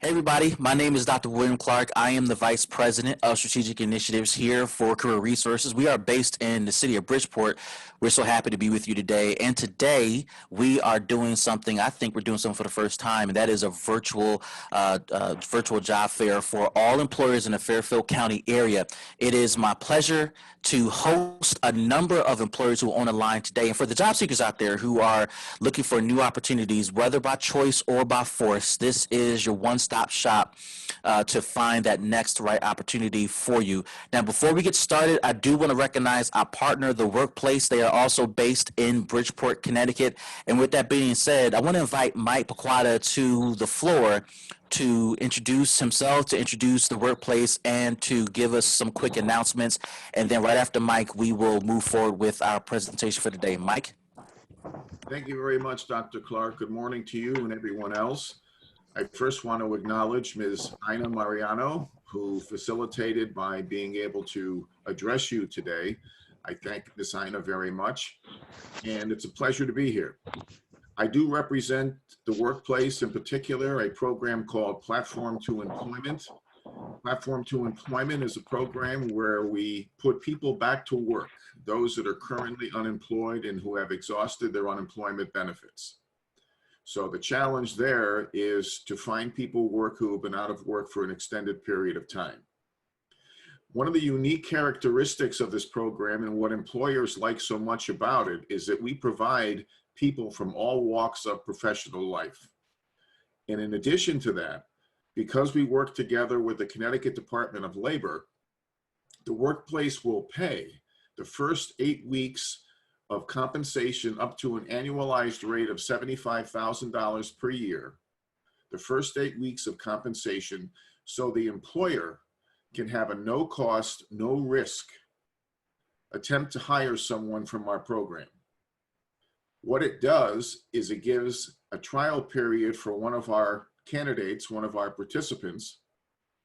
Hey everybody, my name is Dr. William Clark. I am the Vice President of Strategic Initiatives here for Career Resources. We are based in the city of Bridgeport. We're so happy to be with you today. And today we are doing something, I think we're doing something for the first time, and that is a virtual job fair for all employers in the Fairfield County area. It is my pleasure to host a number of employers who are on the line today. And for the job seekers out there who are looking for new opportunities, whether by choice or by force, this is your one-stop shop to find that next right opportunity for you. Now, before we get started, I do want to recognize our partner, The Workplace. They are also based in Bridgeport, Connecticut. And with that being said, I want to invite Mike Paquata to the floor to introduce himself, to introduce The Workplace, and to give us some quick announcements. And then right after Mike, we will move forward with our presentation for today. Mike? Thank you very much, Dr. Clark. Good morning to you and everyone else. I first want to acknowledge Ms. Ina Mariano, who facilitated my being able to address you today. I thank Ms. Ina very much, and it's a pleasure to be here. I do represent The Workplace, in particular, a program called Platform to Employment. Platform to Employment is a program where we put people back to work, those that are currently unemployed and who have exhausted their unemployment benefits. So the challenge there is to find people work who have been out of work for an extended period of time. One of the unique characteristics of this program and what employers like so much about it is that we provide people from all walks of professional life. And in addition to that, because we work together with the Connecticut Department of Labor, the Workplace will pay the first 8 weeks of compensation up to an annualized rate of $75,000 per year, the first 8 weeks of compensation, so the employer can have a no cost, no risk attempt to hire someone from our program. What it does is it gives a trial period for one of our candidates, one of our participants,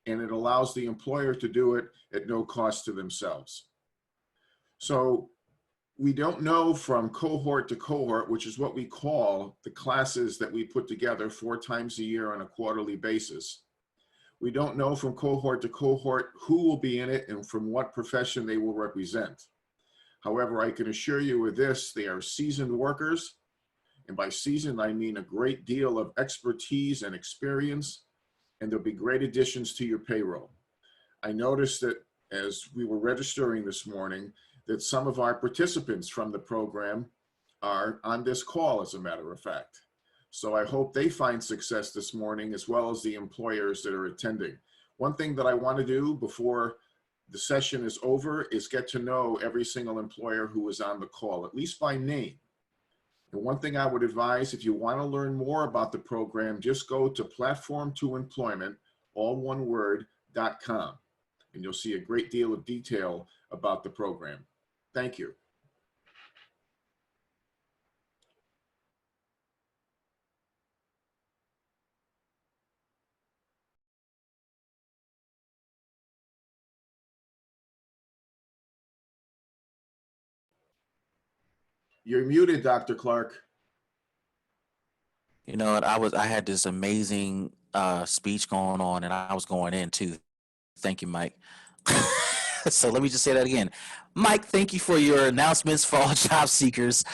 and it allows the employer to do it at no cost to themselves. So we don't know from cohort to cohort, which is what we call the classes that we put together 4 times a year on a quarterly basis. We don't know from cohort to cohort who will be in it and from what profession they will represent. However, I can assure you of this, they are seasoned workers. And by seasoned, I mean a great deal of expertise and experience, and there'll be great additions to your payroll. I noticed that as we were registering this morning, that some of our participants from the program are on this call, as a matter of fact. So I hope they find success this morning, as well as the employers that are attending. One thing that I want to do before the session is over is get to know every single employer who is on the call, at least by name. And one thing I would advise, if you want to learn more about the program, just go to platformtoemployment, all one word, .com, and you'll see a great deal of detail about the program. Thank you. You're muted, Dr. Clark. You know what? I had this amazing speech going on, and I was going in too. Thank you, Mike. So let me just say that again. Mike, thank you for your announcements for all job seekers.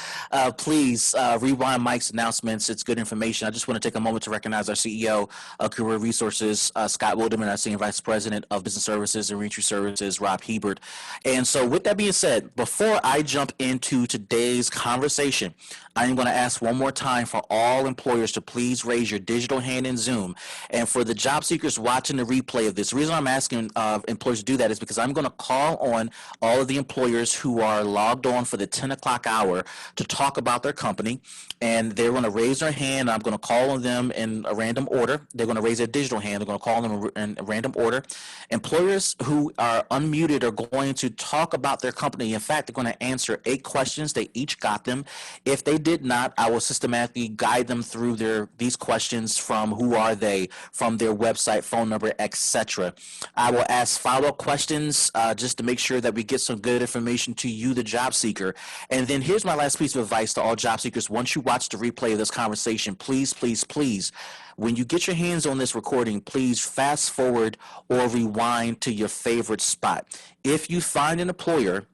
Please rewind Mike's announcements. It's good information. I just want to take a moment to recognize our CEO of Career Resources, Scott Wilderman, our Senior Vice President of Business Services and Reentry Services, Rob Hebert. And so with that being said, before I jump into today's conversation, I'm going to ask one more time for all employers to please raise your digital hand in Zoom. And for the job seekers watching the replay of this, the reason I'm asking employers to do that is because I'm going to call on all of the employers who are logged on for the 10 o'clock hour to talk about their company, and they're going to raise their hand. I'm going to call on them in a random order. They're going to raise their digital hand. They're going to call them in a random order. Employers who are unmuted are going to talk about their company. In fact, they're going to answer 8 questions. They each got them. If they did not, I will systematically guide them through these questions, from who are they, from their website, phone number, etc. I will ask follow-up questions just to make sure that we get some good information to you, the job seeker. And then here's my last piece of advice to all job seekers. Once you watch the replay of this conversation, please, please, please, when you get your hands on this recording, please fast forward or rewind to your favorite spot. If you find an employer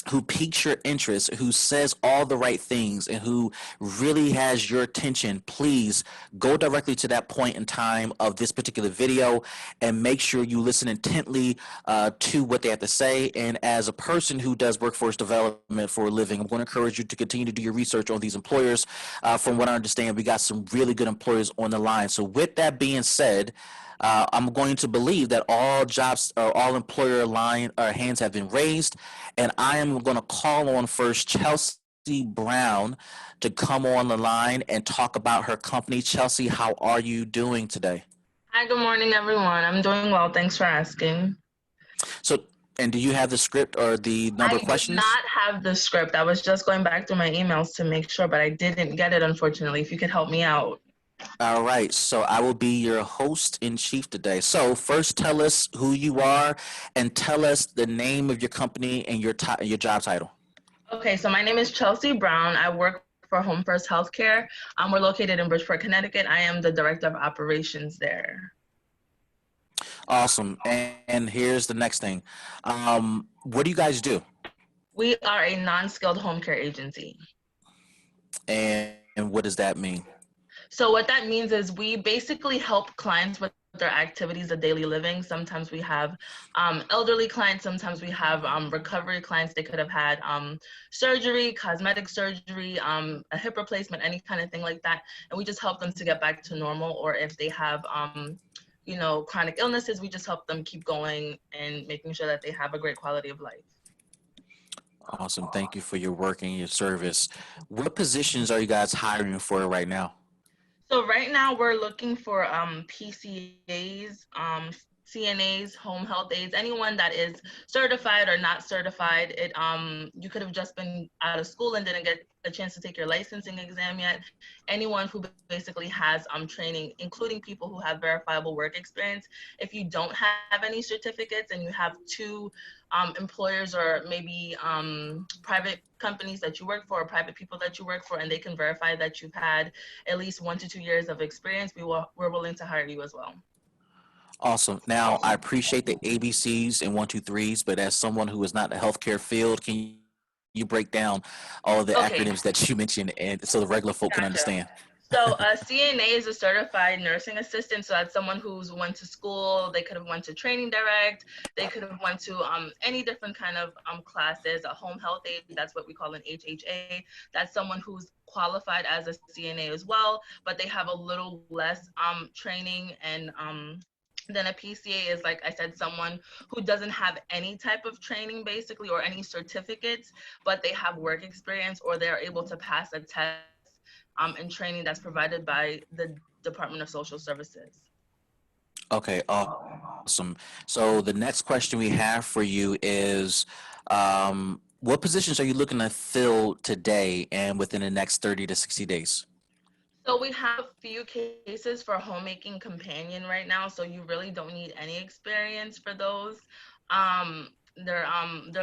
who piques your interest, who says all the right things, and who really has your attention, please go directly to that point in time of this particular video and make sure you listen intently to what they have to say. And as a person who does workforce development for a living, I'm going to encourage you to continue to do your research on these employers. From what I understand, we got some really good employers on the line. So with that being said, I'm going to believe that all jobs or all employer line hands have been raised, and I am going to call on first Chelsea Brown to come on the line and talk about her company. Chelsea, how are you doing today? Hi, good morning, everyone. I'm doing well. Thanks for asking. So, and do you have the script or the number I of do questions? not have the script. I was just going back through my emails to make sure, but I didn't get it, unfortunately. If you could help me out. All right, so I will be your host in chief today. So first, tell us who you are and tell us the name of your company and your job title. Okay, so my name is Chelsea Brown. I work for Home First Healthcare. We're located in Bridgeport, Connecticut. I am the director of operations there. Awesome. And here's the next thing. What do you guys do? We are a non-skilled home care agency. And what does that mean? So what that means is we basically help clients with their activities of daily living. Sometimes we have elderly clients, sometimes we have recovery clients. They could have had surgery, cosmetic surgery, a hip replacement, any kind of thing like that. And we just help them to get back to normal. Or if they have, chronic illnesses, we just help them keep going and making sure that they have a great quality of life. Awesome. Thank you for your work and your service. What positions are you guys hiring for right now? So right now we're looking for PCAs, CNAs, home health aides, anyone that is certified or not certified. You could have just been out of school and didn't get a chance to take your licensing exam yet. Anyone who basically has training, including people who have verifiable work experience. If you don't have any certificates and you have two employers or maybe private companies that you work for or private people that you work for, and they can verify that you've had at least 1 to 2 years of experience, we're willing to hire you as well. Awesome. Now, I appreciate the ABCs and one, two, threes, but as someone who is not in the healthcare field, can you break down all of the Okay, acronyms that you mentioned and so the regular folk can gotcha. understand? So a CNA is a certified nursing assistant. So that's someone who's went to school. They could have went to training direct. They could have went to any different kind of classes. A home health aide, that's what we call an HHA. That's someone who's qualified as a CNA as well, but they have a little less training and then a PCA is, like I said, someone who doesn't have any type of training basically or any certificates, but they have work experience or they're able to pass a test and training that's provided by the Department of Social Services. Okay, awesome. So the next question we have for you is, what positions are you looking to fill today and within the next 30 to 60 days? So we have a few cases for homemaking companion right now. So you really don't need any experience for those. Um, they're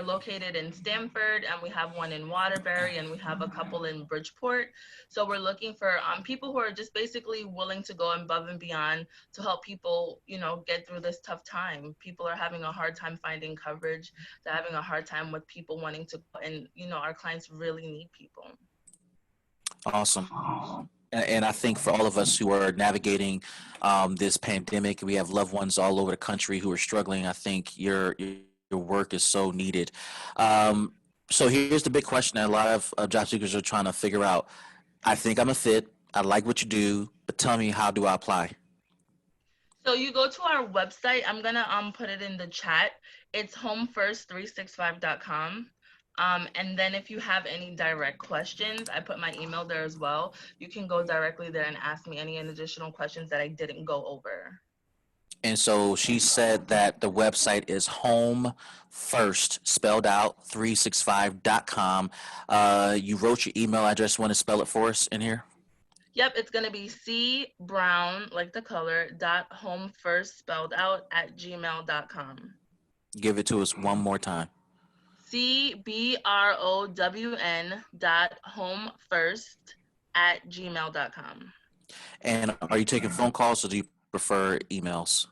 located in Stamford, and we have one in Waterbury, and we have a couple in Bridgeport. So we're looking for people who are just basically willing to go above and beyond to help people, get through this tough time. People are having a hard time finding coverage. They're having a hard time with people wanting to, and our clients really need people. Awesome. And I think for all of us who are navigating this pandemic, we have loved ones all over the country who are struggling. I think your work is so needed. So here's the big question that a lot of job seekers are trying to figure out. I think I'm a fit. I like what you do, but tell me, how do I apply? So you go to our website. I'm gonna put it in the chat. It's homefirst365.com. And then if you have any direct questions, I put my email there as well. You can go directly there and ask me any additional questions that I didn't go over. And so she said that the website is home first, spelled out, 365.com. You wrote your email address. Want to spell it for us in here? Yep, it's gonna be C Brown, like the color, .home first spelled out @gmail.com. Give it to us one more time. cbrown.homefirst@gmail.com. And are you taking phone calls or do you prefer emails?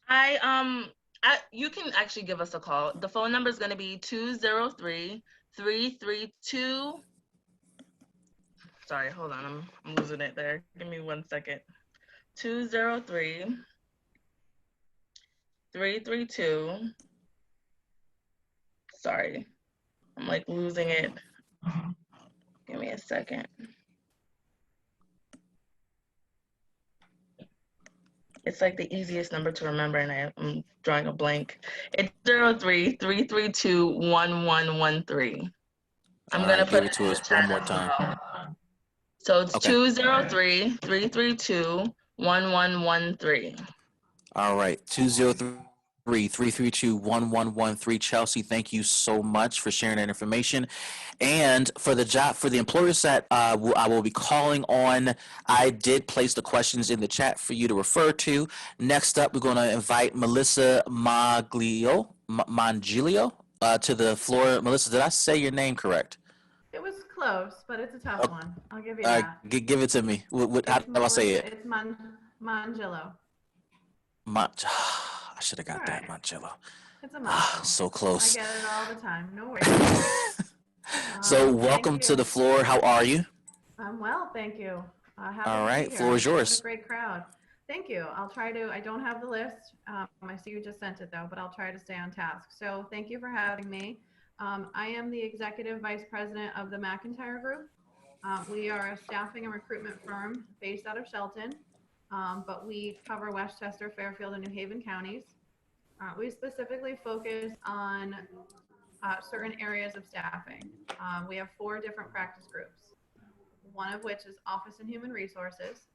I you can actually give us a call. The phone number is going to be 203-332. Sorry, hold on. I'm losing it there. Give me 1 second. 203-332. Sorry. I'm like losing it. Give me a second. It's like the easiest number to remember, and I'm drawing a blank. It's 03-332-1113. I'm All gonna right, put give it it to in us the one chat more as time. well. So it's Okay. 203-332-1113. All right. 203-332-1113. Chelsea, thank you so much for sharing that information. And for the employers that I will be calling on, I did place the questions in the chat for you to refer to. Next up, we're going to invite Melissa Mangilio to the floor. Melissa, did I say your name correct? It was close, but it's a tough Okay. one. I'll give you that. Give it to me. How It's do I say Melissa. it? It's Mangillo. I should have All got that, right. Manchillo. It's a mouthful. So I close. get it all the time. No worries. So Thank welcome to the you. floor. How are you? I'm well, thank you. Happy All to be right, here. floor is What a yours. great crowd. Thank you. I'll try to, I don't have the list. I see you just sent it though, but I'll try to stay on task. So thank you for having me. I am the Executive Vice President of the McIntyre Group. We are a staffing and recruitment firm based out of Shelton, but we cover Westchester, Fairfield, and New Haven counties. We specifically focus on certain areas of staffing. We have 4 different practice groups, one of which is Office and Human Resources.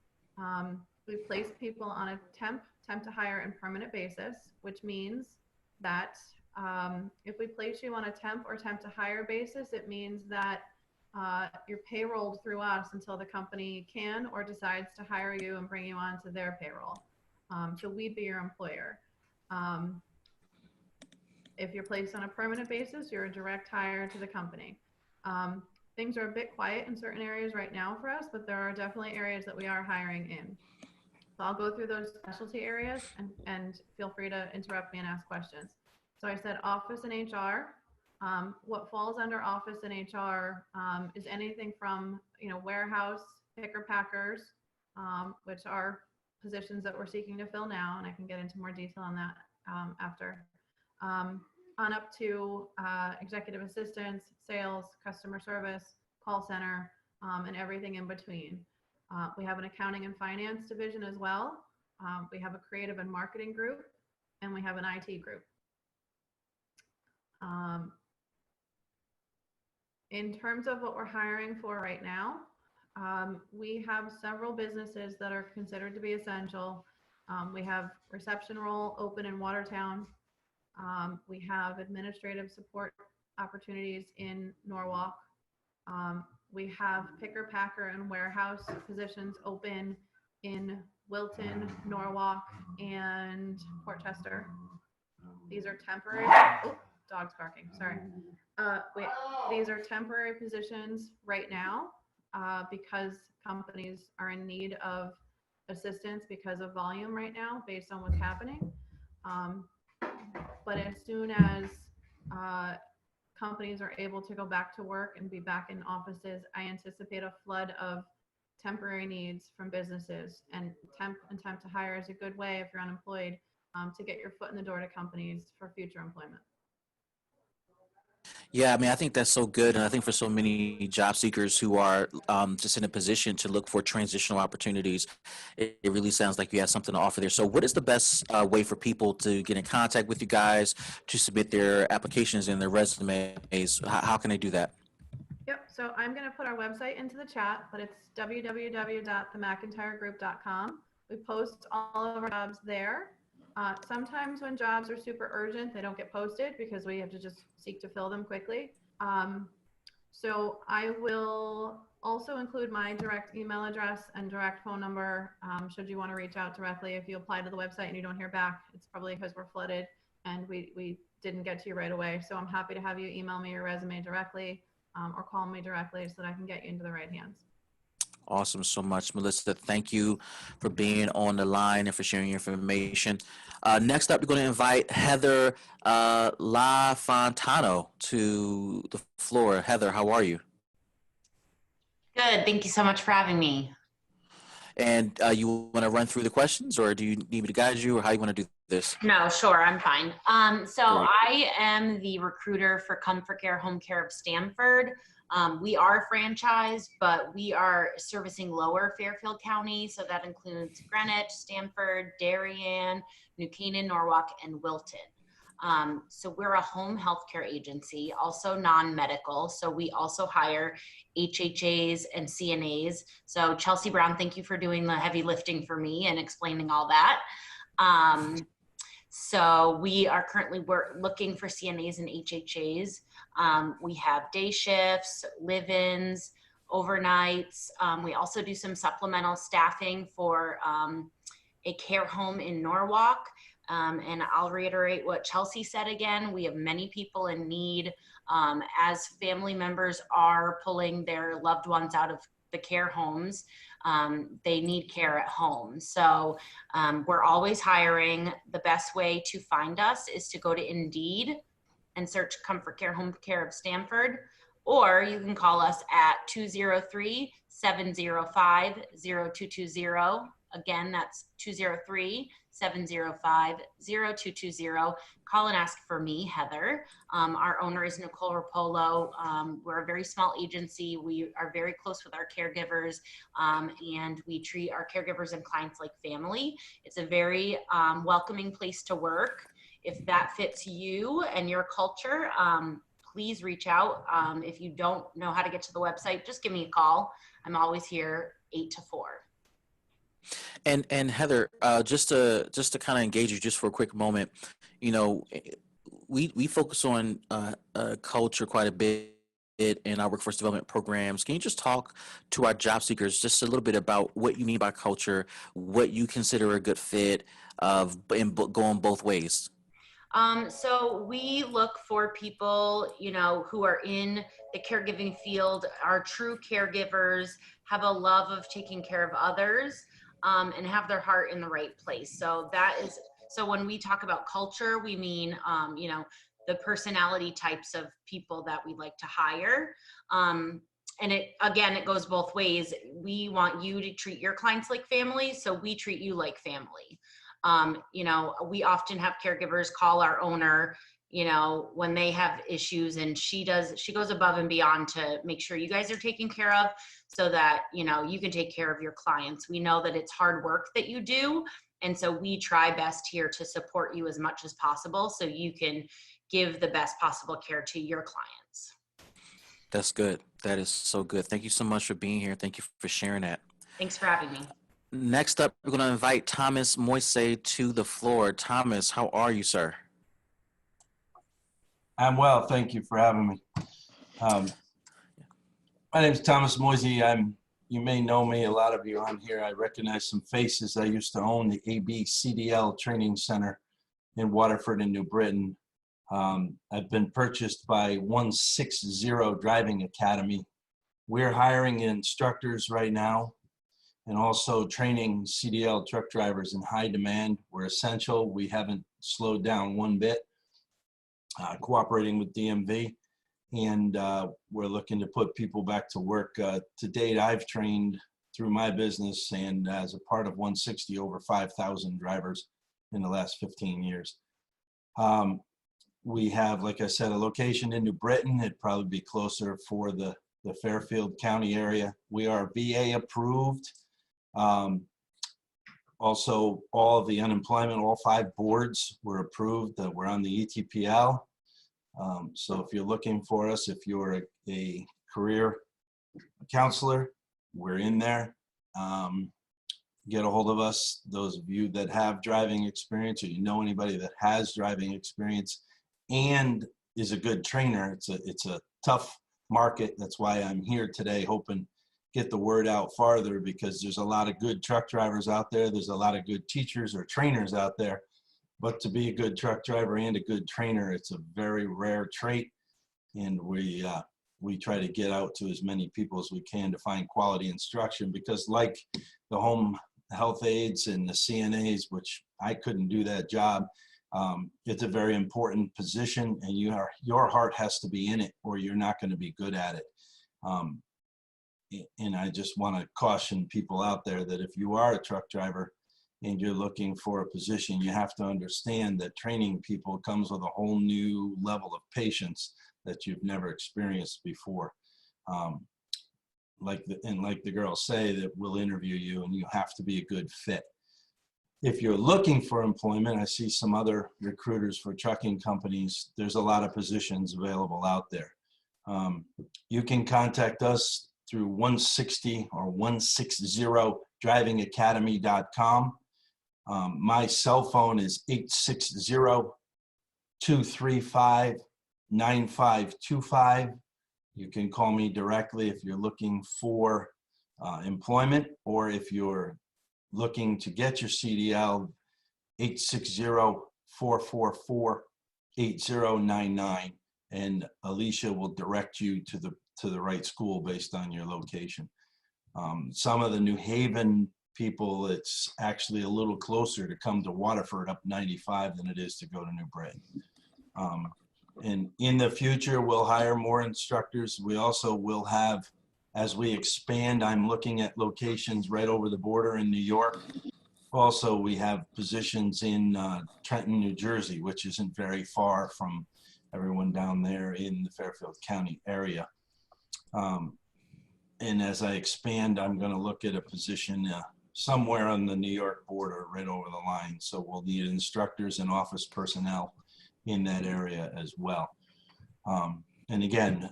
We place people on a temp to hire and permanent basis, which means that if we place you on a temp or temp to hire basis, it means that you're payrolled through us until the company can or decides to hire you and bring you onto their payroll. So we'd be your employer. If you're placed on a permanent basis, you're a direct hire to the company. Things are a bit quiet in certain areas right now for us, but there are definitely areas that we are hiring in. So I'll go through those specialty areas and feel free to interrupt me and ask questions. So I said office and HR. What falls under office and HR is anything from, warehouse, picker packers, which are positions that we're seeking to fill now, and I can get into more detail on that after. On up to executive assistants, sales, customer service, call center, and everything in between. We have an accounting and finance division as well. We have a creative and marketing group, and we have an IT group. In terms of what we're hiring for right now, we have several businesses that are considered to be essential. We have reception role open in Watertown. We have administrative support opportunities in Norwalk. We have picker, packer, and warehouse positions open in Wilton, Norwalk, and Portchester. These are temporary. Oh, dog's barking. Sorry. These are temporary positions right now because companies are in need of assistance because of volume right now based on what's happening. But as soon as companies are able to go back to work and be back in offices, I anticipate a flood of temporary needs from businesses, and temp to hire is a good way if you're unemployed to get your foot in the door to companies for future employment. Yeah, I mean, I think that's so good, and I think for so many job seekers who are just in a position to look for transitional opportunities, it really sounds like you have something to offer there. So, what is the best way for people to get in contact with you guys to submit their applications and their resumes? How can they do that? Yep. So I'm going to put our website into the chat, but it's www.themcintyregroup.com. We post all of our jobs there. Sometimes when jobs are super urgent, they don't get posted because we have to just seek to fill them quickly. So I will also include my direct email address and direct phone number should you want to reach out directly. If you apply to the website and you don't hear back, it's probably because we're flooded and we didn't get to you right away. So I'm happy to have you email me your resume directly or call me directly so that I can get you into the right hands. Awesome so much, Melissa. Thank you for being on the line and for sharing your information. Next up, we're going to invite Heather LaFontano to the floor. Heather, how are you? Good. Thank you so much for having me. And you want to run through the questions, or do you need me to guide you, or how you want to do this? No, sure. I'm fine. So Great. I am the recruiter for Comfort Care Home Care of Stamford. We are franchised, but we are servicing lower Fairfield County. So that includes Greenwich, Stamford, Darien, New Canaan, Norwalk, and Wilton. So we're a home healthcare agency, also non-medical. So we also hire HHAs and CNAs. So Chelsea Brown, thank you for doing the heavy lifting for me and explaining all that. So we are currently looking for CNAs and HHAs. We have day shifts, live-ins, overnights. We also do some supplemental staffing for a care home in Norwalk. And I'll reiterate what Chelsea said again. We have many people in need as family members are pulling their loved ones out of the care homes. They need care at home. So we're always hiring. The best way to find us is to go to Indeed and search Comfort Care Home Care of Stamford, or you can call us at 203-705-0220. Again, that's 203-705-0220. Call and ask for me, Heather. Our owner is Nicole Rapolo. We're a very small agency. We are very close with our caregivers, and we treat our caregivers and clients like family. It's a very welcoming place to work. If that fits you and your culture, please reach out. If you don't know how to get to the website, just give me a call. I'm always here 8 to 4. And Heather, just to kind of engage you just for a quick moment, you know, we focus on culture quite a bit in our workforce development programs. Can you just talk to our job seekers just a little bit about what you mean by culture, what you consider a good fit going both ways? So we look for people, you know, who are in the caregiving field, are true caregivers, have a love of taking care of others, and have their heart in the right place. So so when we talk about culture, we mean, you know, the personality types of people that we like to hire. And it goes both ways. We want you to treat your clients like family, so we treat you like family. You know, we often have caregivers call our owner, you know, when they have issues, and she goes above and beyond to make sure you guys are taken care of so that, you know, you can take care of your clients. We know that it's hard work that you do. And so we try best here to support you as much as possible so you can give the best possible care to your clients. That's good. That is so good. Thank you so much for being here. Thank you for sharing that. Thanks for having me. Next up, we're going to invite Thomas Moise to the floor. Thomas, how are you, sir? I'm well. Thank you for having me. My name is Thomas Moise. You may know me, a lot of you on here. I recognize some faces. I used to own the ABCDL Training Center in Waterford in New Britain. I've been purchased by 160 Driving Academy. We're hiring instructors right now and also training CDL truck drivers in high demand. We're essential. We haven't slowed down one bit, cooperating with DMV. And we're looking to put people back to work. To date, I've trained through my business and as a part of 160 over 5,000 drivers in the last 15 years. We have, like I said, a location in New Britain. It'd probably be closer for the Fairfield County area. We are VA approved. Also, all of the unemployment, all 5 boards were approved. We're on the ETPL. So if you're looking for us, if you're a career counselor, we're in there. Get a hold of us. Those of you that have driving experience, or you know anybody that has driving experience and is a good trainer, it's a tough market. That's why I'm here today, hoping get the word out farther, because there's a lot of good truck drivers out there. There's a lot of good teachers or trainers out there. But to be a good truck driver and a good trainer, it's a very rare trait. And we try to get out to as many people as we can to find quality instruction, because like the home health aides and the CNAs, which I couldn't do that job, it's a very important position, and your heart has to be in it or you're not going to be good at it. And I just want to caution people out there that if you are a truck driver and you're looking for a position, you have to understand that training people comes with a whole new level of patience that you've never experienced before. Like the girls say, that will interview you, and you have to be a good fit. If you're looking for employment, I see some other recruiters for trucking companies. There's a lot of positions available out there. You can contact us through 160 or 160drivingacademy.com. My cell phone is 860-235-9525. You can call me directly if you're looking for employment, or if you're looking to get your CDL, 860-444-8099, and Alicia will direct you to the right school based on your location. Some of the New Haven people, it's actually a little closer to come to Waterford up 95 than it is to go to New Britain. And in the future, we'll hire more instructors. We also will have, as we expand, I'm looking at locations right over the border in New York. Also, we have positions in Trenton, New Jersey, which isn't very far from everyone down there in the Fairfield County area. And as I expand, I'm going to look at a position somewhere on the New York border, right over the line. So we'll need instructors and office personnel in that area as well. And again,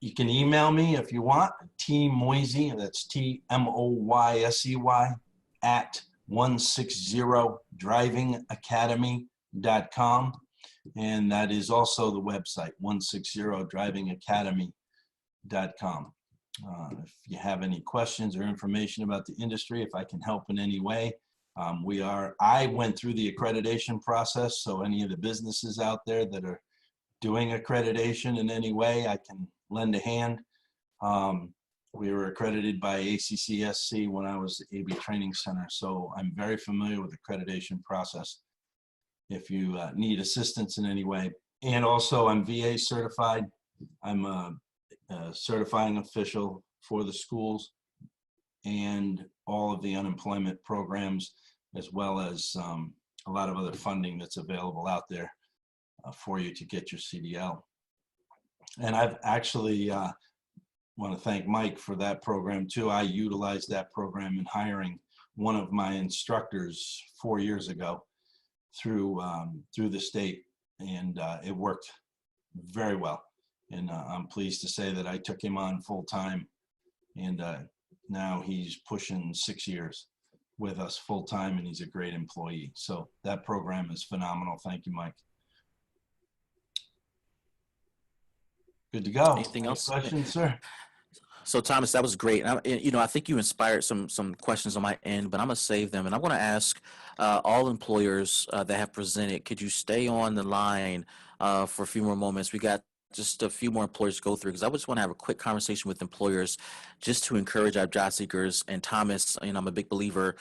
you can email me if you want, tmoisey, that's TMOYSEY, at 160drivingacademy.com. And that is also the website, 160drivingacademy.com. If you have any questions or information about the industry, if I can help in any way, I went through the accreditation process, so any of the businesses out there that are doing accreditation in any way, I can lend a hand. We were accredited by ACCSC when I was the AB Training Center, so I'm very familiar with the accreditation process if you need assistance in any way. And also, I'm VA certified. I'm a certifying official for the schools and all of the unemployment programs, as well as a lot of other funding that's available out there for you to get your CDL. And I've actually want to thank Mike for that program too. I utilized that program in hiring one of my instructors 4 years ago through the state, and it worked very well. And I'm pleased to say that I took him on full time, and now he's pushing 6 years with us full time, and he's a great employee. So that program is phenomenal. Thank you, Mike. Good to go. Anything else? Questions, sir? So Thomas, that was great. And I think you inspired some questions on my end, but I'm gonna save them. And I'm gonna ask all employers that have presented, could you stay on the line for a few more moments? We got just a few more employers to go through, because I just want to have a quick conversation with employers just to encourage our job seekers. And Thomas, I'm a big believer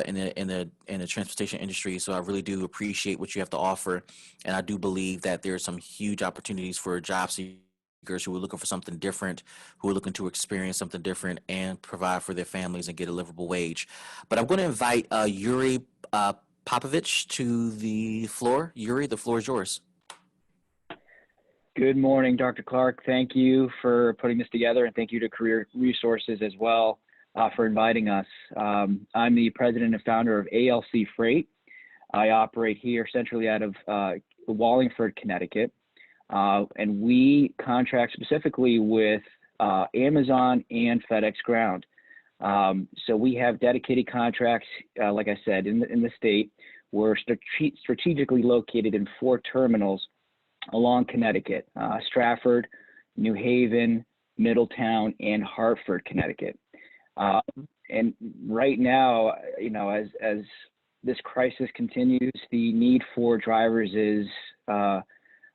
in the transportation industry, so I really do appreciate what you have to offer. And I do believe that there are some huge opportunities for job seekers who are looking for something different, who are looking to experience something different and provide for their families and get a livable wage. But I'm going to invite Yuri Popovich to the floor. Yuri, the floor is yours. Good morning, Dr. Clark. Thank you for putting this together, and thank you to Career Resources as well for inviting us. I'm the president and founder of ALC Freight. I operate here centrally out of Wallingford, Connecticut, and we contract specifically with Amazon and FedEx Ground. So we have dedicated contracts, like I said, in the state. We're strategically located in 4 terminals along Connecticut: Stratford, New Haven, Middletown, and Hartford, Connecticut. And right now, as this crisis continues, the need for drivers is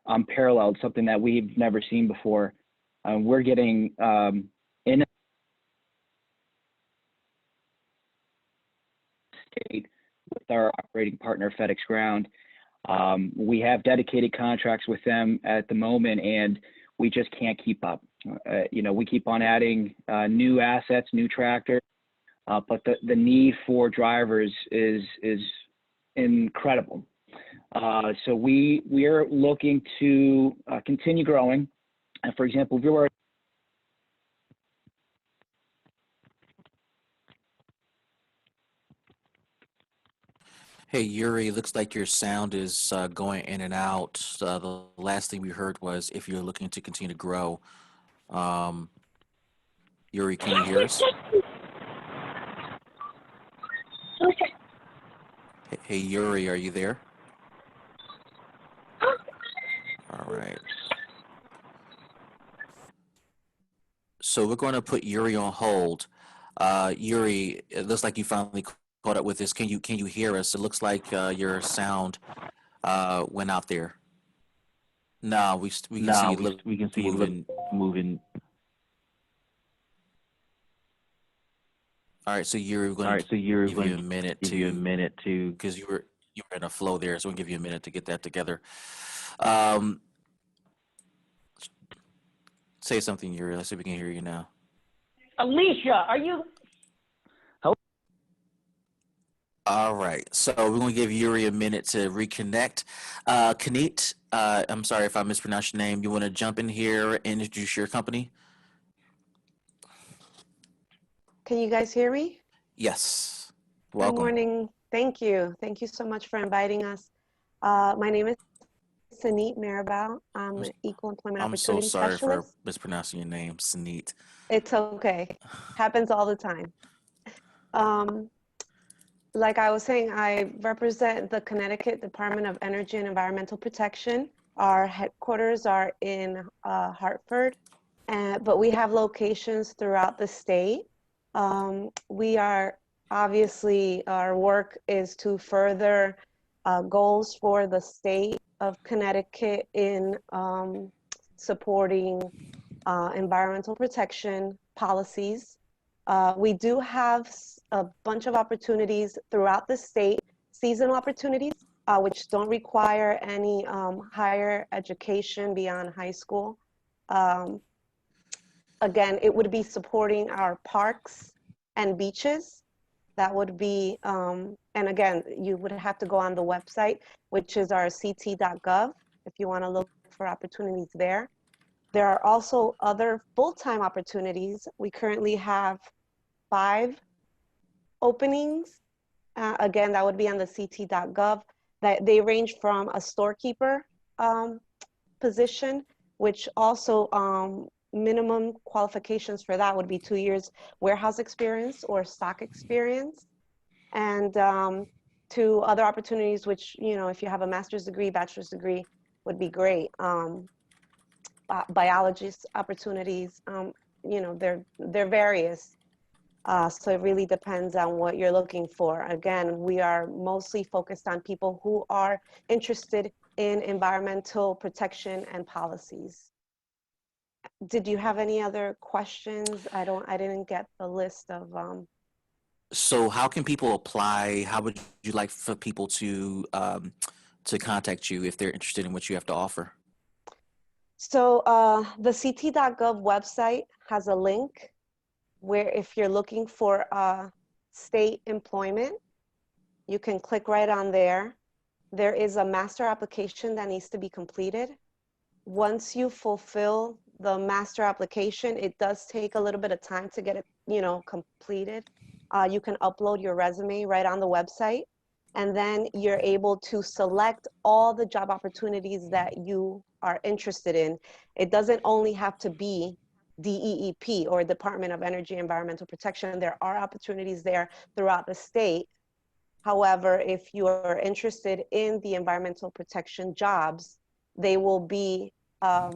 unparalleled, something that we've never seen before. We're getting in state with our operating partner, FedEx Ground. We have dedicated contracts with them at the moment, and we just can't keep up. We keep on adding new assets, new tractors, but the need for drivers is incredible. So we are looking to continue growing. And for example, if you were Hey, Yuri, looks like your sound is going in and out. The last thing we heard was if you're looking to continue to grow. Um, Yuri, can you hear us? Hey, Yuri, are you there? All right. So we're going to put Yuri on hold. Yuri, it looks like you finally caught up with this. Can you hear us? It looks like your sound went out there. No, we can see you We can see you moving. moving. All right, so Yuri, we're All going right, to so you're give you going a to minute give you a to minute to. because you were in a flow there, so we'll give you a minute to get that together. Um, say something, Yuri. Let's see if we can hear you now. Alicia, are you? All right, so we're going to give Yuri a minute to reconnect. Kanit, I'm sorry if I mispronounced your name. You want to jump in here and introduce your company? Can you guys hear me? Yes. Good Welcome. morning. Thank you. Thank you so much for inviting us. My name is Sanit Marabal. I'm an Equal Employment I'm so Opportunity sorry for Specialist. mispronouncing your name, Sanit. It's okay. Happens all the time. Like I was saying, I represent the Connecticut Department of Energy and Environmental Protection. Our headquarters are in Hartford, but we have locations throughout the state. We are obviously, our work is to further goals for the state of Connecticut in supporting environmental protection policies. We do have a bunch of opportunities throughout the state, seasonal opportunities, which don't require any higher education beyond high school. Again, it would be supporting our parks and beaches. That would be, and again, you would have to go on the website, which is our ct.gov, if you want to look for opportunities there. There are also other full-time opportunities. We currently have 5 openings. Again, that would be on the ct.gov. That they range from a storekeeper position, which also minimum qualifications for that would be 2 years warehouse experience or stock experience. And to other opportunities, which, if you have a master's degree, bachelor's degree, would be great. Biologist opportunities, they're various. So it really depends on what you're looking for. Again, we are mostly focused on people who are interested in environmental protection and policies. Did you have any other questions? I didn't get the list of. So how can people apply? How would you like for people to contact you if they're interested in what you have to offer? So the ct.gov website has a link where if you're looking for state employment, you can click right on there. There is a master application that needs to be completed. Once you fulfill the master application, it does take a little bit of time to get it, completed. You can upload your resume right on the website, and then you're able to select all the job opportunities that you are interested in. It doesn't only have to be DEEP or Department of Energy and Environmental Protection. There are opportunities there throughout the state. However, if you are interested in the environmental protection jobs, they will be, how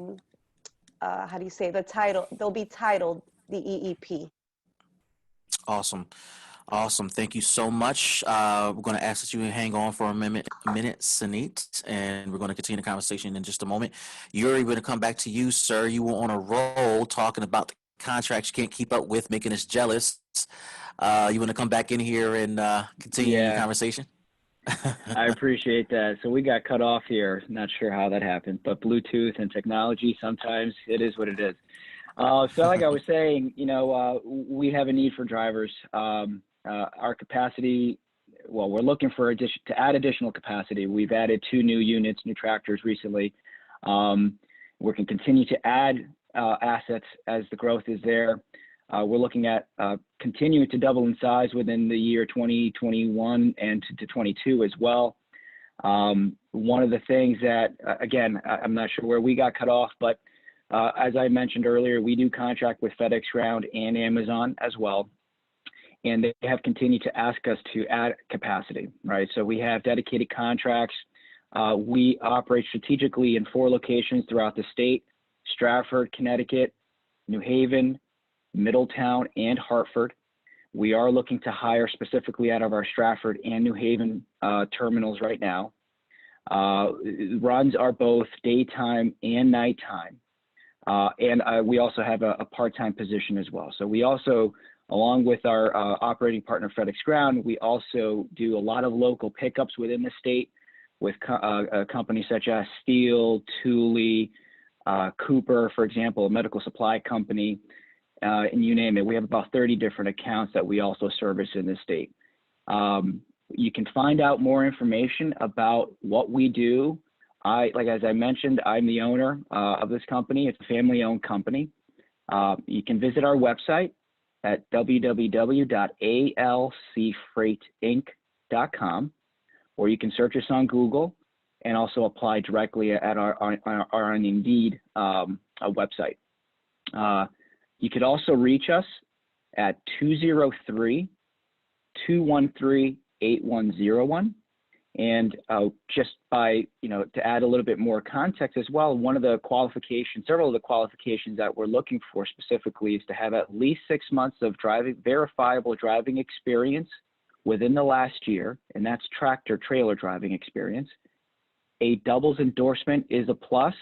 do you say, they'll be titled the EEP. Awesome. Awesome. Thank you so much. We're going to ask that you hang on for a minute, Sanit, and we're going to continue the conversation in just a moment. Yuri, we're going to come back to you, sir. You were on a roll talking about the contracts you can't keep up with, making us jealous. You want to come back in here and continue your Yeah, conversation? I appreciate that. So we got cut off here. Not sure how that happened, but Bluetooth and technology, sometimes it is what it is. So like I was saying, we have a need for drivers. Our capacity, well, we're looking for to add additional capacity. We've added 2 new units, new tractors recently. We can continue to add assets as the growth is there. We're looking at continuing to double in size within the year 2021 and to 22 as well. One of the things that, again, I'm not sure where we got cut off, but as I mentioned earlier, we do contract with FedEx Ground and Amazon as well. And they have continued to ask us to add capacity, right? So we have dedicated contracts. We operate strategically in 4 locations throughout the state: Stratford, Connecticut, New Haven, Middletown, and Hartford. We are looking to hire specifically out of our Stratford and New Haven terminals right now. Runs are both daytime and nighttime. And we also have a part-time position as well. So we also, along with our operating partner FedEx Ground, we also do a lot of local pickups within the state with companies such as Steel, Thule, Cooper, for example, a medical supply company, and you name it. We have about 30 different accounts that we also service in the state. You can find out more information about what we do. As I mentioned, I'm the owner of this company. It's a family-owned company. You can visit our website at www.alcfreightinc.com, or you can search us on Google and also apply directly at our Indeed website. You could also reach us at 203-213-8101. And just by, to add a little bit more context as well, several of the qualifications that we're looking for specifically is to have at least 6 months of verifiable driving experience within the last year, and that's tractor trailer driving experience. A doubles endorsement is a plus,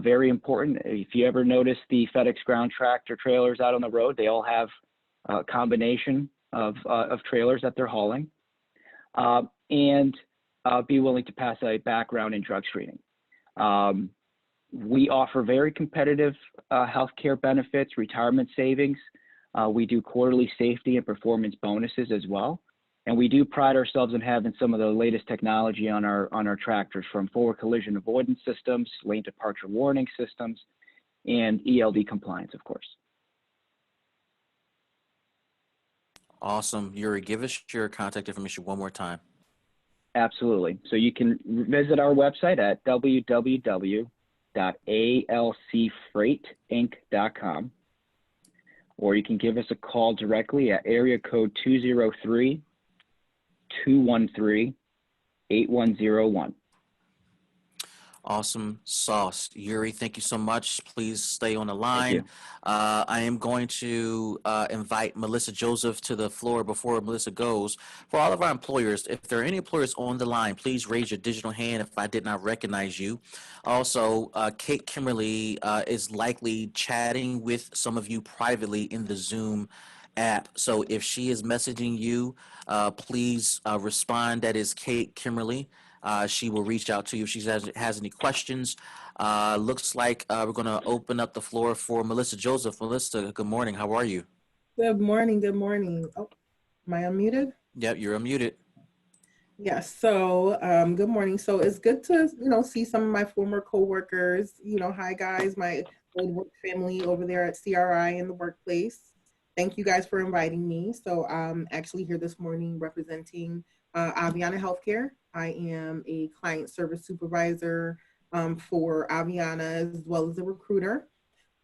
very important. If you ever notice the FedEx Ground tractor trailers out on the road, they all have a combination of trailers that they're hauling. And be willing to pass a background and drug screening. We offer very competitive healthcare benefits, retirement savings. We do quarterly safety and performance bonuses as well. And we do pride ourselves in having some of the latest technology on our tractors, from forward collision avoidance systems, lane departure warning systems, and ELD compliance, of course. Awesome. Yuri, give us your contact information one more time. Absolutely. So you can visit our website at www.alcfreightinc.com, or you can give us a call directly at area code 203-213-8101. Awesome sauce. Yuri, thank you so much. Please stay on the line. Thank you. I am going to invite Melissa Joseph to the floor before Melissa goes. For all of our employers, if there are any employers on the line, please raise your digital hand if I did not recognize you. Also, Kate Kimberly is likely chatting with some of you privately in the Zoom app. So if she is messaging you, please respond. That is Kate Kimberly. She will reach out to you if she has any questions. Looks like we're going to open up the floor for Melissa Joseph. Melissa, good morning. How are you? Good morning. Good morning. Oh, am I unmuted? Yep, you're unmuted. Yes. So, good morning. So it's good to, see some of my former coworkers. Hi guys, my old work family over there at CRI in the workplace. Thank you guys for inviting me. So I'm actually here this morning representing Aviana Healthcare. I am a client service supervisor for Aviana, as well as a recruiter.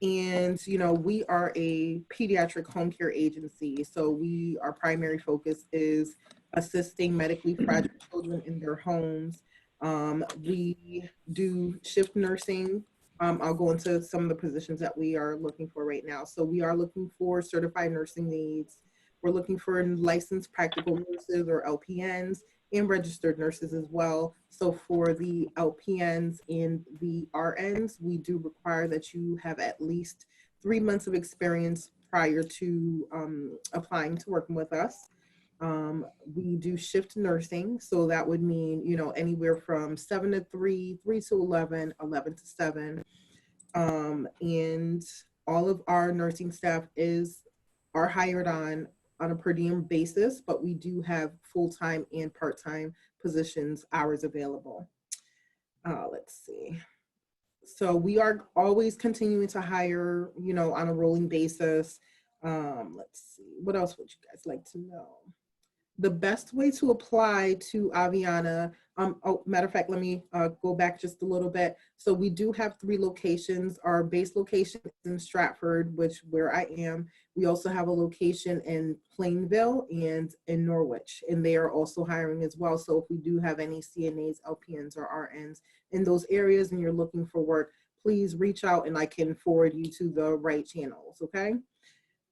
And, we are a pediatric home care agency. So our primary focus is assisting medically fragile children in their homes. We do shift nursing. I'll go into some of the positions that we are looking for right now. So we are looking for certified nursing aides. We're looking for licensed practical nurses or LPNs and registered nurses as well. So for the LPNs and the RNs, we do require that you have at least 3 months of experience prior to applying to working with us. We do shift nursing, so that would mean, you know, anywhere from 7 to 3, 3 to 11, 11 to 7. And all of our nursing staff are hired on a per diem basis, but we do have full-time and part-time positions hours available. Let's see. So we are always continuing to hire, you know, on a rolling basis. Let's see. What else would you guys like to know? The best way to apply to Aviana, oh, matter of fact, let me go back just a little bit. So we do have 3 locations. Our base location is in Stratford, where I am. We also have a location in Plainville and in Norwich, and they are also hiring as well. So if we do have any CNAs, LPNs, or RNs in those areas and you're looking for work, please reach out and I can forward you to the right channels, okay?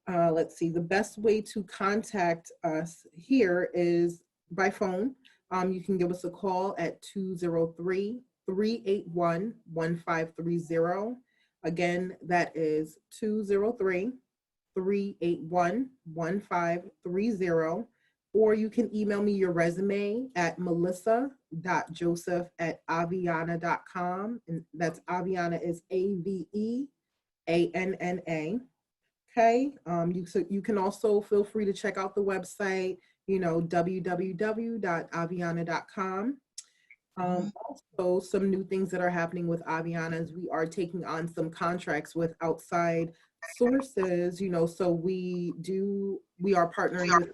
Let's see, the best way to contact us here is by phone. You can give us a call at 203-381-1530. Again, that is 203-381-1530. Or you can email me your resume at melissa.joseph@aviana.com. And that's Aviana is AVEANNA. Okay, you can also feel free to check out the website, you know, www.aviana.com. Also, some new things that are happening with Aviana is we are taking on some contracts with outside sources, you know, so we are partnering with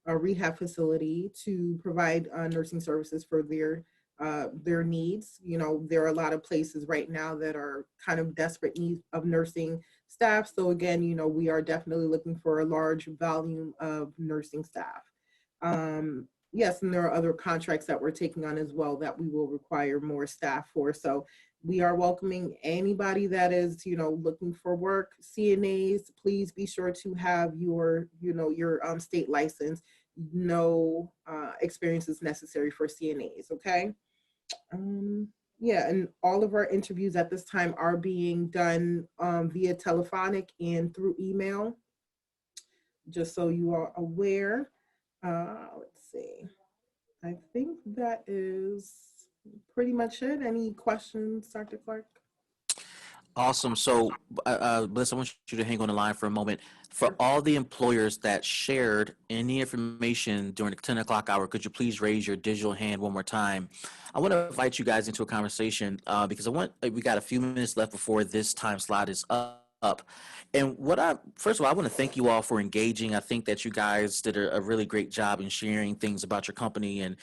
a rehab facility to provide nursing services for their needs. You know, there are a lot of places right now that are kind of desperate need of nursing staff. So again, you know, we are definitely looking for a large volume of nursing staff. Yes, and there are other contracts that we're taking on as well that we will require more staff for. So we are welcoming anybody that is, you know, looking for work. CNAs, please be sure to have your, you know, your state license. No experience is necessary for CNAs, okay? Yeah, and all of our interviews at this time are being done via telephonic and through email, just so you are aware. Let's see. I think that is pretty much it. Any questions, Dr. Clark? Awesome. So, Bliss, I want you to hang on the line for a moment. For all the employers that shared any information during the 10 o'clock hour, could you please raise your digital hand one more time? I want to invite you guys into a conversation because we got a few minutes left before this time slot is up. And first of all, I want to thank you all for engaging. I think that you guys did a really great job in sharing things about your company and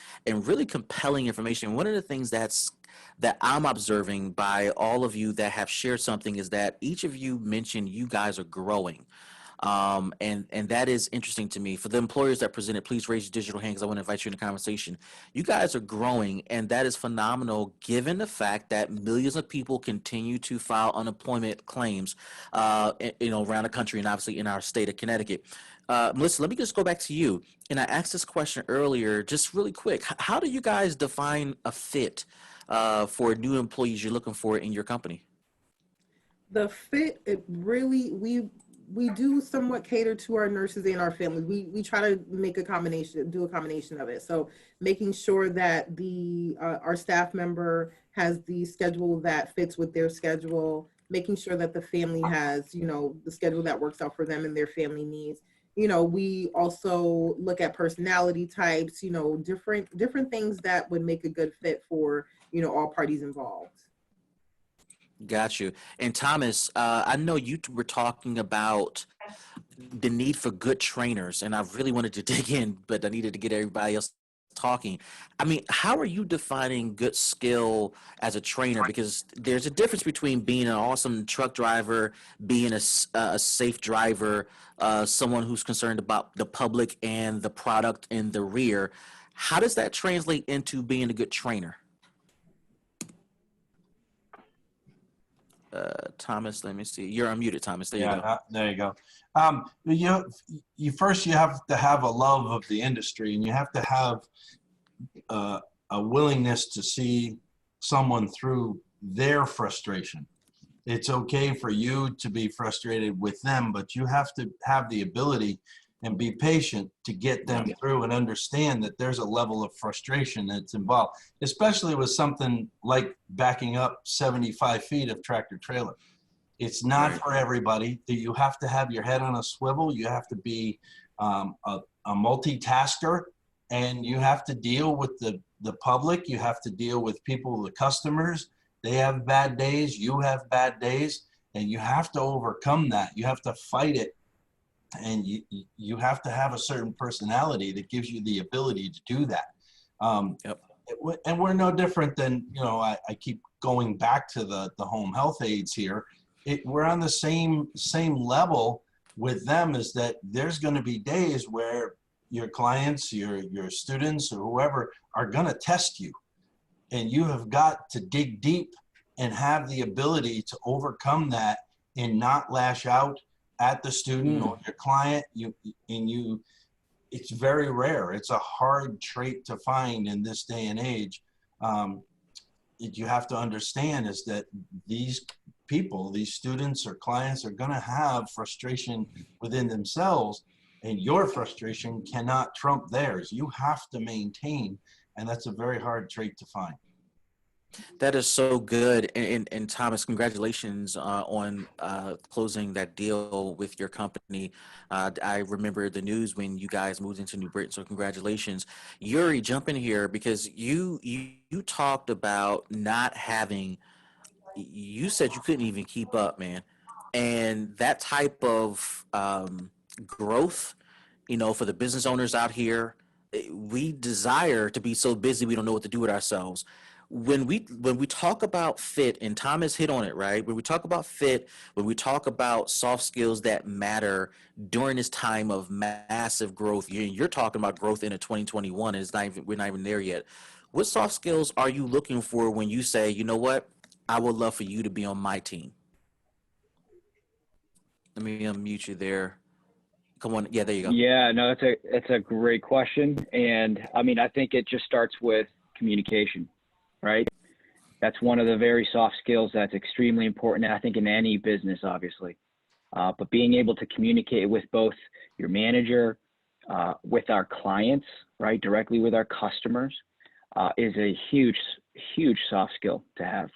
really compelling information. One of the things that I'm observing by all of you that have shared something is that each of you mentioned you guys are growing. And that is interesting to me. For the employers that presented, please raise your digital hand because I want to invite you in the conversation. You guys are growing, and that is phenomenal given the fact that millions of people continue to file unemployment claims, you know, around the country and obviously in our state of Connecticut. Melissa, let me just go back to you. And I asked this question earlier, just really quick. How do you guys define a fit for new employees you're looking for in your company? The fit, it really, we do somewhat cater to our nurses and our families. We try to make do a combination of it. So making sure that our staff member has the schedule that fits with their schedule, making sure that the family has, you know, the schedule that works out for them and their family needs. You know, we also look at personality types, you know, different things that would make a good fit for, you know, all parties involved. Got you. And Thomas, I know you were talking about the need for good trainers, and I really wanted to dig in, but I needed to get everybody else talking. I mean, how are you defining good skill as a trainer? Because there's a difference between being an awesome truck driver, being a safe driver, someone who's concerned about the public and the product in the rear. How does that translate into being a good trainer? Thomas, let me see. You're unmuted, Thomas. There you Yeah, go. there you go. You first you have to have a love of the industry, and you have to have a willingness to see someone through their frustration. It's okay for you to be frustrated with them, but you have to have the ability and be patient to get them through and understand that there's a level of frustration that's involved, especially with something like backing up 75 feet of tractor trailer. It's not Right. for everybody. You have to have your head on a swivel. You have to be a multitasker, and you have to deal with the public. You have to deal with people, the customers. They have bad days. You have bad days, and you have to overcome that. You have to fight it, and you have to have a certain personality that gives you the ability to do that. Yep. And we're no different than, I keep going back to the home health aides here. We're on the same level with them, is that there's going to be days where your clients, your students, or whoever are going to test you, and you have got to dig deep and have the ability to overcome that and not lash out at the student or your client. It's very rare. It's a hard trait to find in this day and age. You have to understand is that these people, these students or clients, are going to have frustration within themselves, and your frustration cannot trump theirs. You have to maintain, and that's a very hard trait to find. That is so good. And Thomas, congratulations on closing that deal with your company. I remember the news when you guys moved into New Britain, so congratulations. Yuri, jump in here because you talked about not having, you said you couldn't even keep up, man. And that type of growth, for the business owners out here, we desire to be so busy we don't know what to do with ourselves. When we talk about fit, and Thomas hit on it, right? When we talk about fit, when we talk about soft skills that matter during this time of massive growth, you're talking about growth into 2021, and we're not even there yet. What soft skills are you looking for when you say, you know what, I would love for you to be on my team? Let me unmute you there. Come on. Yeah, there you go. Yeah, no, it's a great question. And I mean, I think it just starts with communication, right? That's one of the very soft skills that's extremely important, I think, in any business, obviously. But being able to communicate with both your manager, with our clients, right, directly with our customers, is a huge, huge soft skill to have.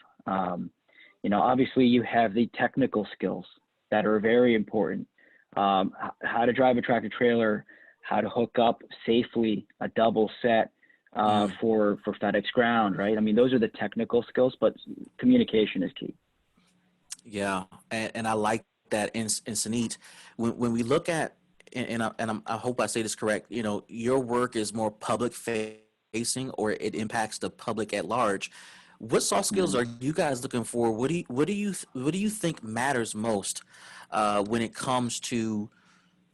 Obviously, you have the technical skills that are very important. How to drive a tractor trailer, how to hook up safely a double set for FedEx Ground, right? I mean, those are the technical skills, but communication is key. Yeah, and I like that. And Sanit, when we look at, I hope I say this correct, your work is more public facing, or it impacts the public at large. What soft skills are you guys looking for? What do you think matters most when it comes to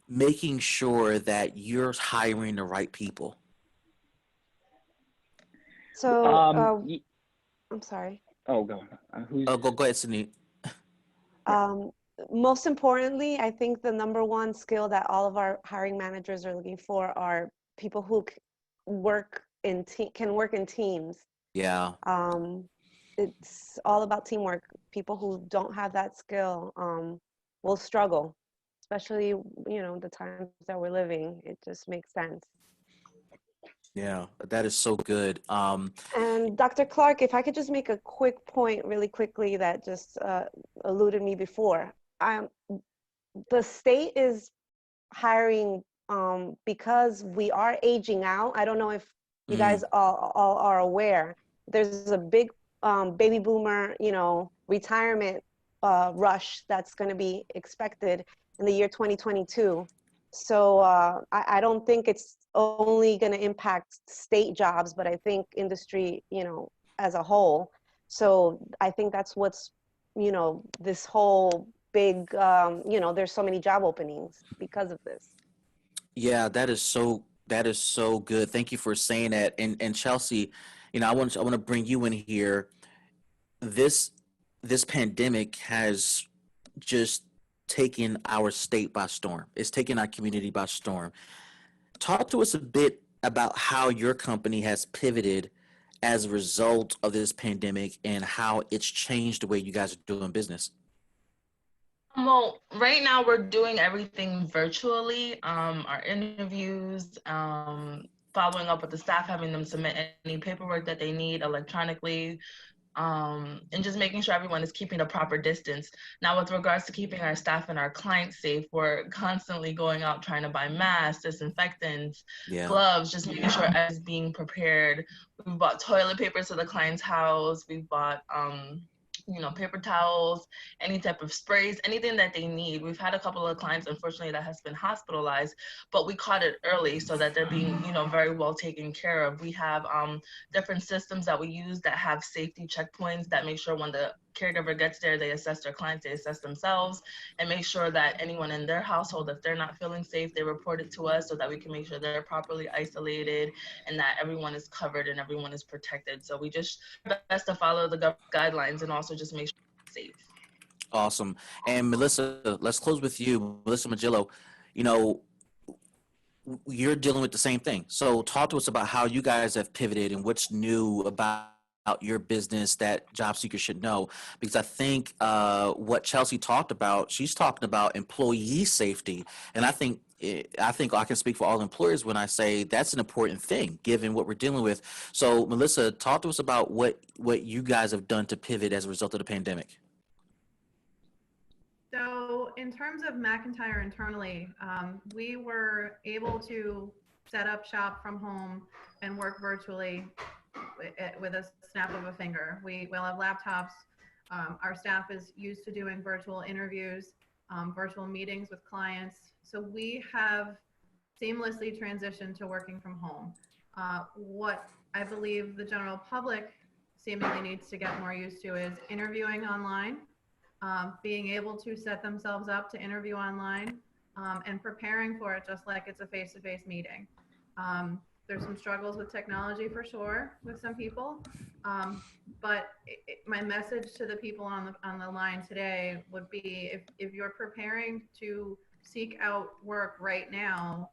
making sure that you're hiring the right people? So, I'm sorry. Oh, go. Go ahead, Sanit. Most importantly, I think the number one skill that all of our hiring managers are looking for are people who can work in teams. Yeah. It's all about teamwork. People who don't have that skill will struggle, especially the times that we're living. It just makes sense. Yeah, that is so good. And Dr. Clark, if I could just make a quick point really quickly that just eluded me before. The state is hiring because we are aging out. I don't know if you guys all are aware. There's a big baby boomer, retirement rush that's going to be expected in the year 2022. So I don't think it's only going to impact state jobs, but I think industry, as a whole. So I think that's what's, this whole big, there's so many job openings because of this. Yeah, that is so good. Thank you for saying that. And Chelsea, I want to bring you in here. This this pandemic has just taken our state by storm. It's taken our community by storm. Talk to us a bit about how your company has pivoted as a result of this pandemic and how it's changed the way you guys are doing business. Well, right now we're doing everything virtually. Our interviews, following up with the staff, having them submit any paperwork that they need electronically, and just making sure everyone is keeping the proper distance. Now, with regards to keeping our staff and our clients safe, we're constantly going out trying to buy masks, disinfectants, Yeah. gloves, just making sure everyone's being prepared. We've bought toilet paper to the client's house. We've bought, paper towels, any type of sprays, anything that they need. We've had a couple of clients, unfortunately, that has been hospitalized, but we caught it early so that they're being, very well taken care of. We have different systems that we use that have safety checkpoints that make sure when the caregiver gets there, they assess their clients, they assess themselves, and make sure that anyone in their household, if they're not feeling safe, they report it to us so that we can make sure they're properly isolated and that everyone is covered and everyone is protected. So we just best to follow the guidelines and also just make sure it's safe. Awesome. And Melissa, let's close with you. Melissa Magillo, you know, you're dealing with the same thing. So talk to us about how you guys have pivoted and what's new about your business that job seekers should know. Because I think what Chelsea talked about, she's talking about employee safety. And I think I can speak for all employers when I say that's an important thing, given what we're dealing with. So Melissa, talk to us about what you guys have done to pivot as a result of the pandemic. So in terms of McIntyre internally, we were able to set up shop from home and work virtually with a snap of a finger. We will have laptops. Our staff is used to doing virtual interviews, virtual meetings with clients. So we have seamlessly transitioned to working from home. What I believe the general public seemingly needs to get more used to is interviewing online, being able to set themselves up to interview online, and preparing for it just like it's a face-to-face meeting. There's some struggles with technology for sure with some people, but my message to the people on the line today would be if you're preparing to seek out work right now,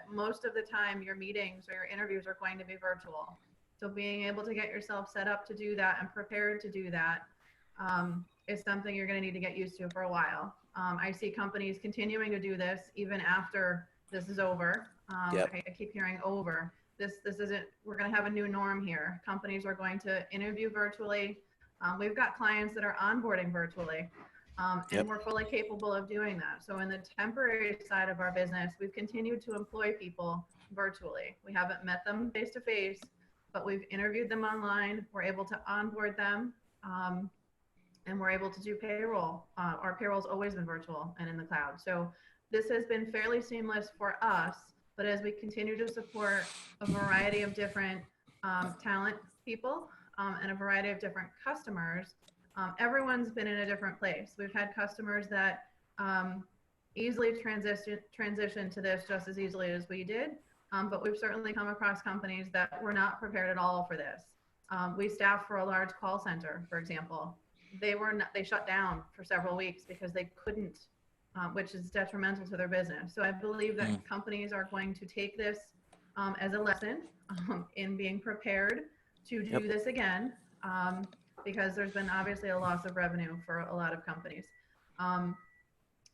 most of the time your meetings or your interviews are going to be virtual. So being able to get yourself set up to do that and prepared to do that is something you're going to need to get used to for a while. I see companies continuing to do this even after this is over. Yep. I keep hearing over. This isn't, we're going to have a new norm here. Companies are going to interview virtually. We've got clients that are onboarding virtually, and Yep. we're fully capable of doing that. So in the temporary side of our business, we've continued to employ people virtually. We haven't met them face to face, but we've interviewed them online. We're able to onboard them. And we're able to do payroll. Our payroll's always been virtual and in the cloud. So this has been fairly seamless for us, but as we continue to support a variety of different talent people and a variety of different customers, everyone's been in a different place. We've had customers that easily transition to this just as easily as we did, but we've certainly come across companies that were not prepared at all for this. We staffed for a large call center, for example. They shut down for several weeks because they couldn't, which is detrimental to their business. So I believe that companies are going to take this as a lesson in being prepared to do this again, because there's been obviously a loss of revenue for a lot of companies.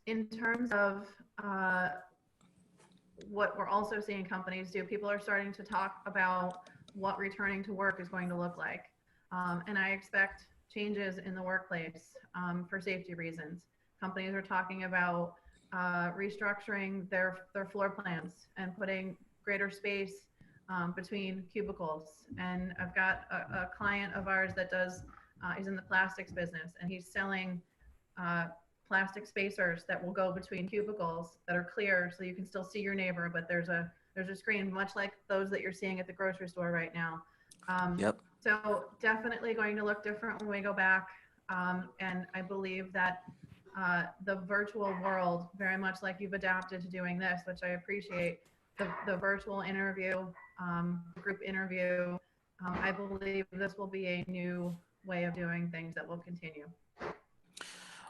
In terms of what we're also seeing companies do, people are starting to talk about what returning to work is going to look like. And I expect changes in the workplace for safety reasons. Companies are talking about restructuring their floor plans and putting greater space between cubicles. And I've got a client of ours that he's in the plastics business, and he's selling plastic spacers that will go between cubicles that are clear so you can still see your neighbor, but there's a screen, much like those that you're seeing at the grocery store right now. Yep. So definitely going to look different when we go back. And I believe that the virtual world, very much like you've adapted to doing this, which I appreciate, the virtual interview, group interview, I believe this will be a new way of doing things that will continue.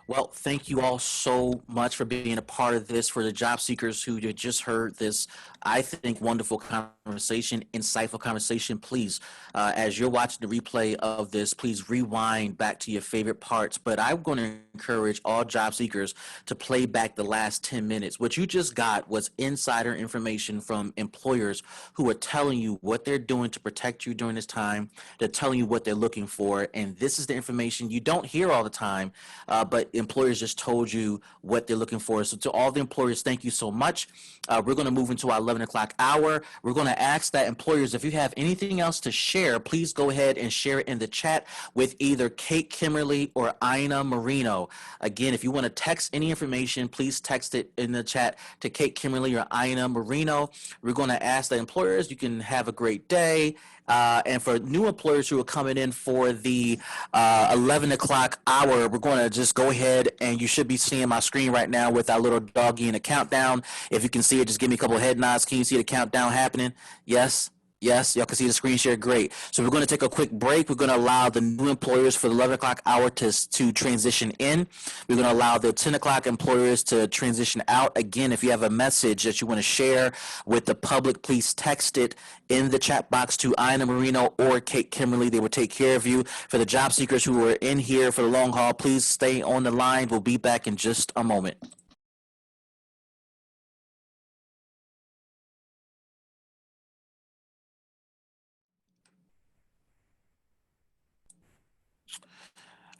Well, thank you all so much for being a part of this. For the job seekers who you just heard this, I think, wonderful conversation, insightful conversation, please, as you're watching the replay of this, please rewind back to your favorite parts. But I'm going to encourage all job seekers to play back the last 10 minutes. What you just got was insider information from employers who are telling you what they're doing to protect you during this time. They're telling you what they're looking for. And this is the information you don't hear all the time, but employers just told you what they're looking for. So to all the employers, thank you so much. We're going to move into our 11 o'clock hour. We're going to ask that employers, if you have anything else to share, please go ahead and share it in the chat with either Kate Kimberly or Ina Marino. Again, if you want to text any information, please text it in the chat to Kate Kimberly or Ina Marino. We're going to ask that employers, you can have a great day. And for new employers who are coming in for the 11 o'clock hour, we're going to just go ahead, and you should be seeing my screen right now with our little doggy and a countdown. If you can see it, just give me a couple of head nods. Can you see the countdown happening? Yes. Yes, y'all can see the screen share. Great. So we're going to take a quick break. We're going to allow the new employers for the 11 o'clock hour to transition in. We're going to allow the 10 o'clock employers to transition out. Again, if you have a message that you want to share with the public, please text it in the chat box to Ina Marino or Kate Kimberly. They will take care of you. For the job seekers who are in here for the long haul, please stay on the line. We'll be back in just a moment.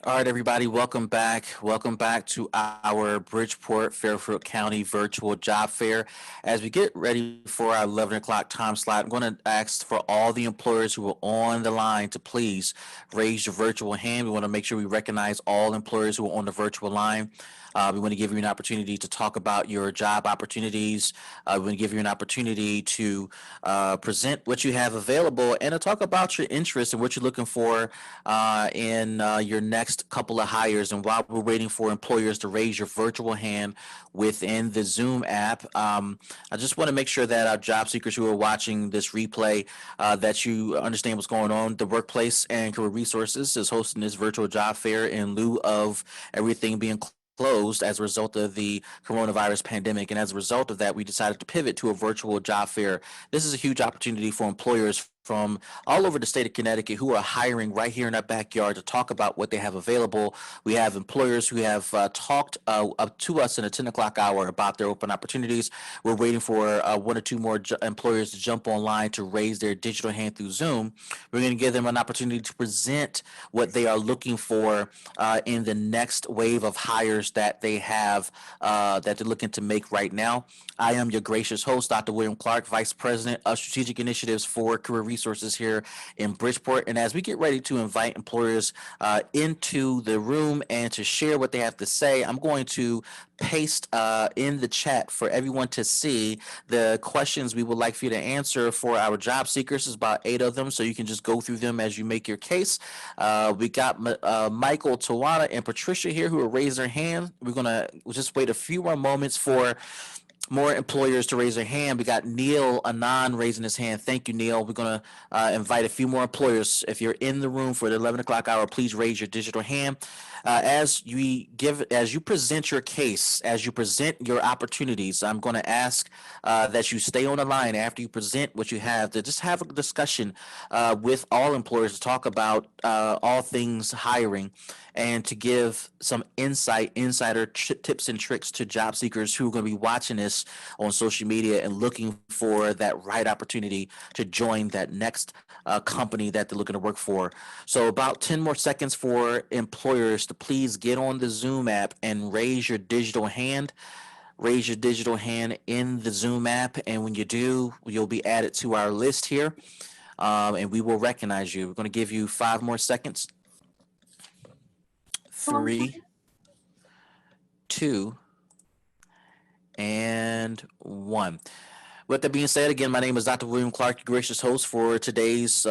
All right, everybody, welcome back. Welcome back to our Bridgeport, Fairfield County virtual job fair. As we get ready for our 11 o'clock time slot, I'm going to ask for all the employers who are on the line to please raise your virtual hand. We want to make sure we recognize all employers who are on the virtual line. We want to give you an opportunity to talk about your job opportunities. We want to give you an opportunity to present what you have available and to talk about your interests and what you're looking for in your next couple of hires. And while we're waiting for employers to raise your virtual hand within the Zoom app, I just want to make sure that our job seekers who are watching this replay, that you understand what's going on. The Workplace and Career Resources is hosting this virtual job fair in lieu of everything being closed as a result of the coronavirus pandemic. And as a result of that, we decided to pivot to a virtual job fair. This is a huge opportunity for employers from all over the state of Connecticut who are hiring right here in our backyard to talk about what they have available. We have employers who have talked up to us in a 10 o'clock hour about their open opportunities. We're waiting for one or two more employers to jump online to raise their digital hand through Zoom. We're going to give them an opportunity to present what they are looking for in the next wave of hires that they have that they're looking to make right now. I am your gracious host, Dr. William Clark, Vice President of Strategic Initiatives for Career Resources here in Bridgeport. And as we get ready to invite employers into the room and to share what they have to say, I'm going to paste in the chat for everyone to see the questions we would like for you to answer for our job seekers. There's about 8 of them, so you can just go through them as you make your case. We got Michael, Tawana, and Patricia here who are raising their hand. We're going to just wait a few more moments for more employers to raise their hand. We got Neil Anand raising his hand. Thank you, Neil. We're going to invite a few more employers. If you're in the room for the 11 o'clock hour, please raise your digital hand. As you present your case, as you present your opportunities, I'm going to ask that you stay on the line after you present what you have, to just have a discussion with all employers to talk about all things hiring and to give some insider tips and tricks to job seekers who are going to be watching this on social media and looking for that right opportunity to join that next company that they're looking to work for. So about 10 more seconds for employers to please get on the Zoom app and raise your digital hand. Raise your digital hand in the Zoom app, and when you do, you'll be added to our list here, and we will recognize you. We're going to give you 5 more seconds. 3, 2, and 1. With that being said, again, my name is Dr. William Clark, your gracious host for today's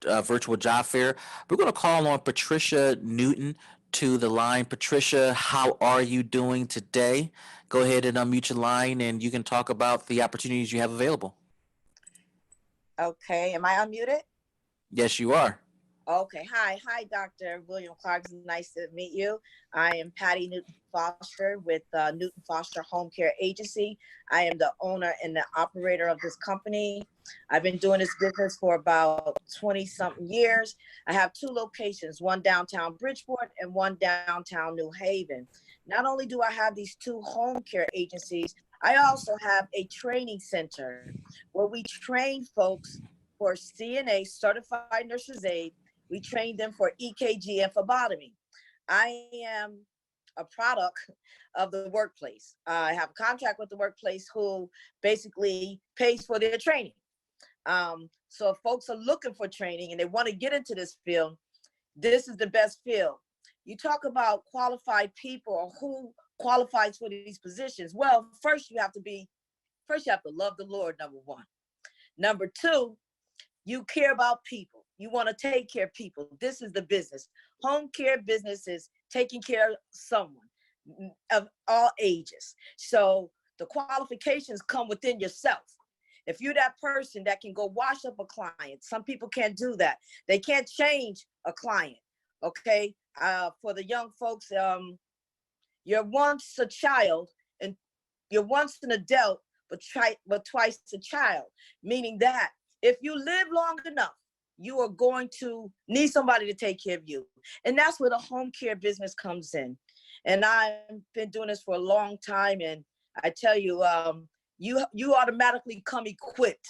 virtual job fair. We're going to call on Patricia Newton to the line. Patricia, how are you doing today? Go ahead and unmute your line, and you can talk about the opportunities you have available. Okay, am I unmuted? Yes, you are. Okay. Hi, Dr. William Clark. It's nice to meet you. I am Patty Newton Foster with Newton Foster Home Care Agency. I am the owner and the operator of this company. I've been doing this business for about 20 something years. I have two locations, one downtown Bridgeport and one downtown New Haven. Not only do I have these two home care agencies, I also have a training center where we train folks for CNA, certified nurses aid. We train them for EKG and phlebotomy. I am a product of the workplace. I have a contract with the workplace who basically pays for their training. So if folks are looking for training and they want to get into this field, this is the best field. You talk about qualified people or who qualifies for these positions. Well, first you have to love the Lord, number one. Number two, you care about people. You want to take care of people. This is the business. Home care business is taking care of someone of all ages. So the qualifications come within yourself. If you're that person that can go wash up a client, some people can't do that. They can't change a client. Okay. For the young folks, you're once a child and you're once an adult, but twice a child, meaning that if you live long enough, you are going to need somebody to take care of you. And that's where the home care business comes in. And I've been doing this for a long time. And I tell you, you automatically come equipped.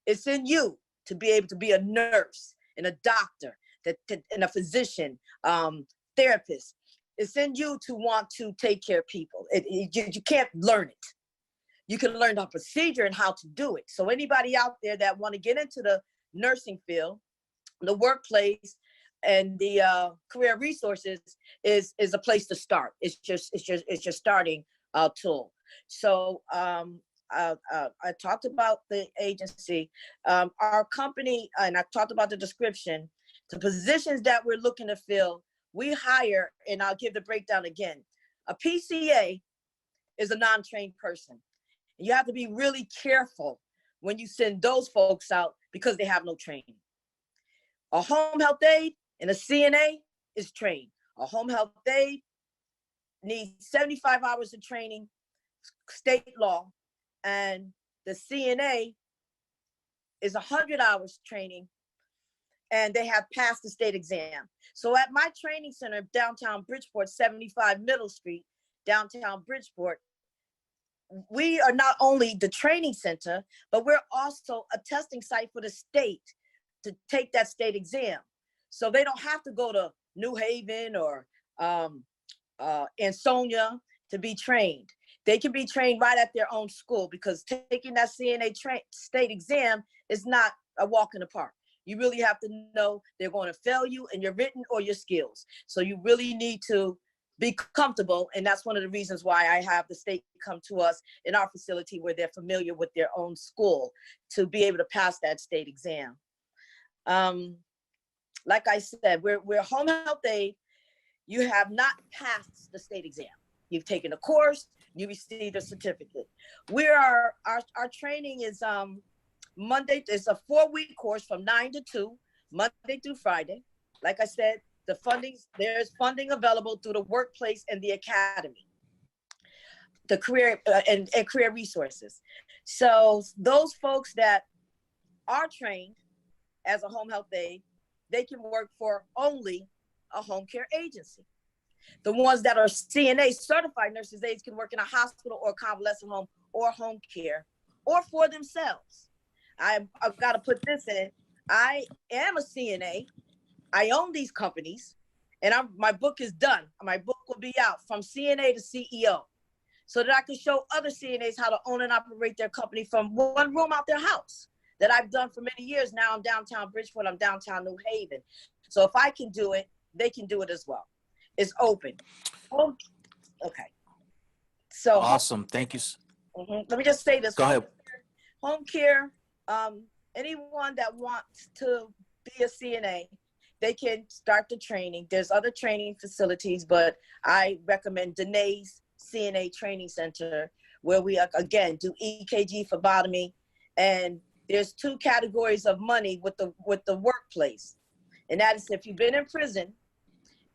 It's in you to be able to be a nurse and a doctor and a physician, therapist. It's in you to want to take care of people. You can't learn it. You can learn the procedure and how to do it. So anybody out there that want to get into the nursing field, the workplace, and the career resources is a place to start. It's your starting tool. So I talked about the agency, our company, and I talked about the description. The positions that we're looking to fill, we hire, and I'll give the breakdown again. A PCA is a non-trained person. You have to be really careful when you send those folks out because they have no training. A home health aide and a CNA is trained. A home health aide needs 75 hours of training, state law, and the CNA is 100 hours training, and they have passed the state exam. So at my training center, downtown Bridgeport, 75 Middle Street, downtown Bridgeport, we are not only the training center, but we're also a testing site for the state to take that state exam. So they don't have to go to New Haven or Ansonia to be trained. They can be trained right at their own school because taking that CNA state exam is not a walk in the park. You really have to know they're going to fail you in your written or your skills. So you really need to be comfortable. And that's one of the reasons why I have the state come to us in our facility where they're familiar with their own school to be able to pass that state exam. Like I said, we're home health aid. You have not passed the state exam. You've taken a course, you received a certificate. Our training is Monday. It's a 4-week course from 9 to 2, Monday through Friday. Like I said, there's funding available through the workplace and the academy, the career and career resources. So those folks that are trained as a home health aide, they can work for only a home care agency. The ones that are CNA, certified nurses aides, can work in a hospital or convalescent home or home care or for themselves. I've got to put this in. I am a CNA. I own these companies, and my book is done. My book will be out from CNA to CEO so that I can show other CNAs how to own and operate their company from one room out their house that I've done for many years. Now I'm downtown Bridgeport, I'm downtown New Haven. So if I can do it, they can do it as well. It's open. Oh, okay. So Awesome. Thank you. Let me just say this. Go ahead. Home care, anyone that wants to be a CNA, they can start the training. There's other training facilities, but I recommend Danae's CNA Training Center, where we again do EKG, phlebotomy, and there's 2 categories of money with the workplace. And that is if you've been in prison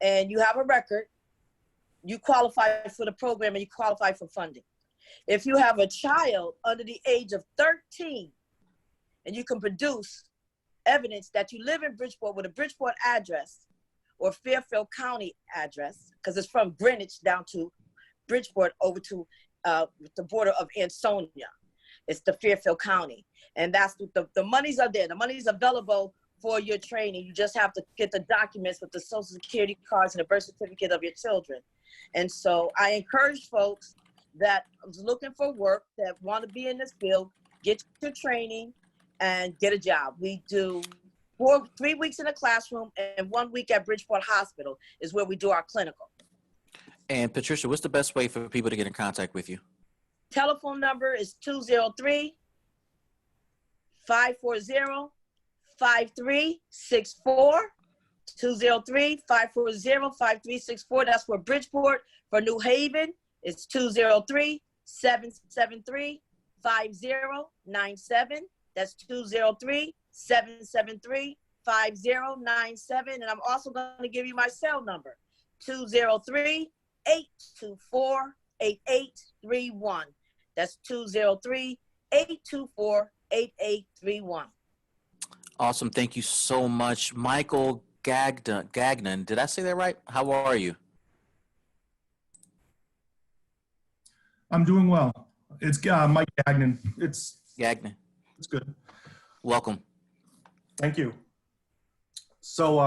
and you have a record, you qualify for the program and you qualify for funding. If you have a child under the age of 13 and you can produce evidence that you live in Bridgeport with a Bridgeport address or Fairfield County address, because it's from Greenwich down to Bridgeport over to the border of Ansonia. It's the Fairfield County. And that's the monies are there. The money is available for your training. You just have to get the documents with the social security cards and the birth certificate of your children. And so I encourage folks that are looking for work, that want to be in this field, get your training and get a job. We do 3 weeks in a classroom and 1 week at Bridgeport Hospital is where we do our clinical. And Patricia, what's the best way for people to get in contact with you? Telephone number is 203-540-5364. 203-540-5364. That's for Bridgeport. For New Haven, it's 203-773-5097. That's 203-773-5097. And I'm also going to give you my cell number, 203-824-8831. That's 203-824-8831. Awesome. Thank you so much. Michael Gagnon. Did I say that right? How are you? I'm doing well. It's Mike Gagnon. It's Gagnon. It's good. Welcome. Thank you. So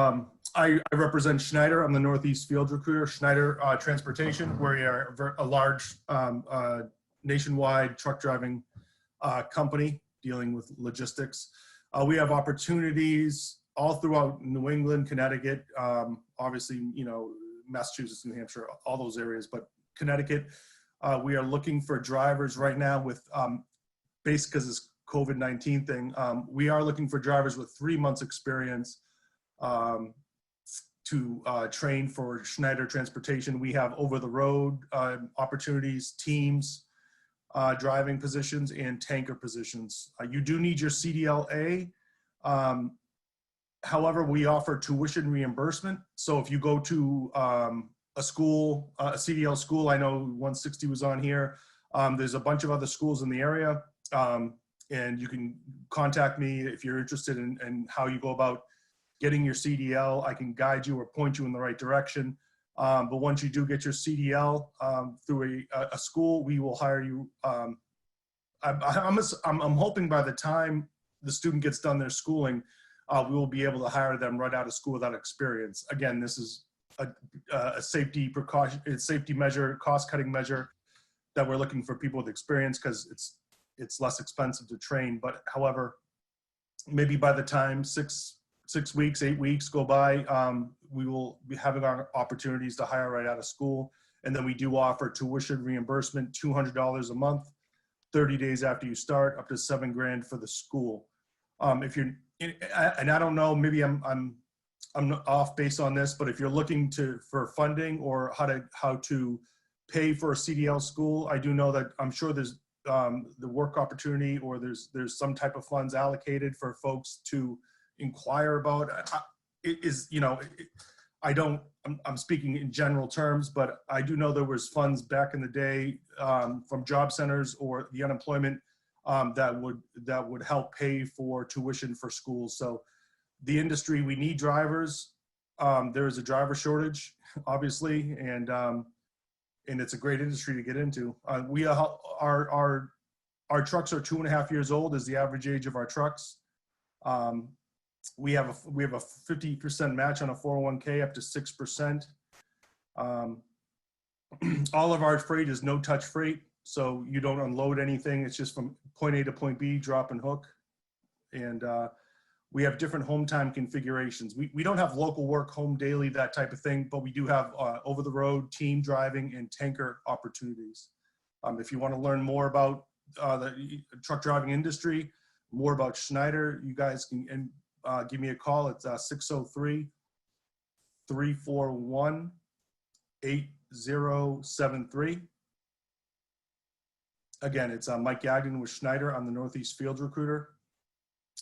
I represent Schneider. I'm the Northeast Field Recruiter. Schneider Transportation. We are a large nationwide truck driving company dealing with logistics. We have opportunities all throughout New England, Connecticut, obviously, Massachusetts, New Hampshire, all those areas, but Connecticut, we are looking for drivers right now with, based because this COVID-19 thing, we are looking for drivers with 3 months experience to train for Schneider Transportation. We have over the road opportunities, teams, driving positions and tanker positions. You do need your CDLA. However, we offer tuition reimbursement. So if you go to a school, a CDL school, I know 160 was on here. There's a bunch of other schools in the area. And you can contact me if you're interested in how you go about getting your CDL. I can guide you or point you in the right direction. But once you do get your CDL through a school, we will hire you. I'm hoping by the time the student gets done their schooling, we will be able to hire them right out of school without experience. Again, this is a safety precaution, a safety measure, cost-cutting measure that we're looking for people with experience because it's less expensive to train. But however, maybe by the time 6 weeks, 8 weeks go by, we will be having our opportunities to hire right out of school. And then we do offer tuition reimbursement, $200 a month, 30 days after you start, up to $7,000 for the school. If you're, and I don't know, maybe I'm off base on this, but if you're looking for funding or how to pay for a CDL school, I do know that I'm sure there's the work opportunity or there's some type of funds allocated for folks to inquire about. I'm speaking in general terms, but I do know there was funds back in the day from job centers or the unemployment that would help pay for tuition for schools. So the industry, we need drivers. There is a driver shortage, obviously, and it's a great industry to get into. Our trucks are 2.5 years old is the average age of our trucks. We have a 50% match on a 401k up to 6%. All of our freight is no touch freight. So you don't unload anything. It's just from point A to point B, drop and hook. And we have different home time configurations. We don't have local work, home daily, that type of thing, but we do have over the road, team driving and tanker opportunities. If you want to learn more about the truck driving industry, more about Schneider, you guys can give me a call. It's 603-341-8073. Again, it's Mike Gagnon with Schneider. I'm the Northeast Field Recruiter.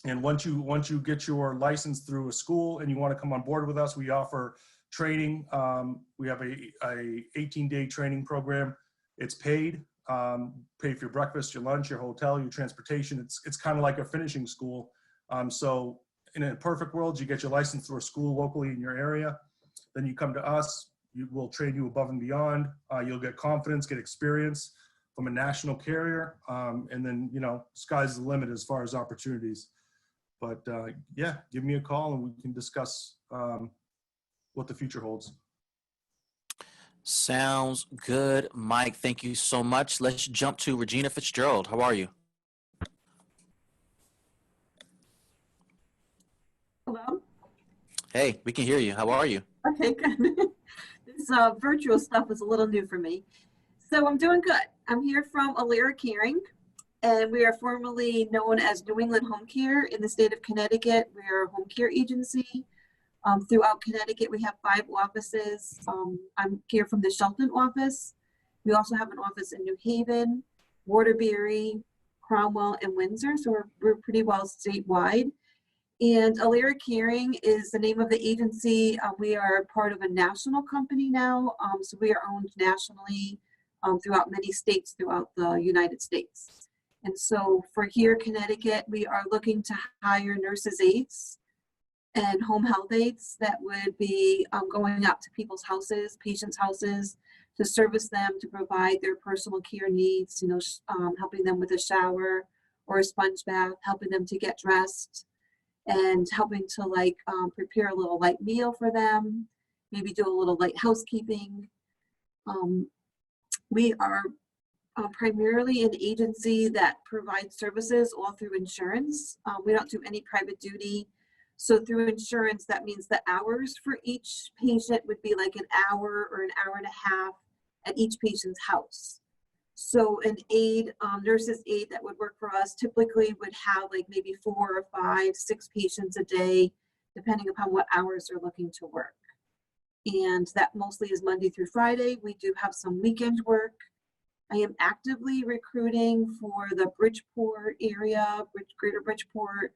And once you get your license through a school and you want to come on board with us, we offer training. We have a 18-day training program. It's paid. Pay for your breakfast, your lunch, your hotel, your transportation. It's kind of like a finishing school. So in a perfect world, you get your license through a school locally in your area. Then you come to us. We'll train you above and beyond. You'll get confidence, get experience from a national carrier, and then sky's the limit as far as opportunities. But yeah, give me a call and we can discuss what the future holds. Sounds good, Mike. Thank you so much. Let's jump to Regina Fitzgerald. How are you? Hello? Hey, we can hear you. How are you? Okay, good. This virtual stuff is a little new for me. So I'm doing good. I'm here from Alera Caring, and we are formerly known as New England Home Care in the state of Connecticut. We are a home care agency. Throughout Connecticut, we have 5 offices. I'm here from the Shelton office. We also have an office in New Haven, Waterbury, Cromwell, and Windsor. So we're pretty well statewide. And Alera Caring is the name of the agency. We are part of a national company now. So we are owned nationally throughout many states throughout the United States. And so for here, Connecticut, we are looking to hire nurses aides and home health aides that would be going out to people's houses, patients' houses, to service them, to provide their personal care needs, helping them with a shower or a sponge bath, helping them to get dressed, and helping to prepare a little light meal for them, maybe do a little light housekeeping. We are primarily an agency that provides services all through insurance. We don't do any private duty. So through insurance, that means the hours for each patient would be like an hour or an hour and a half at each patient's house. So an aide, nurse's aide that would work for us typically would have like maybe 4 or 5, 6 patients a day, depending upon what hours they're looking to work. And that mostly is Monday through Friday. We do have some weekend work. I am actively recruiting for the Bridgeport area, Greater Bridgeport,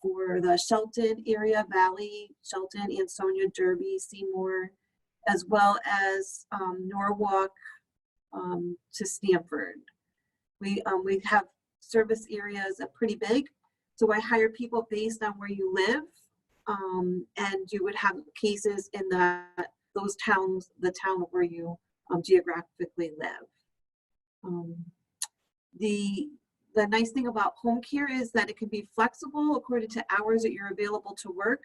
for the Shelton area, Valley, Shelton, Ansonia, Derby, Seymour, as well as Norwalk to Stamford. We have service areas that are pretty big, so I hire people based on where you live, and you would have cases in those towns, the town where you geographically live. The nice thing about home care is that it can be flexible according to hours that you're available to work.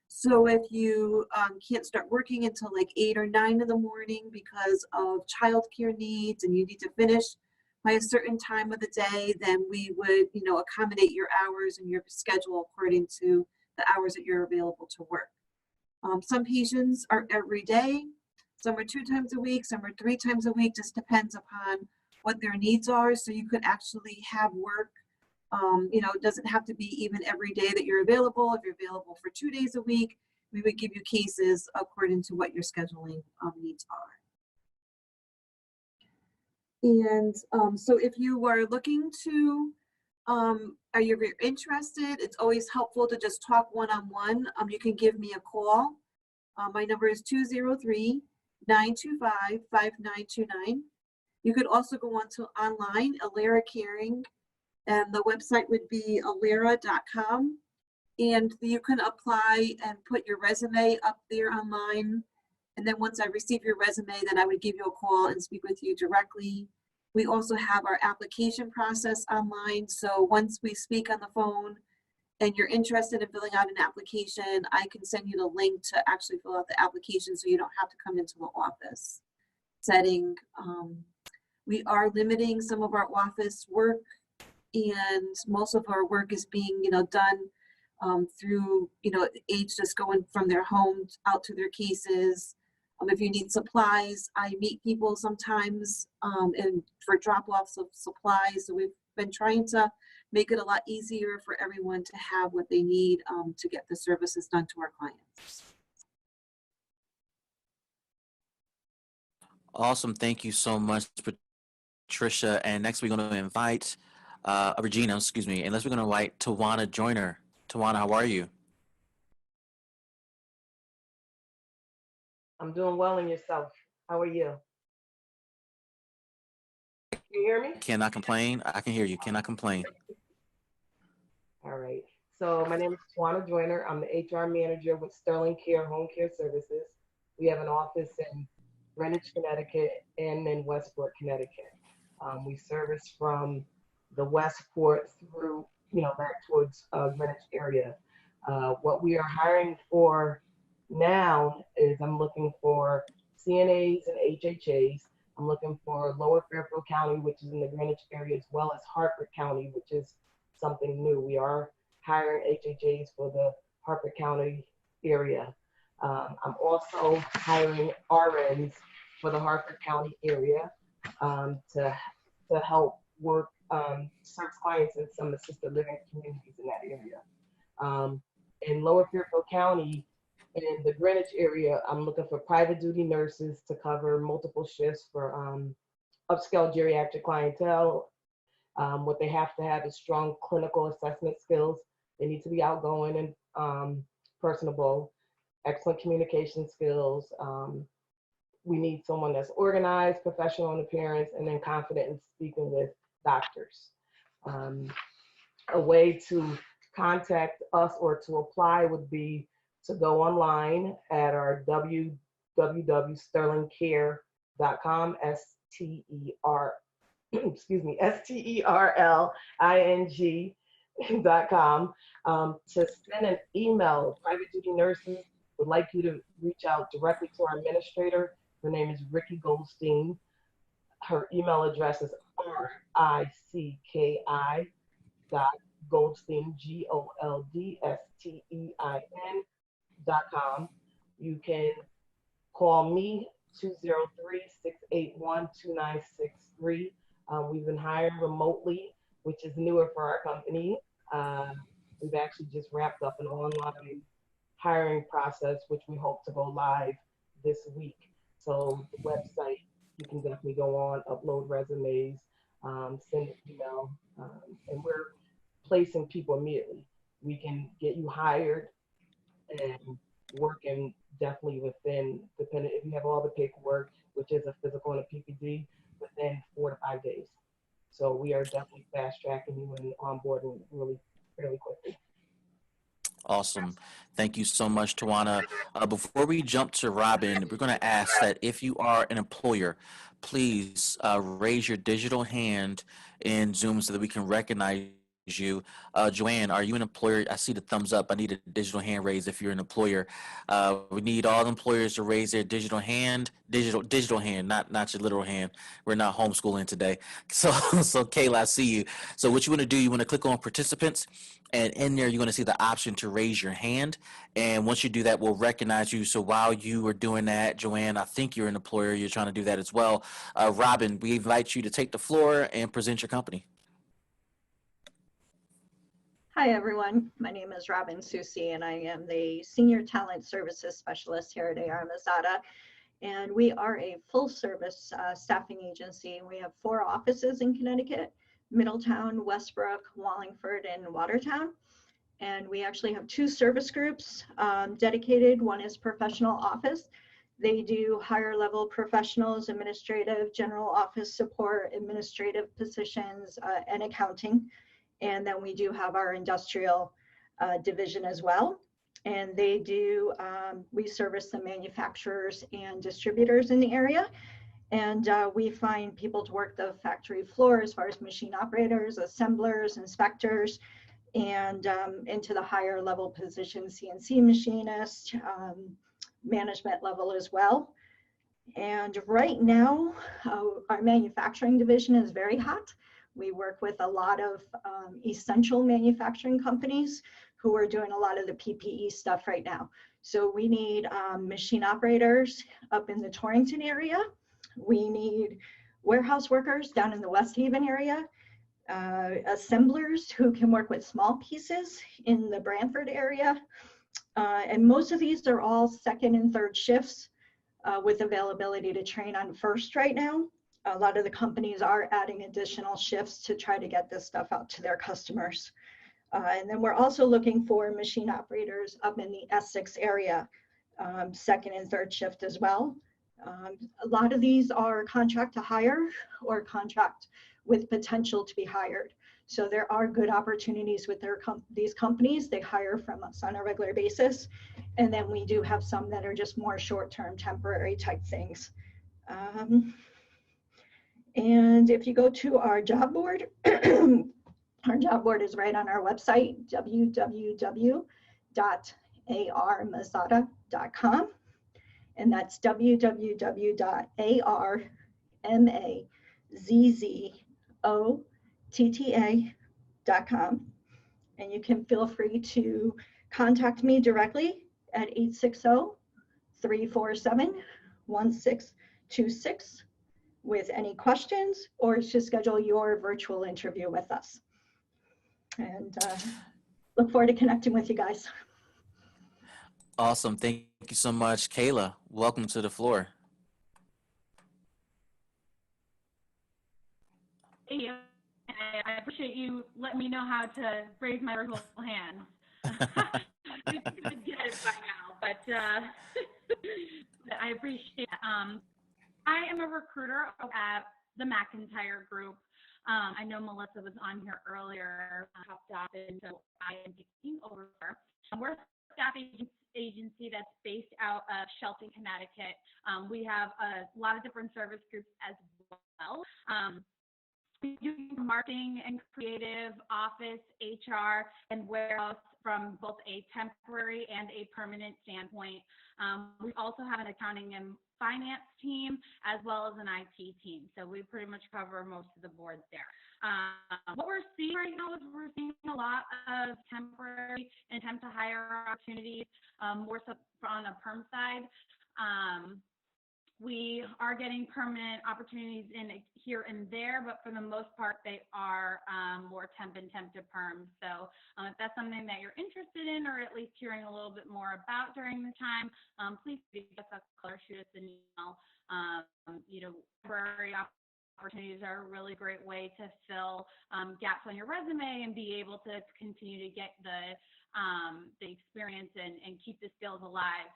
So if you can't start working until like 8 or 9 in the morning because of childcare needs and you need to finish by a certain time of the day, then we would, accommodate your hours and your schedule according to the hours that you're available to work. Some patients are every day, some are 2 times a week, some are 3 times a week, just depends upon what their needs are. So you could actually have work, it doesn't have to be even every day that you're available. If you're available for 2 days a week, we would give you cases according to what your scheduling needs are. And so if you are looking to, are you interested, it's always helpful to just talk one-on-one. You can give me a call. My number is 203-925-5929. You could also go on to online, Alera Caring, and the website would be alera.com. And you can apply and put your resume up there online. And then once I receive your resume, then I would give you a call and speak with you directly. We also have our application process online. So once we speak on the phone and you're interested in filling out an application, I can send you the link to actually fill out the application so you don't have to come into the office setting. We are limiting some of our office work, and most of our work is being, done through, aides just going from their home out to their cases. If you need supplies, I meet people sometimes and for drop-offs of supplies. So we've been trying to make it a lot easier for everyone to have what they need to get the services done to our clients. Awesome. Thank you so much, Patricia. And next we're going to invite Regina, excuse me, unless we're going to invite Tawana Joyner. Tawana, how are you? I'm doing well, in yourself. How are you? Can you hear me? Cannot complain. I can hear you. Cannot complain. All right. So my name is Tawana Joyner. I'm the HR manager with Sterling Care Home Care Services. We have an office in Greenwich, Connecticut, and in Westport, Connecticut. We service from the Westport through, back towards Greenwich area. What we are hiring for now is I'm looking for CNAs and HHAs. I'm looking for Lower Fairfield County, which is in the Greenwich area, as well as Hartford County, which is something new. We are hiring HHAs for the Hartford County area. I'm also hiring RNs for the Hartford County area to help work serve clients in some assisted living communities in that area. In Lower Fairfield County, in the Greenwich area, I'm looking for private duty nurses to cover multiple shifts for upscale geriatric clientele. What they have to have is strong clinical assessment skills. They need to be outgoing and personable, excellent communication skills. We need someone that's organized, professional in appearance, and then confident in speaking with doctors. A way to contact us or to apply would be to go online at our www.sterlingcare.com, STERLING.com, to send an email. Private duty nurses would like you to reach out directly to our administrator. Her name is Ricky Goldstein. Her email address is RICKI.Goldstein, GOLDSTEIN.com. You can call me 203-681-2963. We've been hiring remotely, which is newer for our company. We've actually just wrapped up an online hiring process, which we hope to go live this week. So the website, you can definitely go on, upload resumes, send an email, and we're placing people immediately. We can get you hired and working definitely within, depending if you have all the paperwork, which is a physical and a PPD, within 4 to 5 days. So we are definitely fast tracking you and onboarding really fairly quickly. Awesome. Thank you so much, Tawana. Before we jump to Robin, we're going to ask that if you are an employer, please raise your digital hand in Zoom so that we can recognize you. Joanne, are you an employer? I see the thumbs up. I need a digital hand raise if you're an employer. We need all employers to raise their digital hand, digital hand, not your literal hand. We're not homeschooling today. So Kayla, I see you. So what you want to do, you want to click on participants, and in there, you're going to see the option to raise your hand. And once you do that, we'll recognize you. So while you are doing that, Joanne, I think you're an employer. You're trying to do that as well. Robin, we invite you to take the floor and present your company. Hi, everyone. My name is Robin Susi, and I am the Senior Talent Services Specialist here at AR Mazada. And we are a full-service staffing agency. We have 4 offices in Connecticut: Middletown, Westbrook, Wallingford, and Watertown. And we actually have 2 service groups dedicated. One is professional office. They do higher level professionals, administrative, general office support, administrative positions, and accounting. And then we do have our industrial division as well. And they do, we service the manufacturers and distributors in the area. And we find people to work the factory floor as far as machine operators, assemblers, inspectors, and into the higher level positions, CNC machinist, management level as well. And right now, our manufacturing division is very hot. We work with a lot of essential manufacturing companies who are doing a lot of the PPE stuff right now. So we need machine operators up in the Torrington area. We need warehouse workers down in the West Haven area, assemblers who can work with small pieces in the Branford area. And most of these are all second and third shifts with availability to train on first right now. a lot of the companies are adding additional shifts to try to get this stuff out to their customers. And then we're also looking for machine operators up in the Essex area, second and third shift as well. A lot of these are contract to hire or contract with potential to be hired. So there are good opportunities with these companies. They hire from us on a regular basis. And then we do have some that are just more short-term, temporary type things. And if you go to our job board, our job board is right on our website, www.armazada.com. And that's www.armazzotta.com. And you can feel free to contact me directly at 860-347-1626 with any questions or to schedule your virtual interview with us. And look forward to connecting with you guys. Awesome. Thank you so much. Kayla, welcome to the floor. Thank you. I appreciate you letting me know how to raise my virtual hand. I could get it by now, but I appreciate it. I am a recruiter at the McIntyre Group. I know Melissa was on here earlier, hopped off, and so I am taking over. We're a staffing agency that's based out of Shelton, Connecticut. We have a lot of different service groups as well. We do marketing and creative, office, HR, and warehouse from both a temporary and a permanent standpoint. We also have an accounting and finance team as well as an IT team. So we pretty much cover most of the boards there. What we're seeing right now is we're seeing a lot of temporary and temp to hire opportunities, more so on the perm side. We are getting permanent opportunities in here and there, but for the most part, they are more temp and temp to perm. So if that's something that you're interested in, or at least hearing a little bit more about during the time, please give us a call or shoot us an email. Temporary opportunities are a really great way to fill gaps on your resume and be able to continue to get the experience and keep the skills alive.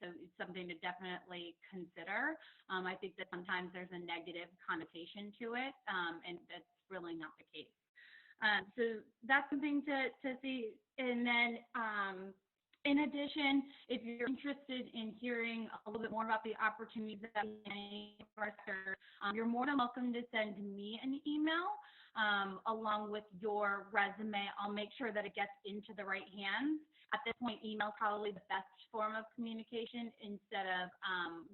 So it's something to definitely consider. I think that sometimes there's a negative connotation to it, and that's really not the case. So that's something to see. And then in addition, if you're interested in hearing a little bit more about the opportunities that we have, you're more than welcome to send me an email along with your resume. I'll make sure that it gets into the right hands. At this point, email is probably the best form of communication instead of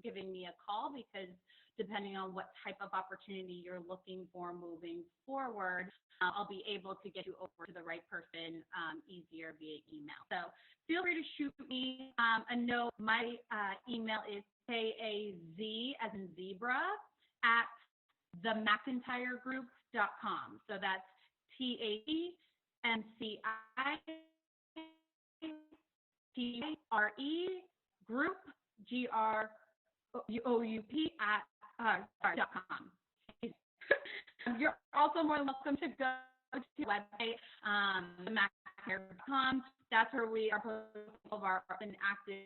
giving me a call, because depending on what type of opportunity you're looking for moving forward, I'll be able to get you over to the right person easier via email. So feel free to shoot me a note. My email is KAZ as in zebra at themcintyregroup.com. So that's TAMCITYRE group GROUP@.com. You're also more than welcome to go to the website, themcintyre.com. That's where we are posting all of our active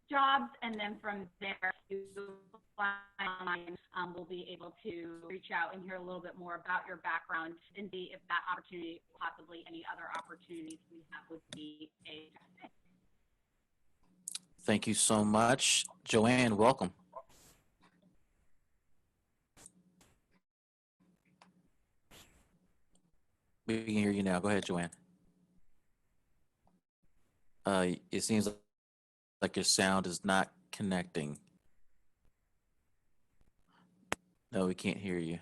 jobs, and then from there you apply online. We'll be able to reach out and hear a little bit more about your background and see if that opportunity, possibly any other opportunities we have, would be a fit. Thank you so much. Joanne, welcome. We can hear you now. Go ahead, Joanne. It seems like your sound is not connecting. No, we can't hear you.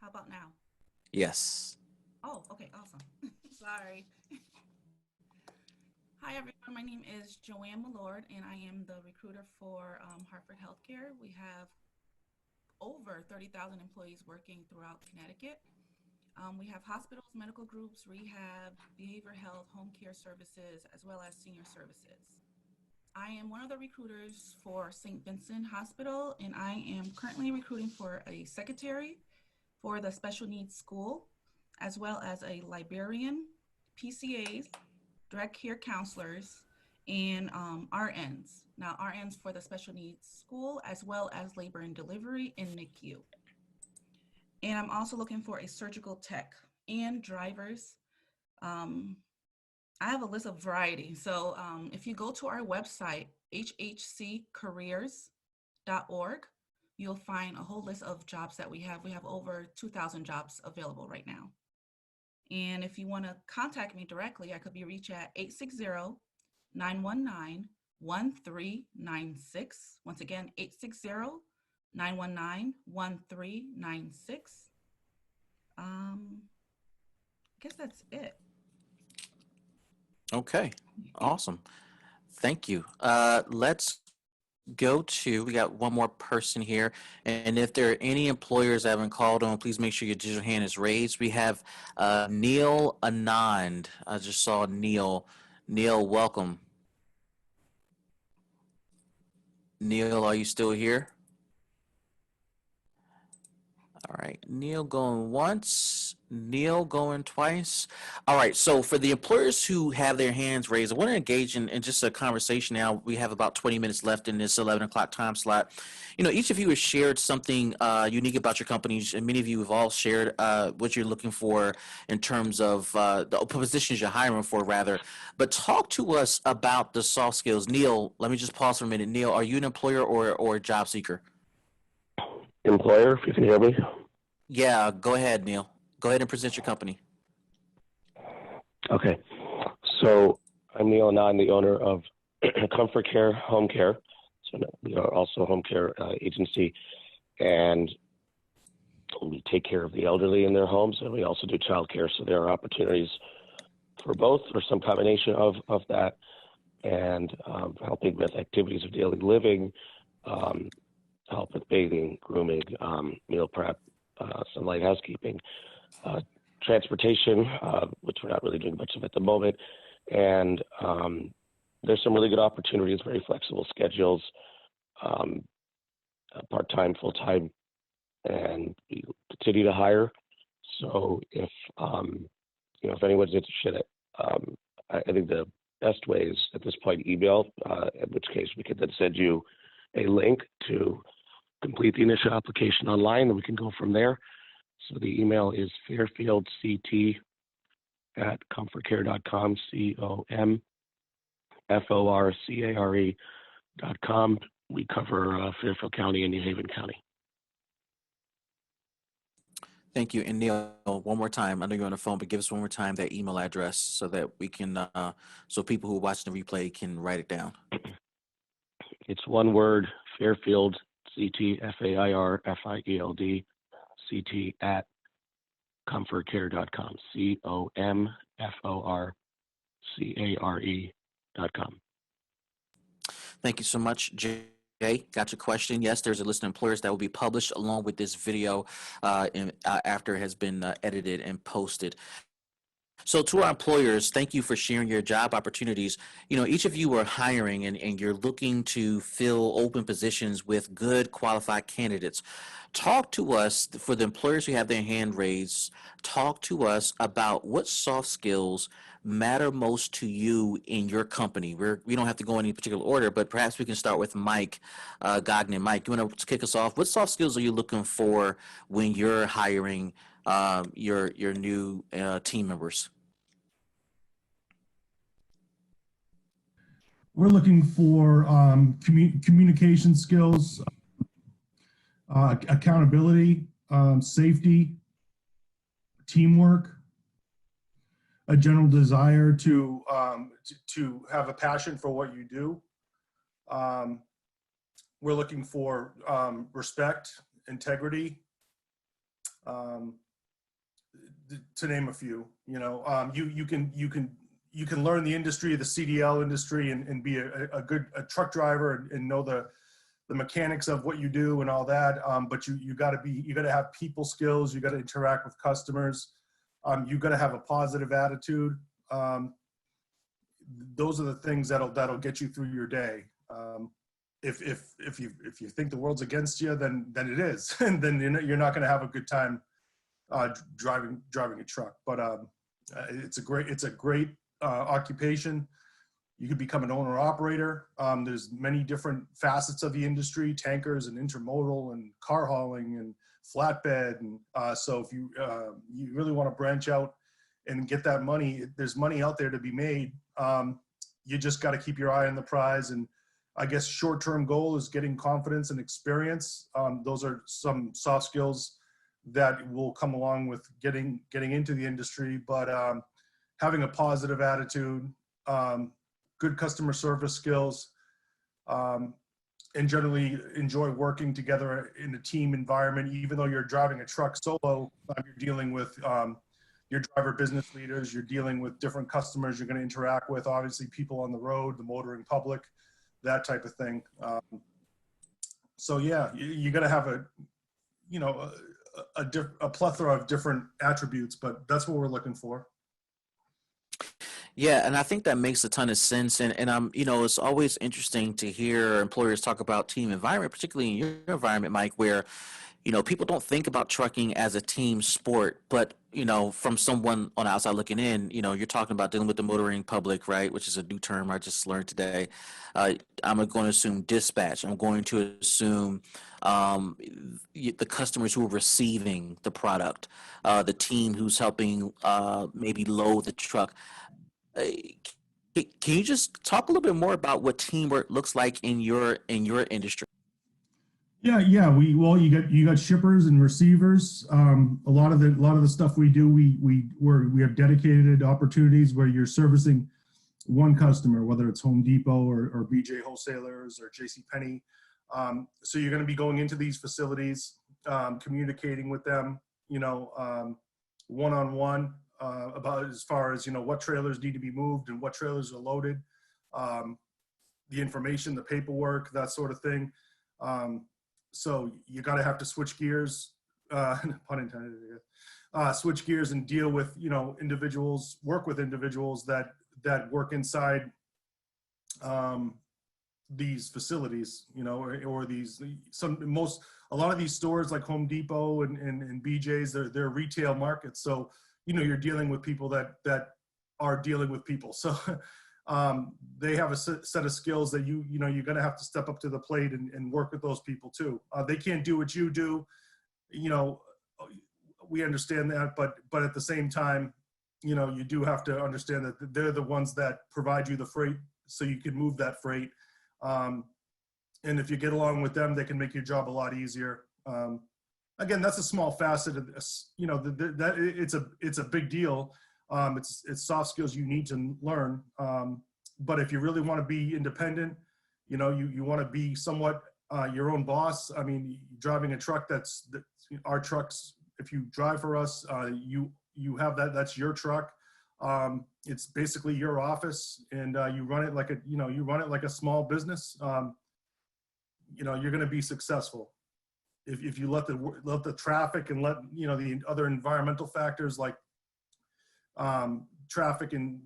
How about now? Yes. Oh, okay, awesome. Sorry. Hi, everyone. My name is Joanne Millord, and I am the recruiter for Hartford Healthcare. We have over 30,000 employees working throughout Connecticut. We have hospitals, medical groups, rehab, behavioral health, home care services, as well as senior services. I am one of the recruiters for St. Vincent Hospital, and I am currently recruiting for a secretary for the special needs school, as well as a librarian, PCAs, direct care counselors, and RNs. Now, RNs for the special needs school, as well as labor and delivery in NICU. And I'm also looking for a surgical tech and drivers. I have a list of variety. So if you go to our website, hhccareers.org, you'll find a whole list of jobs that we have. We have over 2,000 jobs available right now. And if you want to contact me directly, I could be reached at 860-919-1396. Once again, 860-919-1396. I guess that's it. Okay, awesome. Thank you. Let's go to, we got one more person here. And if there are any employers that haven't called on, please make sure your digital hand is raised. We have Neil Anand. I just saw Neil. Neil, welcome. Neil, are you still here? All right, Neil going once, Neil going twice. All right, so for the employers who have their hands raised, I want to engage in just a conversation now. We have about 20 minutes left in this 11 o'clock time slot. You know, each of you has shared something unique about your companies, and many of you have all shared what you're looking for in terms of the positions you're hiring for, rather. But talk to us about the soft skills. Neil, let me just pause for a minute. Neil, are you an employer or a job seeker? Employer, if you can hear me. Yeah, go ahead, Neil. Go ahead and present your company. Okay. So I'm Neil and I'm the owner of Comfort Care Home Care. So we are also a home care agency, and we take care of the elderly in their homes, and we also do child care. So there are opportunities for both or some combination of that, and helping with activities of daily living, help with bathing, grooming, meal prep, some light housekeeping, transportation, which we're not really doing much of at the moment. And there's some really good opportunities, very flexible schedules, part-time, full-time, and we continue to hire. So if, if anyone's interested, I think the best way is at this point email, in which case we can then send you a link to complete the initial application online, and we can go from there. So the email is fairfieldct@comfortcare.com, COMFORCARE.com. We cover Fairfield County and New Haven County. Thank you. And Neil, one more time, I know you're on the phone, but give us one more time that email address so that we can, so people who watch the replay can write it down. It's one word, Fairfield, CT, FAIRFIELD, CT at comfortcare.com, COMFORCARE.com. Thank you so much, Jay. Got your question. Yes, there's a list of employers that will be published along with this video after it has been edited and posted. So to our employers, thank you for sharing your job opportunities. You know, each of you are hiring and you're looking to fill open positions with good qualified candidates. Talk to us, for the employers who have their hand raised, talk to us about what soft skills matter most to you in your company. We don't have to go in any particular order, but perhaps we can start with Mike Gagnon. Mike, you want to kick us off? What soft skills are you looking for when you're hiring your new team members? We're looking for communication skills, accountability, safety, teamwork, a general desire to have a passion for what you do. We're looking for respect, integrity, to name a few. You know, you can learn the industry, the CDL industry, and be a good truck driver and know the mechanics of what you do and all that. But you got to have people skills. You got to interact with customers. You got to have a positive attitude. those are the things that'll get you through your day. If you think the world's against you, then it is, and then you're not going to have a good time driving a truck. But it's a great occupation. You could become an owner operator. There's many different facets of the industry: tankers and intermodal and car hauling and flatbed. And so if you really want to branch out and get that money, there's money out there to be made. You just got to keep your eye on the prize. And I guess short-term goal is getting confidence and experience. Those are some soft skills that will come along with getting into the industry. But having a positive attitude, good customer service skills, and generally enjoy working together in a team environment. Even though you're driving a truck solo, you're dealing with your driver business leaders, you're dealing with different customers you're going to interact with, obviously people on the road, the motoring public, that type of thing. So yeah, you got to have a plethora of different attributes, but that's what we're looking for. Yeah, and I think that makes a ton of sense. And it's always interesting to hear employers talk about team environment, particularly in your environment, Mike, where, people don't think about trucking as a team sport, but, from someone on the outside looking in, you're talking about dealing with the motoring public, right? Which is a new term I just learned today. I'm going to assume dispatch. I'm going to assume the customers who are receiving the product, the team who's helping maybe load the truck. Uh, can you just talk a little bit more about what teamwork looks like in your industry? Yeah. You got shippers and receivers. A lot of the stuff we do, we have dedicated opportunities where you're servicing one customer, whether it's Home Depot or BJ Wholesalers or J.C. Penney. So you're going to be going into these facilities, communicating with them, one-on-one about as far as what trailers need to be moved and what trailers are loaded, the information, the paperwork, that sort of thing. So you got to have to switch gears, pun intended, switch gears and deal with, individuals, work with individuals that work inside these facilities, or a lot of these stores like Home Depot and BJ's, they're retail markets. So, you're dealing with people that are dealing with people. So they have a set of skills that you're going to have to step up to the plate and work with those people too. They can't do what you do. We understand that, but at the same time, you do have to understand that they're the ones that provide you the freight so you can move that freight. And if you get along with them, they can make your job a lot easier. Again, that's a small facet of this. It's a big deal. It's soft skills you need to learn. But if you really want to be independent, you want to be somewhat your own boss. I mean, driving a truck, our trucks. If you drive for us, you have that's your truck. It's basically your office, and you run it like a small business. You're going to be successful. If you let the traffic and let the other environmental factors like traffic and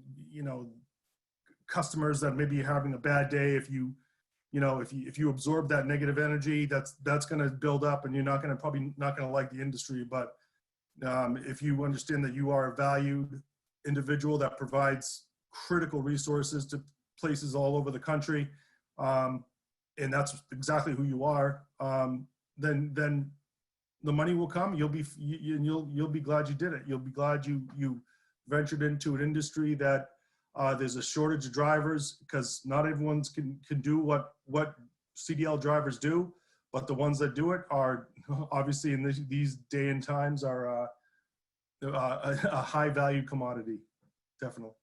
customers that maybe are having a bad day, if you absorb that negative energy, that's going to build up, and you're probably not going to like the industry. But if you understand that you are a valued individual that provides critical resources to places all over the country, and that's exactly who you are, then the money will come. You'll be glad you did it. You'll be glad you ventured into an industry that there's a shortage of drivers, because not everyone can do what CDL drivers do, but the ones that do it are obviously in these day and times are a high value commodity, definitely.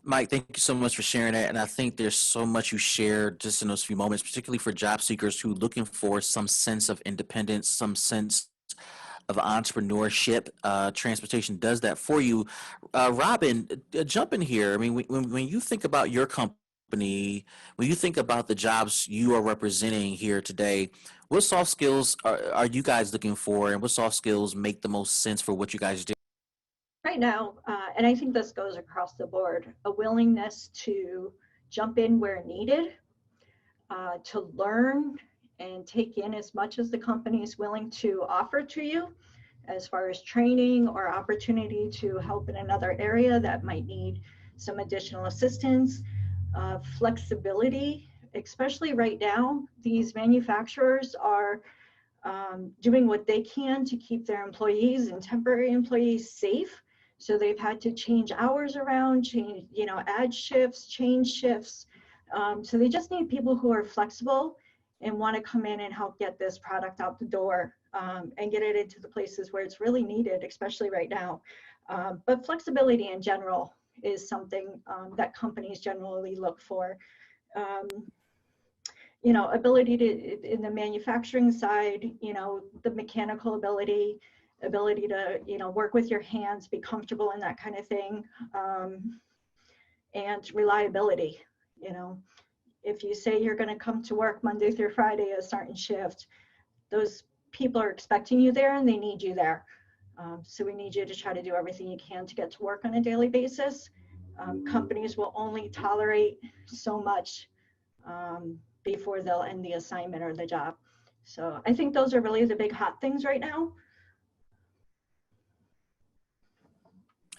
Mike, thank you so much for sharing that. And I think there's so much you shared just in those few moments, particularly for job seekers who are looking for some sense of independence, some sense of entrepreneurship. Transportation does that for you. Robin, jump in here. I mean, when you think about your company, when you think about the jobs you are representing here today, what soft skills are you guys looking for, and what soft skills make the most sense for what you guys do? Right now, and I think this goes across the board, a willingness to jump in where needed, to learn and take in as much as the company is willing to offer to you as far as training or opportunity to help in another area that might need some additional assistance, flexibility, especially right now. These manufacturers are doing what they can to keep their employees and temporary employees safe. So they've had to change hours around, change, add shifts, change shifts. So they just need people who are flexible and want to come in and help get this product out the door and get it into the places where it's really needed, especially right now. But flexibility in general is something that companies generally look for. Ability to, in the manufacturing side, the mechanical ability to, work with your hands, be comfortable in that kind of thing, and reliability. If you say you're going to come to work Monday through Friday a certain shift, those people are expecting you there and they need you there. So we need you to try to do everything you can to get to work on a daily basis. Companies will only tolerate so much before they'll end the assignment or the job. So I think those are really the big hot things right now.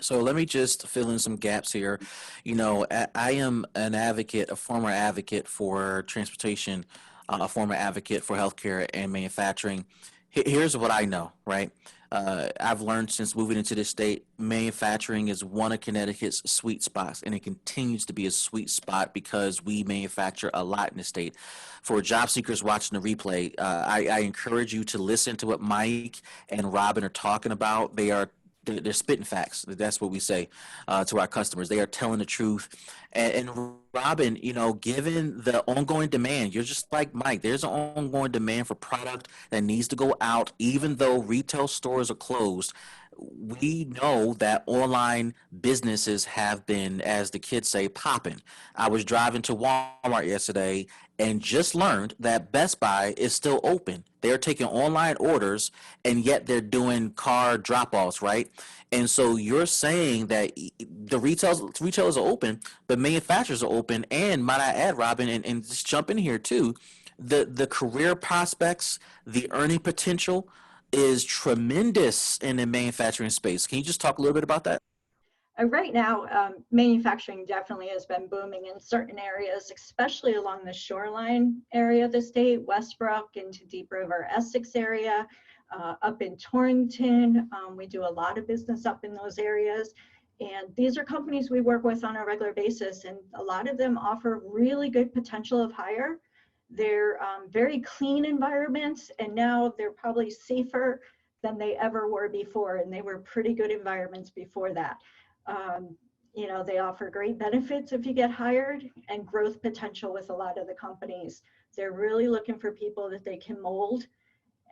So let me just fill in some gaps here. I am an advocate, a former advocate for transportation, a former advocate for healthcare and manufacturing. Here's what I know, right? I've learned since moving into this state, manufacturing is one of Connecticut's sweet spots, and it continues to be a sweet spot because we manufacture a lot in the state. For job seekers watching the replay, I encourage you to listen to what Mike and Robin are talking about. They're spitting facts. That's what we say to our customers. They are telling the truth. And Robin, given the ongoing demand, you're just like Mike. There's an ongoing demand for product that needs to go out, even though retail stores are closed. We know that online businesses have been, as the kids say, popping. I was driving to Walmart yesterday and just learned that Best Buy is still open. They're taking online orders, and yet they're doing car drop-offs, right? And so you're saying that the retailers are open, but manufacturers are open, and might I add, Robin, and just jump in here too, the career prospects, the earning potential is tremendous in the manufacturing space. Can you just talk a little bit about that? Right now, manufacturing definitely has been booming in certain areas, especially along the shoreline area of the state, Westbrook into Deep River, Essex area, up in Torrington. We do a lot of business up in those areas. And these are companies we work with on a regular basis, and a lot of them offer really good potential of hire. They're very clean environments, and now they're probably safer than they ever were before, and they were pretty good environments before that. They offer great benefits if you get hired, and growth potential with a lot of the companies. They're really looking for people that they can mold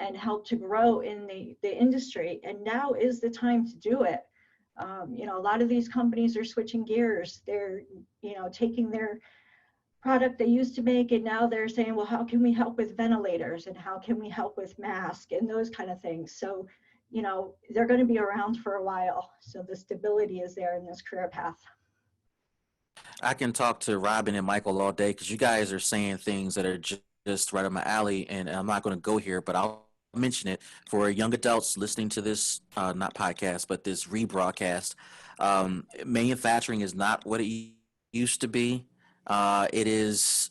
and help to grow in the industry. And now is the time to do it. A lot of these companies are switching gears. They're, taking their product they used to make, and now they're saying, well, how can we help with ventilators, and how can we help with masks and those kind of things. So they're going to be around for a while. So the stability is there in this career path. I can talk to Robin and Michael all day because you guys are saying things that are just right up my alley, and I'm not going to go here, but I'll mention it for young adults listening to this, not podcast, but this rebroadcast. Manufacturing is not what it used to be. It is,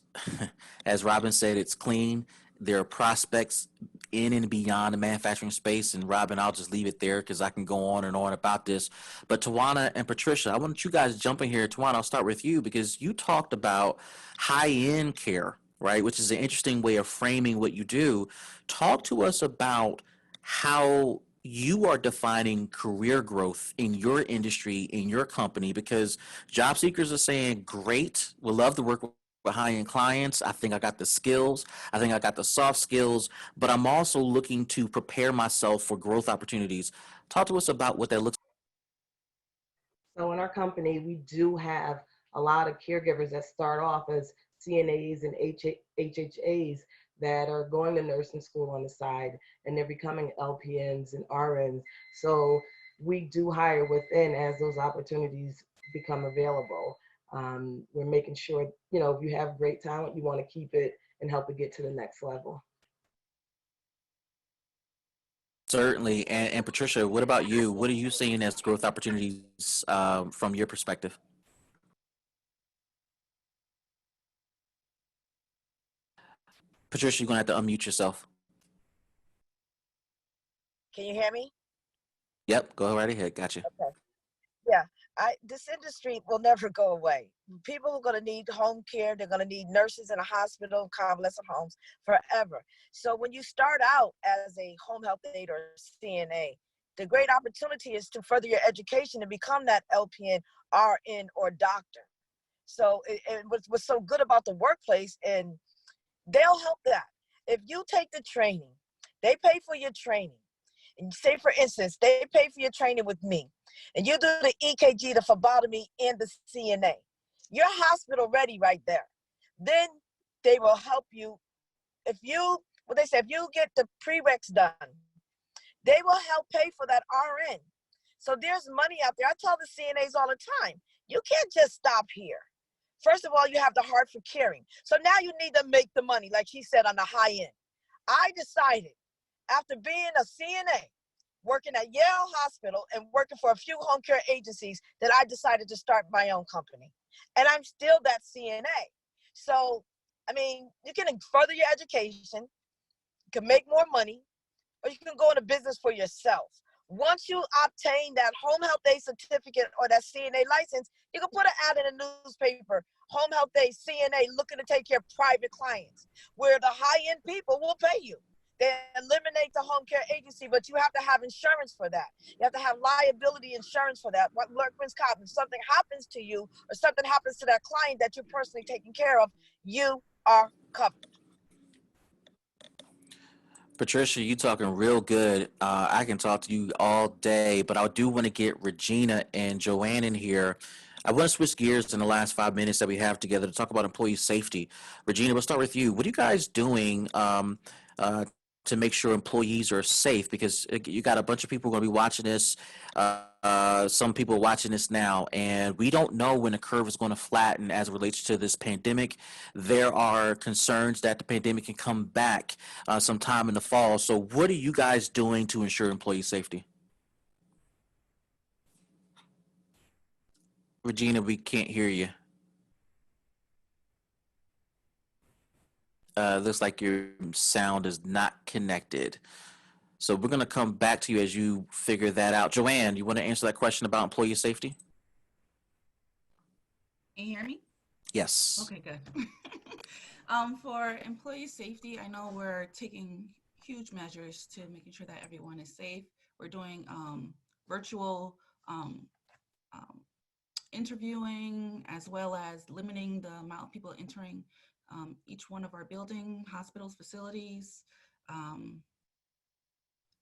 as Robin said, it's clean. There are prospects in and beyond the manufacturing space. And Robin, I'll just leave it there because I can go on and on about this. But Tawana and Patricia, I want you guys to jump in here. Tawana, I'll start with you because you talked about high-end care, right? Which is an interesting way of framing what you do. Talk to us about how you are defining career growth in your industry, in your company, because job seekers are saying, great, we'll love to work with high-end clients. I think I got the skills. I think I got the soft skills, but I'm also looking to prepare myself for growth opportunities. Talk to us about what that looks like. So in our company, we do have a lot of caregivers that start off as CNAs and HHAs that are going to nursing school on the side, and they're becoming LPNs and RNs. So we do hire within as those opportunities become available. We're making sure, if you have great talent, you want to keep it and help it get to the next level. Certainly. And Patricia, what about you? What are you seeing as growth opportunities from your perspective? Patricia, you're going to have to unmute yourself. Can you hear me? Yep, go right ahead. Gotcha. Okay. Yeah, this industry will never go away. People are going to need home care. They're going to need nurses in a hospital, convalescent homes forever. So when you start out as a home health aide or CNA, the great opportunity is to further your education and become that LPN, RN, or doctor. So what's so good about the workplace, and they'll help that. If you take the training, they pay for your training. And say, for instance, they pay for your training with me, and you do the EKG, the phlebotomy, and the CNA. You're hospital ready right there. Then they will help you. If you get the prereqs done, they will help pay for that RN. So there's money out there. I tell the CNAs all the time, you can't just stop here. First of all, you have the heart for caring. So now you need to make the money, like he said, on the high end. I decided, after being a CNA, working at Yale Hospital and working for a few home care agencies, that I decided to start my own company. And I'm still that CNA. So, I mean, you can further your education, you can make more money, or you can go into business for yourself. Once you obtain that home health aide certificate or that CNA license, you can put an ad in a newspaper, home health aide CNA looking to take care of private clients, where the high-end people will pay you. They eliminate the home care agency, but you have to have insurance for that. You have to have liability insurance for that. Workman's comp, if something happens to you or something happens to that client that you're personally taking care of, you are covered. Patricia, you talking real good. I can talk to you all day, but I do want to get Regina and Joanne in here. I want to switch gears in the last 5 minutes that we have together to talk about employee safety. Regina, we'll start with you. What are you guys doing to make sure employees are safe? Because you got a bunch of people going to be watching this. Some people are watching this now, and we don't know when the curve is going to flatten as it relates to this pandemic. There are concerns that the pandemic can come back sometime in the fall. So what are you guys doing to ensure employee safety? Regina, we can't hear you. Looks like your sound is not connected. So we're going to come back to you as you figure that out. Joanne, you want to answer that question about employee safety? Can you hear me? Yes. Okay, good. For employee safety, I know we're taking huge measures to making sure that everyone is safe. We're doing virtual interviewing, as well as limiting the amount of people entering each one of our building, hospitals, facilities.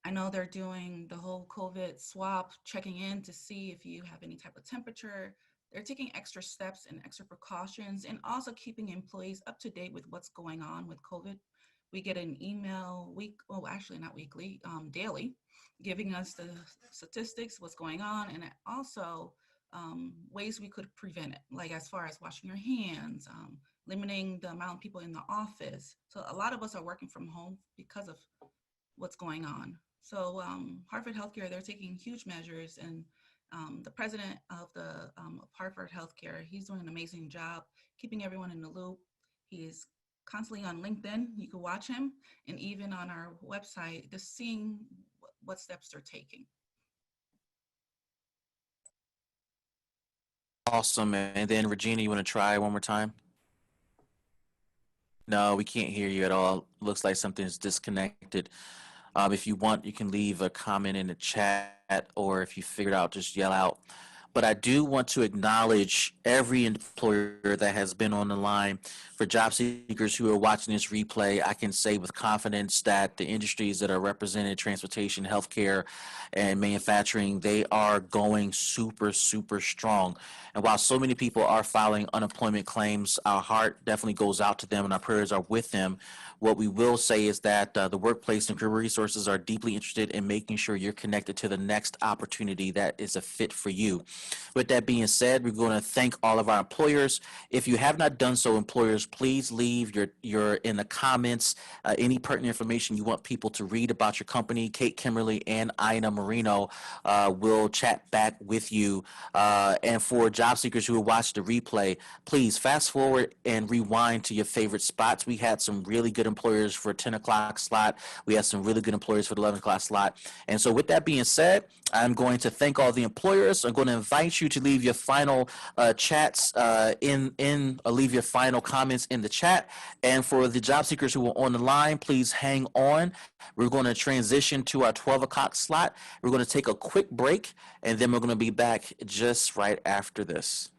I know they're doing the whole COVID swab, checking in to see if you have any type of temperature. They're taking extra steps and extra precautions, and also keeping employees up to date with what's going on with COVID. We get an email not weekly, daily, giving us the statistics, what's going on, and also ways we could prevent it, like as far as washing your hands, limiting the amount of people in the office. So a lot of us are working from home because of what's going on. So Hartford Healthcare, they're taking huge measures, and the president of the Hartford Healthcare, he's doing an amazing job keeping everyone in the loop. He is constantly on LinkedIn. You can watch him, and even on our website, just seeing what steps they're taking. Awesome. And then Regina, you want to try one more time? No, we can't hear you at all. Looks like something's disconnected. If you want, you can leave a comment in the chat, or if you figure it out, just yell out. but I do want to acknowledge every employer that has been on the line. For job seekers who are watching this replay, I can say with confidence that the industries that are represented, transportation, healthcare, and manufacturing, they are going super, super strong. And while so many people are filing unemployment claims, our heart definitely goes out to them and our prayers are with them. What we will say is that the workplace and career resources are deeply interested in making sure you're connected to the next opportunity that is a fit for you. With that being said, we're going to thank all of our employers. If you have not done so, employers, please leave your in the comments any pertinent information you want people to read about your company. Kate Kimberly and Ina Marino will chat back with you. And for job seekers who will watch the replay, please fast forward and rewind to your favorite spots. We had some really good employers for 10 o'clock slot. We had some really good employers for the 11 o'clock slot. And so with that being said, I'm going to thank all the employers. I'm going to invite you to leave your final chats leave your final comments in the chat. And for the job seekers who are on the line, please hang on. We're going to transition to our 12 o'clock slot. We're going to take a quick break, and then we're going to be back just right after this.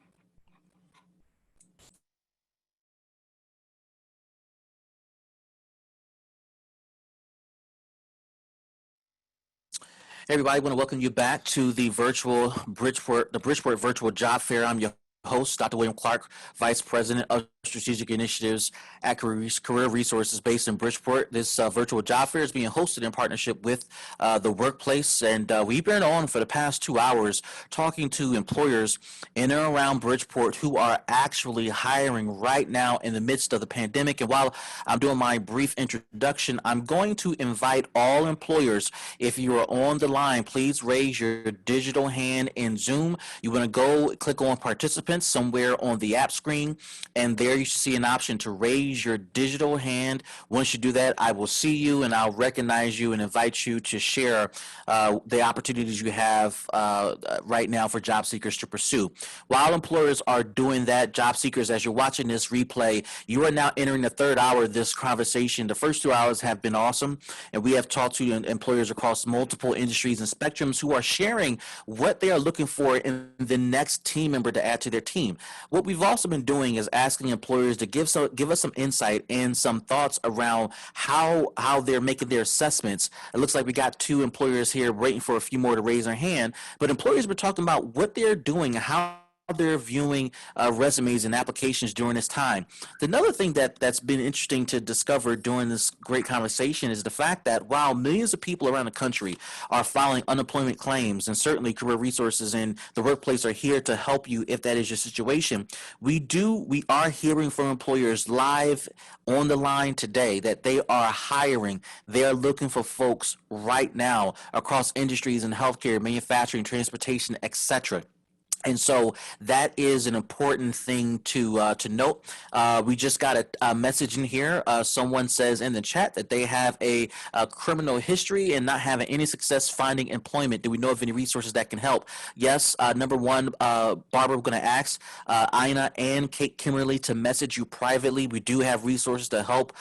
Hey everybody, I want to welcome you back to the Bridgeport Virtual Job Fair. I'm your host, Dr. William Clark, Vice President of Strategic Initiatives at Career Resources based in Bridgeport. This virtual job fair is being hosted in partnership with the workplace, and we've been on for the past 2 hours talking to employers in and around Bridgeport who are actually hiring right now in the midst of the pandemic. And while I'm doing my brief introduction, I'm going to invite all employers, if you are on the line, please raise your digital hand in Zoom. You want to go click on participants somewhere on the app screen, and there you should see an option to raise your digital hand. Once you do that, I will see you and I'll recognize you and invite you to share the opportunities you have right now for job seekers to pursue. While employers are doing that, job seekers, as you're watching this replay, you are now entering the third hour of this conversation. The first 2 hours have been awesome, and we have talked to employers across multiple industries and spectrums who are sharing what they are looking for in the next team member to add to their team. What we've also been doing is asking employers to give us some insight and some thoughts around how they're making their assessments. It looks like we got 2 employers here waiting for a few more to raise their hand, but employers were talking about what they're doing, how they're viewing resumes and applications during this time. Another thing that's been interesting to discover during this great conversation is the fact that while millions of people around the country are filing unemployment claims, and certainly Career Resources and the workplace are here to help you if that is your situation, we are hearing from employers live on the line today that they are hiring. They are looking for folks right now across industries in healthcare, manufacturing, transportation, etc. And so that is an important thing to note. We just got a message in here. Someone says in the chat that they have a criminal history and not having any success finding employment. Do we know of any resources that can help? Yes. Number one, Barbara, we're going to ask Ina and Kate Kimberly to message you privately. We do have resources to help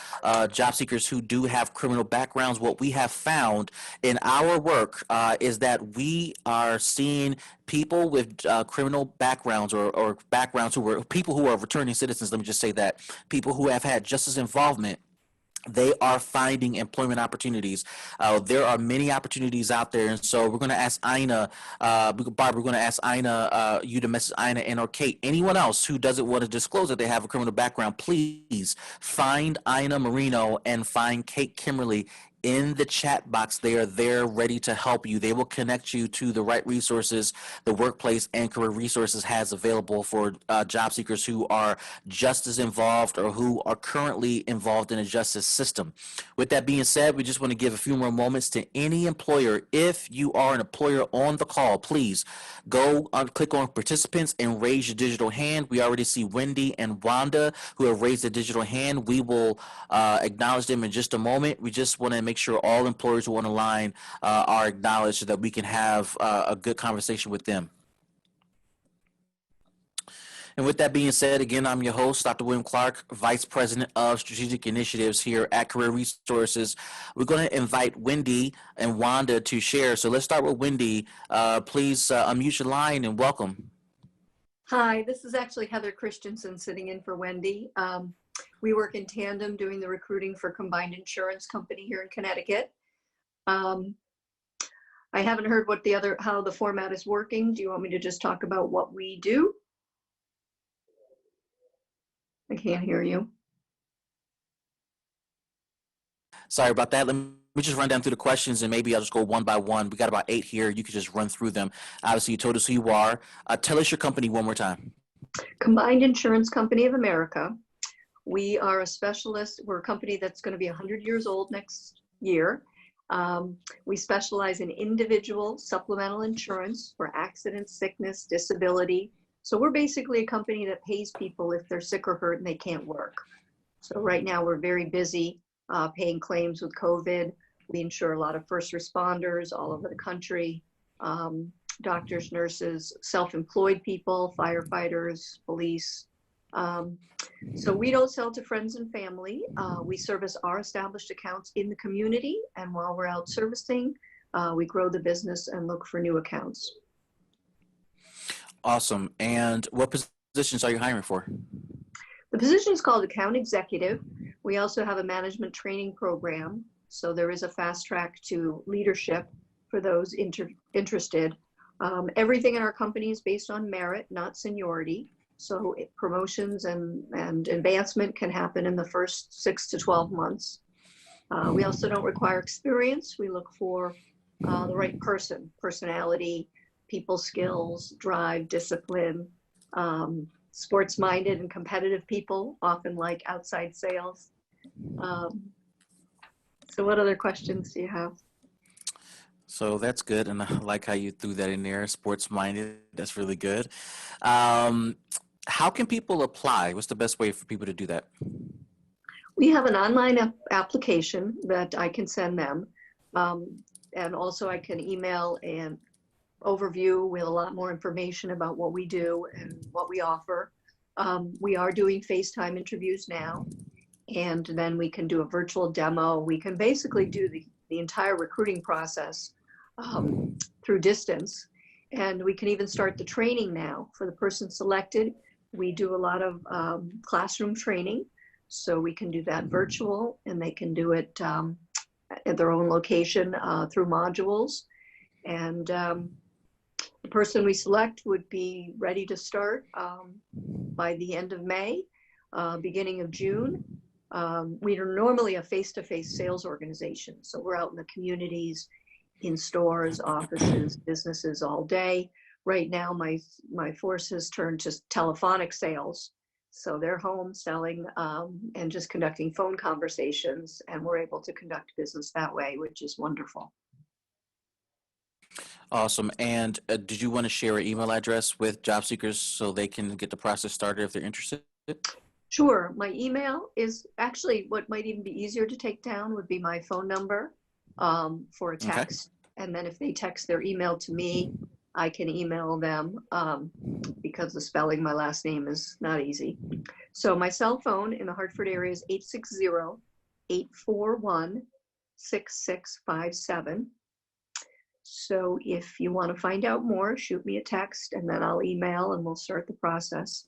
job seekers who do have criminal backgrounds. What we have found in our work is that we are seeing people with criminal backgrounds or backgrounds people who are returning citizens. Let me just say that people who have had justice involvement, they are finding employment opportunities. There are many opportunities out there, and so we're going to ask Ina, Barbara, we're going to ask Ina, you to message Ina and or Kate. Anyone else who doesn't want to disclose that they have a criminal background, please find Ina Marino and find Kate Kimberly in the chat box. They are there ready to help you. They will connect you to the right resources the workplace and Career Resources has available for job seekers who are justice involved or who are currently involved in a justice system. With that being said, we just want to give a few more moments to any employer. If you are an employer on the call, please go click on participants and raise your digital hand. We already see Wendy and Wanda who have raised a digital hand. We will acknowledge them in just a moment. We just want to make sure all employers who are on the line are acknowledged so that we can have a good conversation with them. And with that being said, again, I'm your host, Dr. William Clark, Vice President of Strategic Initiatives here at Career Resources. We're going to invite Wendy and Wanda to share. So let's start with Wendy. Please unmute your line and welcome. Hi, this is actually Heather Christensen sitting in for Wendy. We work in tandem doing the recruiting for Combined Insurance Company here in Connecticut. I haven't heard how the format is working. Do you want me to just talk about what we do? I can't hear you. Sorry about that. Let me just run down through the questions and maybe I'll just go one by one. We got about 8 here. You could just run through them. Obviously, you told us who you are. Tell us your company one more time. Combined Insurance Company of America. We are a specialist. We're a company that's going to be 100 years old next year. We specialize in individual supplemental insurance for accident, sickness, disability. So we're basically a company that pays people if they're sick or hurt and they can't work. So right now we're very busy paying claims with COVID. We insure a lot of first responders all over the country, doctors, nurses, self-employed people, firefighters, police. So we don't sell to friends and family. We service our established accounts in the community, and while we're out servicing, we grow the business and look for new accounts. Awesome. And what positions are you hiring for? The position is called account executive. We also have a management training program, so there is a fast track to leadership for those interested. Everything in our company is based on merit, not seniority. So promotions and advancement can happen in the first 6 to 12 months. We also don't require experience. We look for the right person, personality, people skills, drive, discipline, sports-minded and competitive people, often like outside sales. So what other questions do you have? So that's good. And I like how you threw that in there, sports-minded. That's really good. How can people apply? What's the best way for people to do that? We have an online application that I can send them. And also I can email an overview with a lot more information about what we do and what we offer. We are doing FaceTime interviews now, and then we can do a virtual demo. We can basically do the entire recruiting process through distance. And we can even start the training now for the person selected. We do a lot of classroom training, so we can do that virtual, and they can do it at their own location through modules. And the person we select would be ready to start by the end of May, beginning of June. We are normally a face-to-face sales organization, so we're out in the communities, in stores, offices, businesses all day. Right now, my force has turned to telephonic sales. So they're home selling and just conducting phone conversations, and we're able to conduct business that way, which is wonderful. Awesome. And did you want to share an email address with job seekers so they can get the process started if they're interested? Sure. My email is actually what might even be easier to take down would be my phone number for a text. Okay. And then if they text their email to me, I can email them because the spelling my last name is not easy. So my cell phone in the Hartford area is 860-841-6657. So if you want to find out more, shoot me a text and then I'll email and we'll start the process.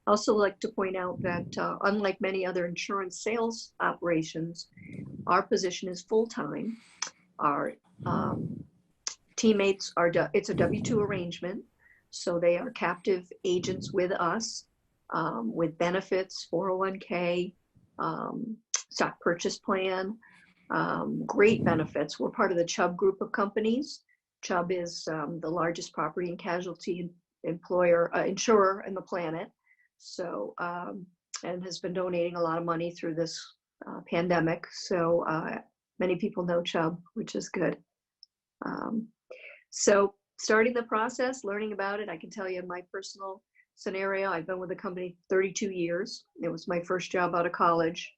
I also like to point out that unlike many other insurance sales operations, our position is full-time. Our teammates it's a W-2 arrangement, so they are captive agents with us with benefits, 401k, stock purchase plan, great benefits. We're part of the Chubb group of companies. Chubb is the largest property and casualty insurer in the planet. So, and has been donating a lot of money through this pandemic. So many people know Chubb, which is good. So starting the process, learning about it, I can tell you in my personal scenario, I've been with the company 32 years. It was my first job out of college,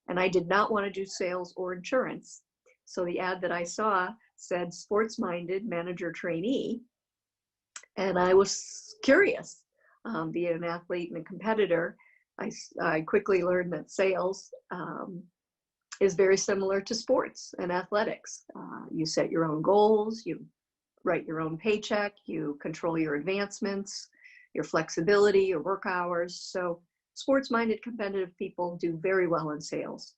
and I did not want to do sales or insurance. So the ad that I saw said sports-minded manager trainee, and I was curious. being an athlete and a competitor, I quickly learned that sales is very similar to sports and athletics. You set your own goals, you write your own paycheck, you control your advancements, your flexibility, your work hours. So sports-minded competitive people do very well in sales.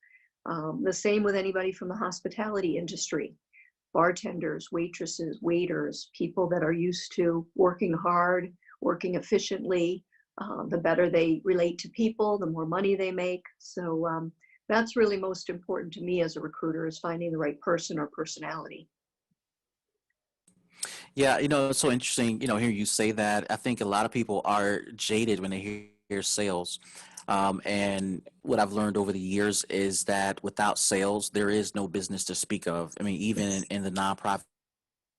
The same with anybody from the hospitality industry. Bartenders, waitresses, waiters, people that are used to working hard, working efficiently. The better they relate to people, the more money they make. So that's really most important to me as a recruiter, is finding the right person or personality. Yeah, it's so interesting, hearing you say that. I think a lot of people are jaded when they hear sales. And what I've learned over the years is that without sales, there is no business to speak of. I mean, even in the nonprofit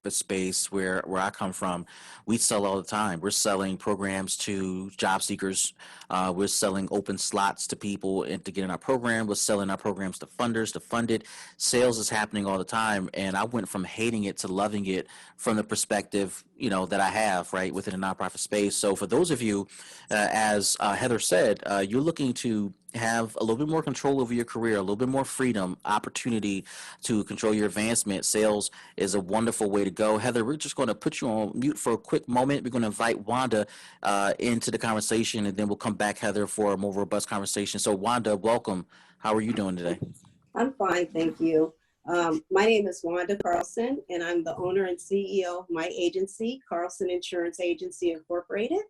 space where I come from, we sell all the time. We're selling programs to job seekers. We're selling open slots to people and to get in our program. We're selling our programs to funders to fund it. Sales is happening all the time, and I went from hating it to loving it from the perspective that I have right within the nonprofit space. So for those of you, as Heather said, you're looking to have a little bit more control over your career, a little bit more freedom, opportunity to control your advancement. Sales is a wonderful way to go. Heather, we're just going to put you on mute for a quick moment. We're going to invite Wanda into the conversation, and then we'll come back, Heather, for a more robust conversation. So Wanda, welcome. How are you doing today? I'm fine, thank you. My name is Wanda Carlson, and I'm the owner and CEO of my agency, Carlson Insurance Agency Incorporated.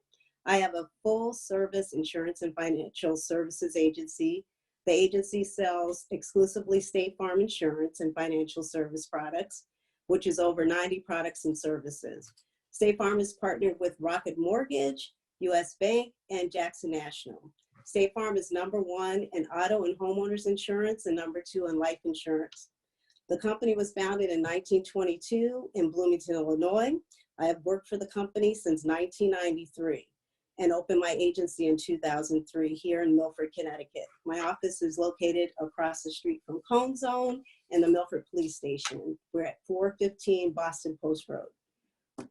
I have a full-service insurance and financial services agency. The agency sells exclusively State Farm insurance and financial service products, which is over 90 products and services. State Farm is partnered with Rocket Mortgage, U.S. Bank, and Jackson National. State Farm is #1 in auto and homeowners insurance and #2 in life insurance. The company was founded in 1922 in Bloomington, Illinois. I have worked for the company since 1993 and opened my agency in 2003 here in Milford, Connecticut. My office is located across the street from Cone Zone and the Milford Police Station. We're at 415 Boston Post Road.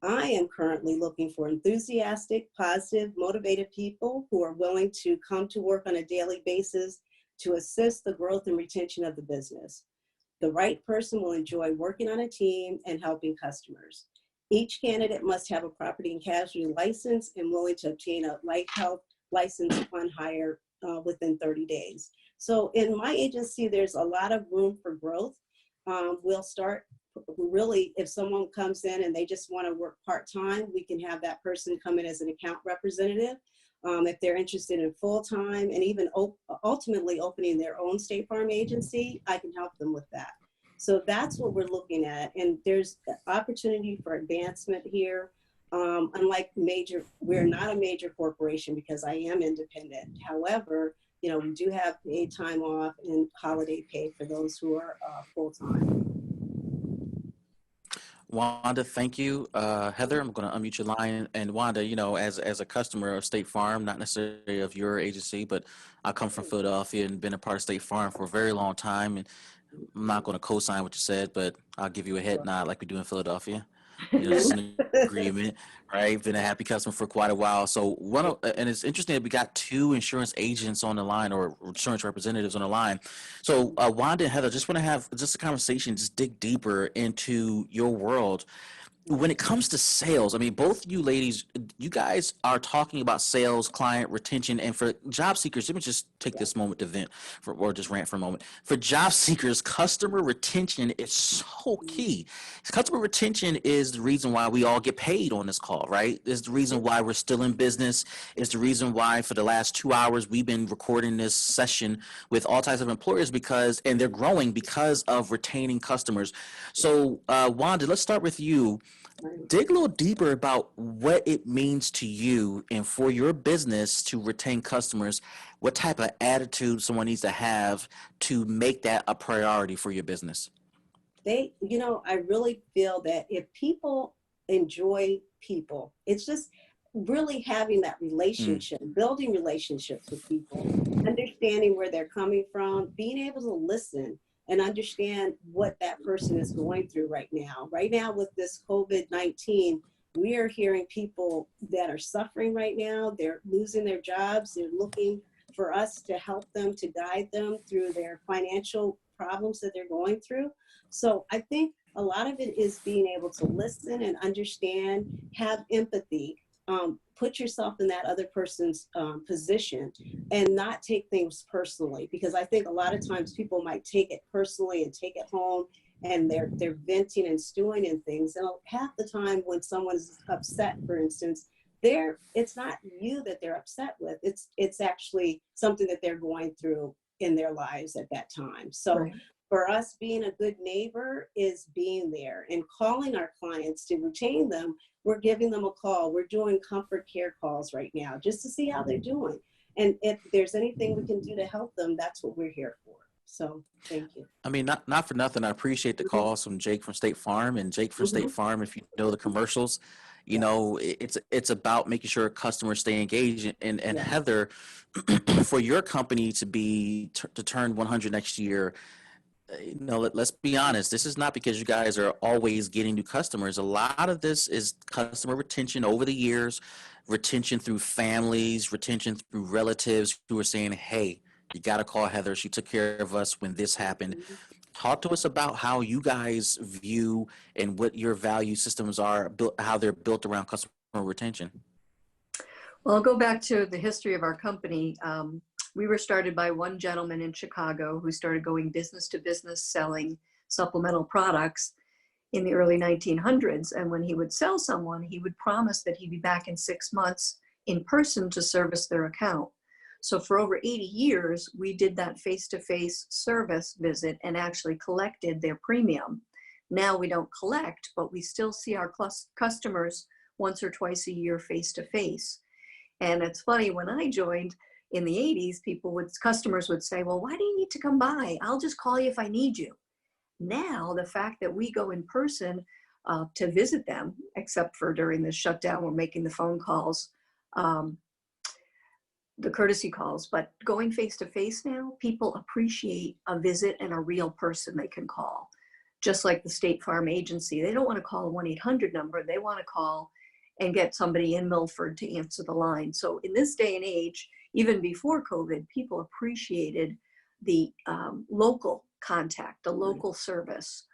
I am currently looking for enthusiastic, positive, motivated people who are willing to come to work on a daily basis to assist the growth and retention of the business. The right person will enjoy working on a team and helping customers. Each candidate must have a property and casualty license and willing to obtain a life health license upon hire within 30 days. So in my agency, there's a lot of room for growth. We'll start really, if someone comes in and they just want to work part-time, we can have that person come in as an account representative. If they're interested in full-time and even ultimately opening their own State Farm agency, I can help them with that. So that's what we're looking at. And there's opportunity for advancement here. Unlike we're not a major corporation because I am independent. However, we do have paid time off and holiday pay for those who are full-time. Wanda, thank you. Heather, I'm going to unmute your line. And Wanda, as a customer of State Farm, not necessarily of your agency, but I come from Philadelphia and been a part of State Farm for a very long time. And I'm not going to co-sign what you said, but I'll give you a head nod like we do in Philadelphia. Just an agreement, right? Been a happy customer for quite a while. So and it's interesting that we got two insurance agents on the line or insurance representatives on the line. So Wanda and Heather, just want to have just a conversation, just dig deeper into your world. When it comes to sales, I mean, both you ladies, you guys are talking about sales, client retention, and for job seekers, let me just take this moment to vent or just rant for a moment. For job seekers, customer retention is so key. Customer retention is the reason why we all get paid on this call, right? It's the reason why we're still in business. It's the reason why for the last 2 hours we've been recording this session with all types of employers and they're growing because of retaining customers. So Wanda, let's start with you. Dig a little deeper about what it means to you and for your business to retain customers. What type of attitude someone needs to have to make that a priority for your business? I really feel that if people enjoy people, it's just really having that relationship, building relationships with people, understanding where they're coming from, being able to listen and understand what that person is going through right now. Right now with this COVID-19, we are hearing people that are suffering right now. They're losing their jobs. They're looking for us to help them, to guide them through their financial problems that they're going through. So I think a lot of it is being able to listen and understand, have empathy, put yourself in that other person's position, and not take things personally. Because I think a lot of times people might take it personally and take it home, and they're venting and stewing in things. And half the time when someone's upset, for instance, it's not you that they're upset with. It's actually something that they're going through in their lives at that time. So Right. for us, being a good neighbor is being there and calling our clients to retain them. We're giving them a call. We're doing comfort care calls right now just to see how they're doing. And if there's anything we can do to help them, that's what we're here for. So thank you. I mean, not for nothing. I appreciate the calls from Jake from State Farm, and Jake from State Farm. If you know the commercials, you know it's about making sure customers stay engaged. And Heather, for your company to turn 100 next year, you know, let's be honest. This is not because you guys are always getting new customers. A lot of this is customer retention over the years, retention through families, retention through relatives who are saying, "Hey, you got to call Heather. She took care of us when this happened." Talk to us about how you guys view and what your value systems are, how they're built around customer retention. Well, I'll go back to the history of our company. We were started by one gentleman in Chicago who started going business to business selling supplemental products in the early 1900s. And when he would sell someone, he would promise that he'd be back in 6 months in person to service their account. So for over 80 years, we did that face-to-face service visit and actually collected their premium. Now we don't collect, but we still see our customers once or twice a year face-to-face. And it's funny, when I joined in the 80s, customers would say, well, why do you need to come by? I'll just call you if I need you. Now, the fact that we go in person to visit them, except for during the shutdown, we're making the phone calls, the courtesy calls, but going face to face now, people appreciate a visit and a real person they can call. Just like the State Farm agency, they don't want to call a 1-800 number. They want to call and get somebody in Milford to answer the line. So in this day and age, even before COVID, people appreciated the local contact, the local service,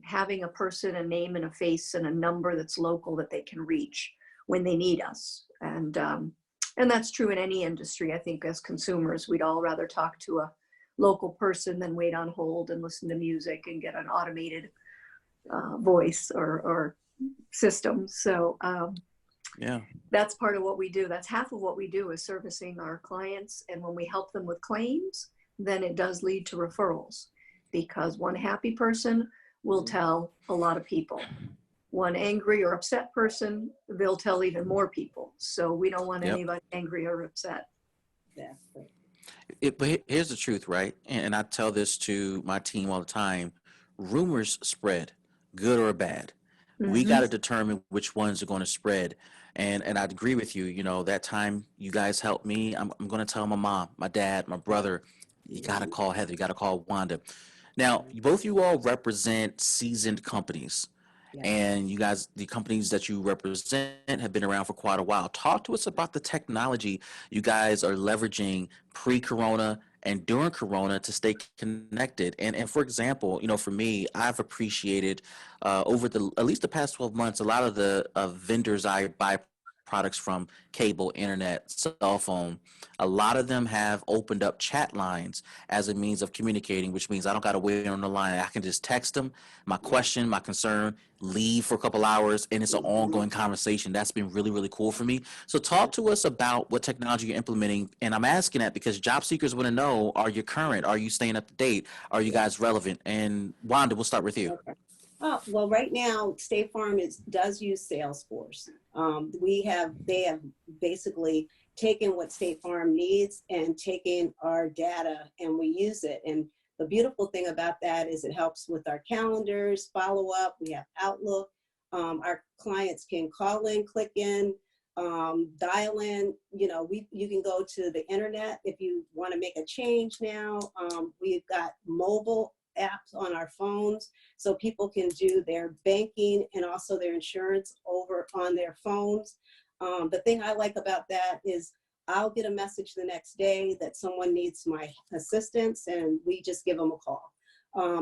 having a person, a name and a face and a number that's local that they can reach when they need us. And that's true in any industry. I think as consumers, we'd all rather talk to a local person than wait on hold and listen to music and get an automated voice or system. So yeah, that's part of what we do. That's half of what we do, is servicing our clients. And when we help them with claims, then it does lead to referrals, because one happy person will tell a lot of people. One angry or upset person, they'll tell even more people. So we don't want anybody angry or upset. But here's the truth, right? And I tell this to my team all the time. Rumors spread, good or bad. We got to determine which ones are going to spread. And I'd agree with you. You know, that time you guys helped me, I'm going to tell my mom, my dad, my brother, you got to call Heather, you got to call Wanda. Now, both you all represent seasoned companies. And you guys, the companies that you represent have been around for quite a while. Talk to us about the technology you guys are leveraging pre-corona and during corona to stay connected. And for example, you know, for me, I've appreciated over at least the past 12 months, a lot of the vendors I buy products from, cable, internet, cell phone, a lot of them have opened up chat lines as a means of communicating, which means I don't got to wait on the line. I can just text them my question, my concern, leave for a couple hours, and it's an ongoing conversation. That's been really, really cool for me. So talk to us about what technology you're implementing. And I'm asking that because job seekers want to know, are you current? Are you staying up to date? Are you guys relevant? And Wanda, we'll start with you. Well, right now, State Farm does use Salesforce. They have basically taken what State Farm needs and taken our data, and we use it. And the beautiful thing about that is it helps with our calendars, follow up. We have Outlook. Our clients can call in, click in, dial in. You know, you can go to the internet if you want to make a change now. We've got mobile apps on our phones, so people can do their banking and also their insurance over or on their phones. The thing I like about that is I'll get a message the next day that someone needs my assistance, and we just give them a call.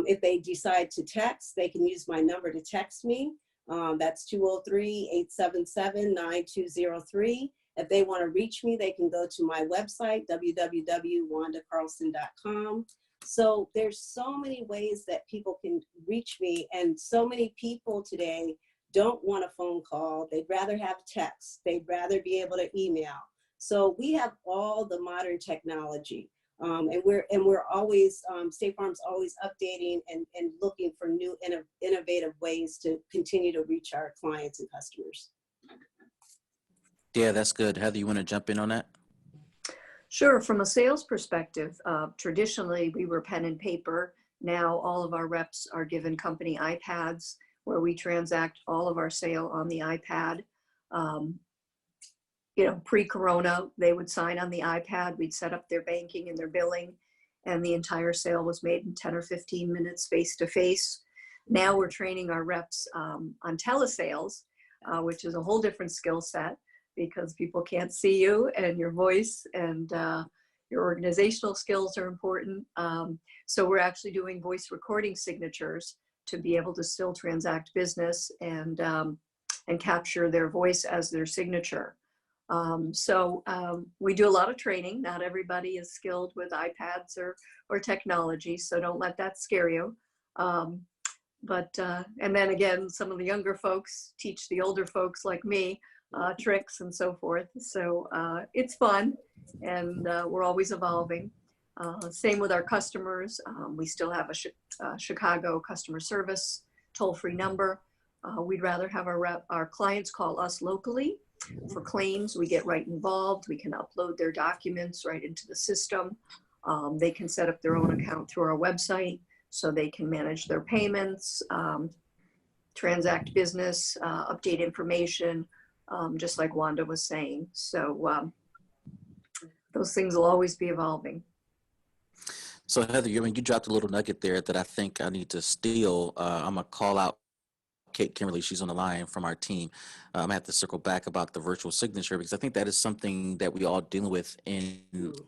If they decide to text, they can use my number to text me. That's 203-877-9203. If they want to reach me, they can go to my website, www.wandacarlson.com. So there's so many ways that people can reach me, and so many people today don't want a phone call. They'd rather have text. They'd rather be able to email. So we have all the modern technology, and we're always, State Farm's always updating and looking for new innovative ways to continue to reach our clients and customers. Yeah, that's good. Heather, you want to jump in on that? Sure. From a sales perspective, traditionally we were pen and paper. Now all of our reps are given company iPads where we transact all of our sale on the iPad. You know, pre-corona, they would sign on the iPad, we'd set up their banking and their billing, and the entire sale was made in 10 or 15 minutes face-to-face. Now we're training our reps on telesales, which is a whole different skill set because people can't see you, and your voice and your organizational skills are important. So we're actually doing voice recording signatures to be able to still transact business and capture their voice as their signature. We do a lot of training. Not everybody is skilled with iPads or technology, so don't let that scare you. And then again, some of the younger folks teach the older folks like me tricks and so forth. So it's fun, and we're always evolving. Same with our customers. We still have a Chicago customer service toll-free number. We'd rather have our clients call us locally. For claims, we get right involved. We can upload their documents right into the system. They can set up their own account through our website so they can manage their payments, transact business, update information, just like Wanda was saying. So those things will always be evolving. So Heather, you dropped a little nugget there that I think I need to steal. I'm gonna call out Kate Kimberly, she's on the line from our team. I'm gonna have to circle back about the virtual signature because I think that is something that we all dealing with in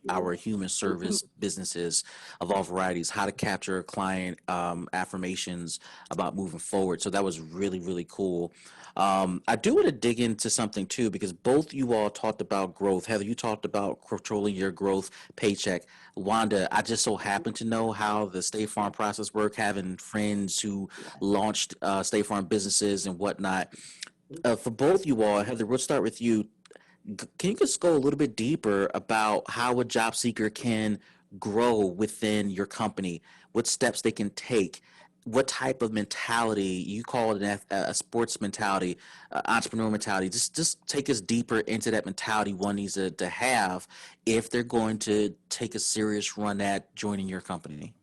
our human service businesses of all varieties, how to capture client affirmations about moving forward. So that was really, really cool. I do want to dig into something too, because both you all talked about growth. Heather, you talked about controlling your growth paycheck. Wanda, I just so happen to know how the State Farm process work, having friends who launched State Farm businesses and whatnot. For both you all, Heather, we'll start with you. Can you just go a little bit deeper about how a job seeker can grow within your company, what steps they can take, what type of mentality, you call it a sports mentality, entrepreneur mentality, just take us deeper into that mentality one needs to have if they're going to take a serious run at joining your company?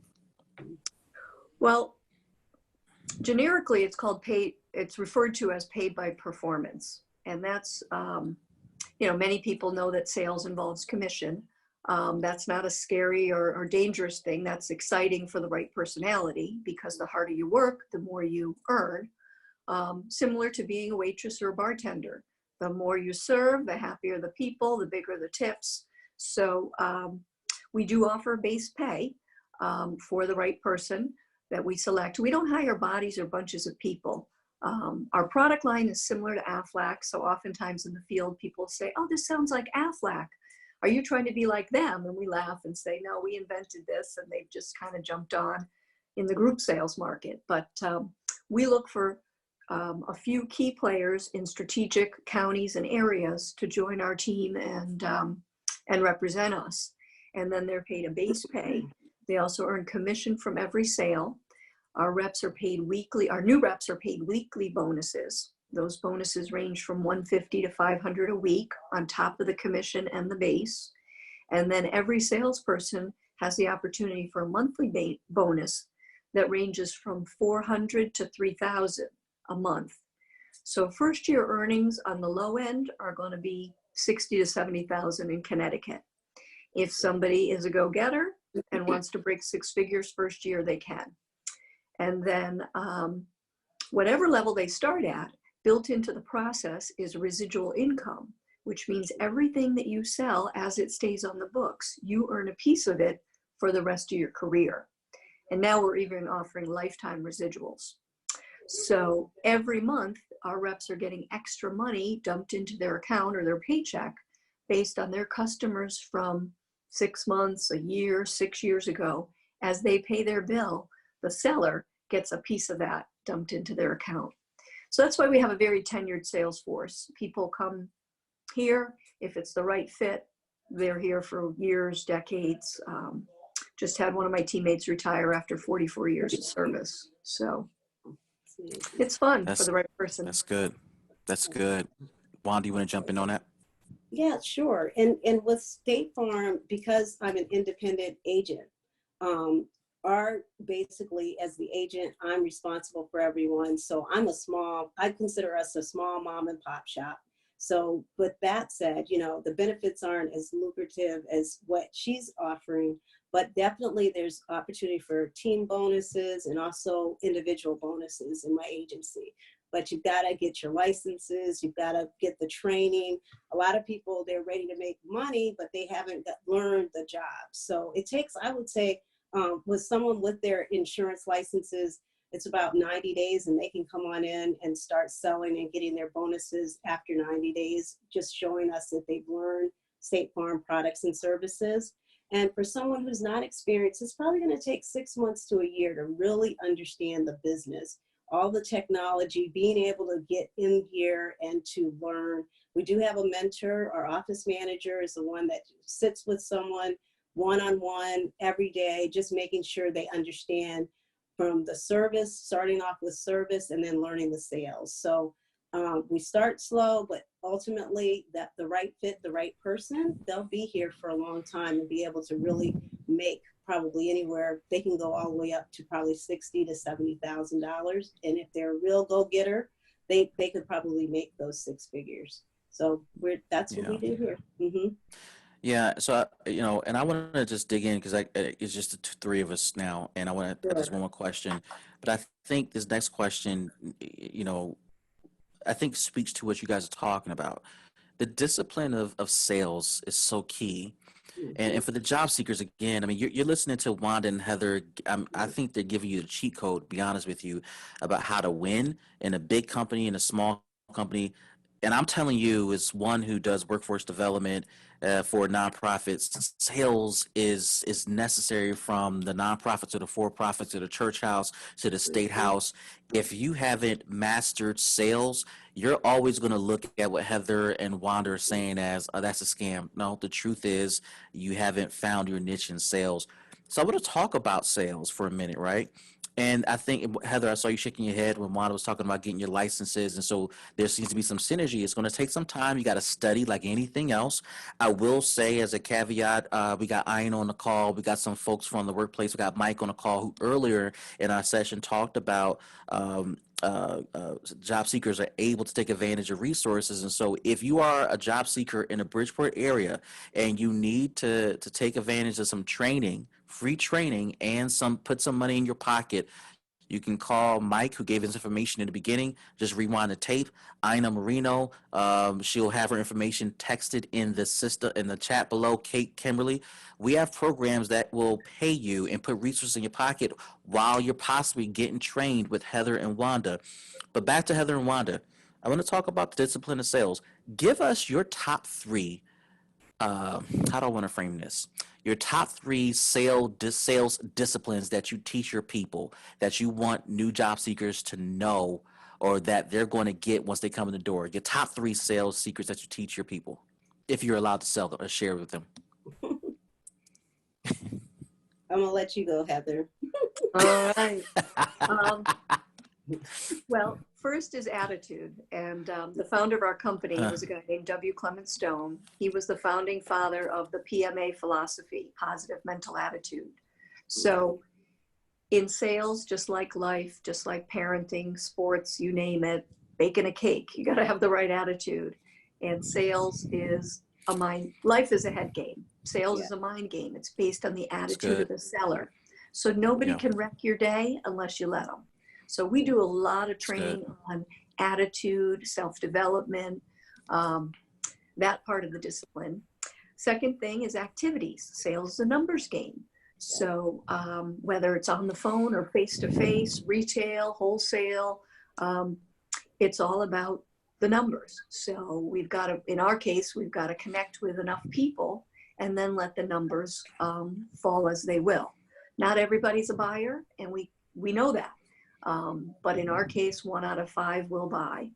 Well, generically, it's referred to as paid by performance. And that's, many people know that sales involves commission. That's not a scary or dangerous thing. That's exciting for the right personality because the harder you work, the more you earn. Similar to being a waitress or a bartender. The more you serve, the happier the people, the bigger the tips. So we do offer base pay for the right person that we select. We don't hire bodies or bunches of people. Our product line is similar to Aflac. So oftentimes in the field, people say, oh, this sounds like Aflac. Are you trying to be like them? And we laugh and say, no, we invented this, and they've just kind of jumped on in the group sales market. But we look for a few key players in strategic counties and areas to join our team and represent us. And then they're paid a base pay. They also earn commission from every sale. Our reps are paid weekly. Our new reps are paid weekly bonuses. Those bonuses range from $150 to $500 a week on top of the commission and the base. And then every salesperson has the opportunity for a monthly bonus that ranges from $400 to $3,000 a month. So first year earnings on the low end are going to be $60,000 to $70,000 in Connecticut. If somebody is a go-getter and wants to break six figures first year, they can. And then whatever level they start at, Built into the process is residual income, which means everything that you sell as it stays on the books, you earn a piece of it for the rest of your career. And now we're even offering lifetime residuals. So every month, our reps are getting extra money dumped into their account or their paycheck based on their customers from 6 months, a year, 6 years ago. As they pay their bill, the seller gets a piece of that dumped into their account. So that's why we have a very tenured sales force. People come here, if it's the right fit, they're here for years, decades. Just had one of my teammates retire after 44 years of service. So it's fun for the right person. That's good. That's good. Juan, do you want to jump in on that? Yeah, sure. And with State Farm, because I'm an independent agent, basically as the agent, I'm responsible for everyone. So I consider us a small mom and pop shop. So with that said, the benefits aren't as lucrative as what she's offering, but definitely there's opportunity for team bonuses and also individual bonuses in my agency. But you've got to get your licenses, you've got to get the training. A lot of people, they're ready to make money, but they haven't learned the job. So it takes, I would say, with someone with their insurance licenses, it's about 90 days and they can come on in and start selling and getting their bonuses after 90 days, just showing us that they've learned State Farm products and services. And for someone who's not experienced, it's probably going to take 6 months to a year to really understand the business, all the technology, being able to get in here and to learn. We do have a mentor. Our office manager is the one that sits with someone one-on-one every day, just making sure they understand from the service, starting off with service and then learning the sales. So we start slow, but ultimately that the right fit, the right person, they'll be here for a long time and be able to really make probably anywhere. They can go all the way up to probably $60,000 to $70,000. And if they're a real go-getter, they could probably make those 6 figures. So that's what we do here. Mm-hmm. Yeah, so and I want to just dig in because it's just the three of us now, and I want to just one more question, but I think this next question, I think speaks to what you guys are talking about. The discipline of sales is so key, and for the job seekers, again, I mean, you're listening to Wanda and Heather. I think they're giving you the cheat code, to be honest with you, about how to win in a big company, in a small company. And I'm telling you, as one who does workforce development for nonprofits, sales is necessary, from the nonprofit to the for-profit to the church house to the state house. If you haven't mastered sales, you're always going to look at what Heather and Wanda are saying as, oh, that's a scam. No, the truth is you haven't found your niche in sales. So I want to talk about sales for a minute, right? And I think, Heather, I saw you shaking your head when Wanda was talking about getting your licenses. And so there seems to be some synergy. It's going to take some time. You got to study like anything else. I will say, as a caveat, we got Ian on the call. We got some folks from the workplace. We got Mike on the call, who earlier in our session talked about job seekers are able to take advantage of resources. And so if you are a job seeker in the Bridgeport area and you need to take advantage of some training, free training, and put some money in your pocket, you can call Mike, who gave us information in the beginning. Just rewind the tape. Ina Marino, she'll have her information texted in the chat below. Kate Kimberly. We have programs that will pay you and put resources in your pocket while you're possibly getting trained with Heather and Wanda. But back to Heather and Wanda. I want to talk about the discipline of sales. Give us your top 3. How do I want to frame this? Your top 3 sales disciplines that you teach your people, that you want new job seekers to know, or that they're going to get once they come in the door. Your top 3 sales secrets that you teach your people, if you're allowed to sell them or share with them. I'm going to let you go, Heather. All right. Well, first is attitude. And the founder of our company was a guy named W. Clement Stone. He was the founding father of the PMA philosophy, positive mental attitude. So in sales, just like life, just like parenting, sports, you name it, baking a cake, you got to have the right attitude. And sales is life is a head game. Sales is a mind game. It's based on the attitude of the seller. So nobody can wreck your day unless you let them. So we do a lot of training on attitude, self-development, that part of the discipline. Second thing is activities. Sales is a numbers game. So whether it's on the phone or face-to-face, retail, wholesale, it's all about the numbers. So we've got to, in our case, we've got to connect with enough people and then let the numbers fall as they will. Not everybody's a buyer, and we know that. But in our case, 1 out of 5 will buy.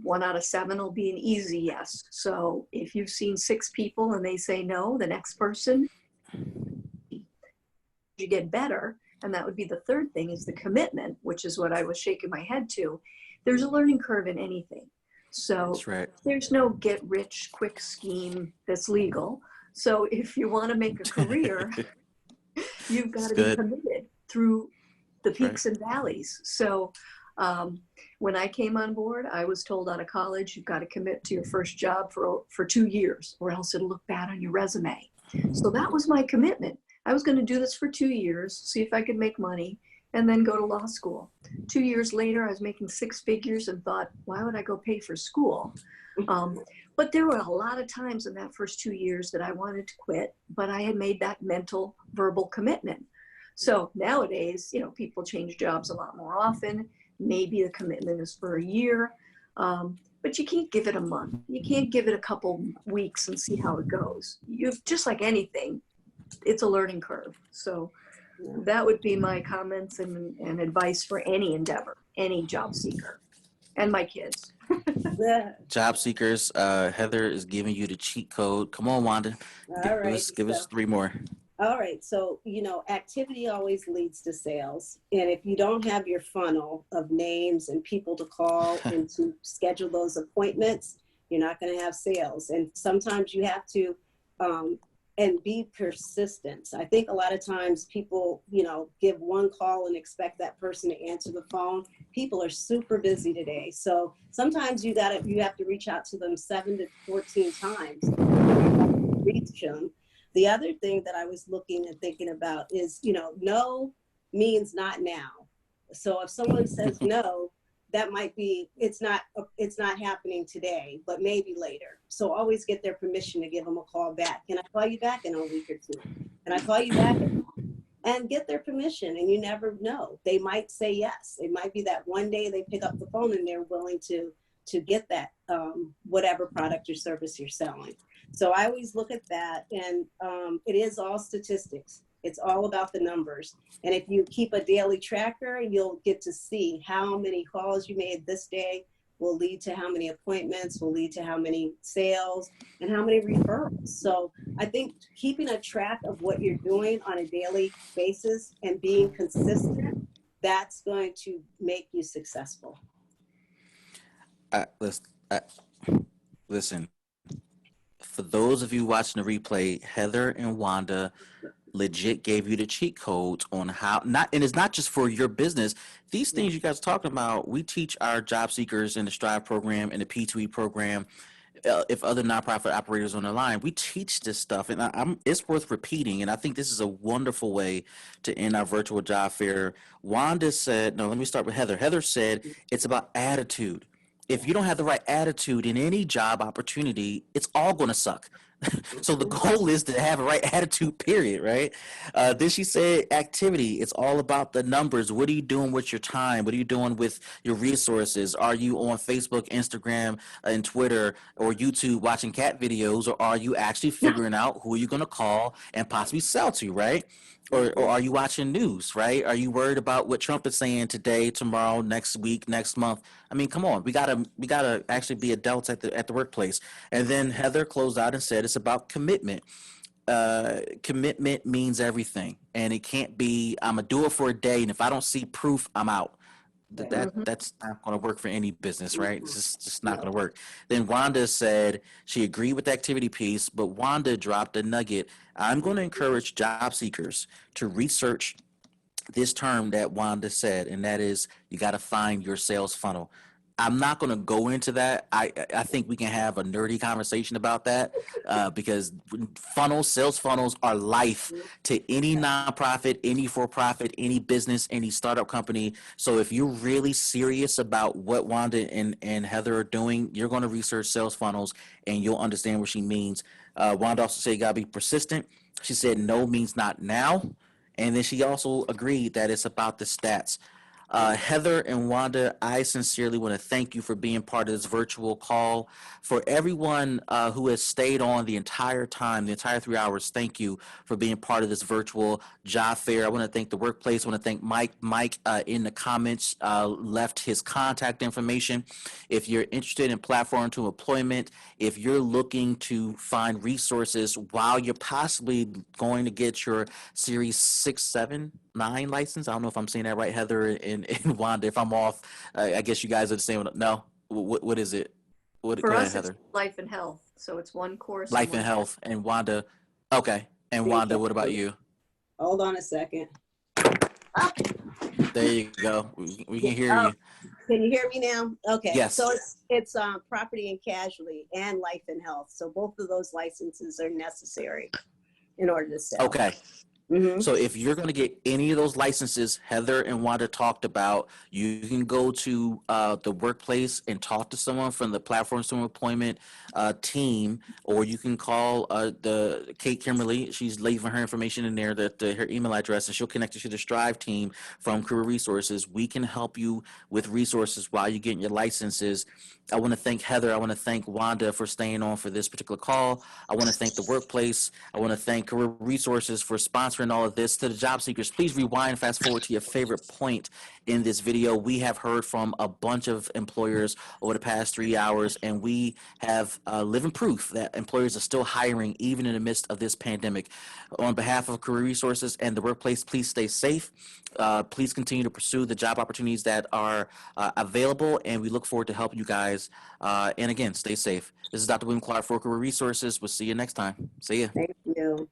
1 out of 7 will be an easy yes. So if you've seen 6 people and they say no, the next person, you get better. And that would be the third thing, is the commitment, which is what I was shaking my head to. There's a learning curve in anything. So That's right. there's no get rich quick scheme that's legal. So if you want to make a career, you've got to be committed through the peaks and valleys. So when I came on board, I was told out of college, you've got to commit to your first job for 2 years, or else it'll look bad on your resume. So that was my commitment. I was going to do this for 2 years, see if I could make money, and then go to law school. 2 years later, I was making 6 figures and thought, why would I go pay for school? But there were a lot of times in that first 2 years that I wanted to quit, but I had made that mental, verbal commitment. So nowadays, you know, people change jobs a lot more often. Maybe the commitment is for a year, but you can't give it a month. You can't give it a couple weeks and see how it goes. You've just like anything, it's a learning curve. So that would be my comments and advice for any endeavor, any job seeker, and my kids. Job seekers, Heather is giving you the cheat code. Come on, Wanda. All right. Give us 3 more. All right. So, you know, activity always leads to sales. And if you don't have your funnel of names and people to call and to schedule those appointments, you're not going to have sales. And sometimes you have to, and be persistent. I think a lot of times people, you know, give one call and expect that person to answer the phone. People are super busy today. So sometimes you have to reach out to them 7 to 14 times to reach them. The other thing that I was looking and thinking about is, you know, no means not now. So if someone says no, that might be, it's not happening today, but maybe later. So always get their permission to give them a call back. Can I call you back in a week or 2? Can I call you back? And get their permission, and you never know. They might say yes. It might be that one day they pick up the phone and they're willing to get that whatever product or service you're selling. So I always look at that, and it is all statistics. It's all about the numbers. And if you keep a daily tracker, you'll get to see how many calls you made this day will lead to how many appointments, will lead to how many sales, and how many referrals. So I think keeping a track of what you're doing on a daily basis and being consistent, that's going to make you successful. Listen, for those of you watching the replay, Heather and Wanda legit gave you the cheat codes on how and it's not just for your business. These things you guys are talking about, we teach our job seekers in the Strive program and the P2E program. If other nonprofit operators on the line, we teach this stuff, and it's worth repeating. And I think this is a wonderful way to end our virtual job fair. Wanda said, no, let me start with Heather. Heather said it's about attitude. If you don't have the right attitude in any job opportunity, it's all going to suck. So the goal is to have a right attitude, period, right? Then she said activity. It's all about the numbers. What are you doing with your time? What are you doing with your resources? Are you on Facebook, Instagram, and Twitter, or YouTube watching cat videos, or are you actually figuring out who you're going to call and possibly sell to, right? Or are you watching news, right? Are you worried about what Trump is saying today, tomorrow, next week, next month? I mean, come on, we gotta actually be adults at the workplace. And then Heather closed out and said it's about commitment. Commitment means everything, and it can't be I'm gonna do it for a day, and if I don't see proof, I'm out. That's not going to work for any business, right? It's just not going to work. Then Wanda said she agreed with the activity piece, but Wanda dropped a nugget. I'm going to encourage job seekers to research this term that Wanda said, and that is you got to find your sales funnel. I'm not going to go into that. I think we can have a nerdy conversation about that because funnels, sales funnels are life to any nonprofit, any for-profit, any business, any startup company. So if you're really serious about what Wanda and Heather are doing, you're going to research sales funnels and you'll understand what she means. Wanda also said you got to be persistent. She said no means not now. And then she also agreed that it's about the stats. Heather and Wanda, I sincerely want to thank you for being part of this virtual call. For everyone who has stayed on the entire time, the entire 3 hours, thank you for being part of this virtual job fair. I want to thank the workplace. I want to thank Mike. Mike in the comments left his contact information. If you're interested in platform to employment, if you're looking to find resources while you're possibly going to get your Series 6, 7, 9 license. I don't know if I'm saying that right, Heather and Wanda. If I'm off, I guess you guys are the same. No, what is it? What? For Go ahead, us, it's Heather. life and health. So it's one course. Life and health, and Wanda. Okay, and Wanda, what about you? Hold on a second. There you go. We can hear Oh, you. can you hear me now? Okay. Yes. So it's property and casualty and life and health. So both of those licenses are necessary in order to sell. Okay. So if you're going to get any of those licenses Heather and Wanda talked about, you can go to the workplace and talk to someone from the Platforms to Employment team, or you can call the Kate Kimberly. She's leaving her information in there, that her email address, and she'll connect you to the Strive team from Career Resources. We can help you with resources while you're getting your licenses. I want to thank Heather. I want to thank Wanda for staying on for this particular call. I want to thank the workplace. I want to thank Career Resources for sponsoring all of this. To the job seekers, please rewind, fast forward to your favorite point in this video. We have heard from a bunch of employers over the past 3 hours, and we have living proof that employers are still hiring even in the midst of this pandemic. On behalf of Career Resources and the workplace, please stay safe. Please continue to pursue the job opportunities that are available, and we look forward to helping you guys. And again, stay safe. This is Dr. William Clark for Career Resources. We'll see you next time. See ya. Thank you.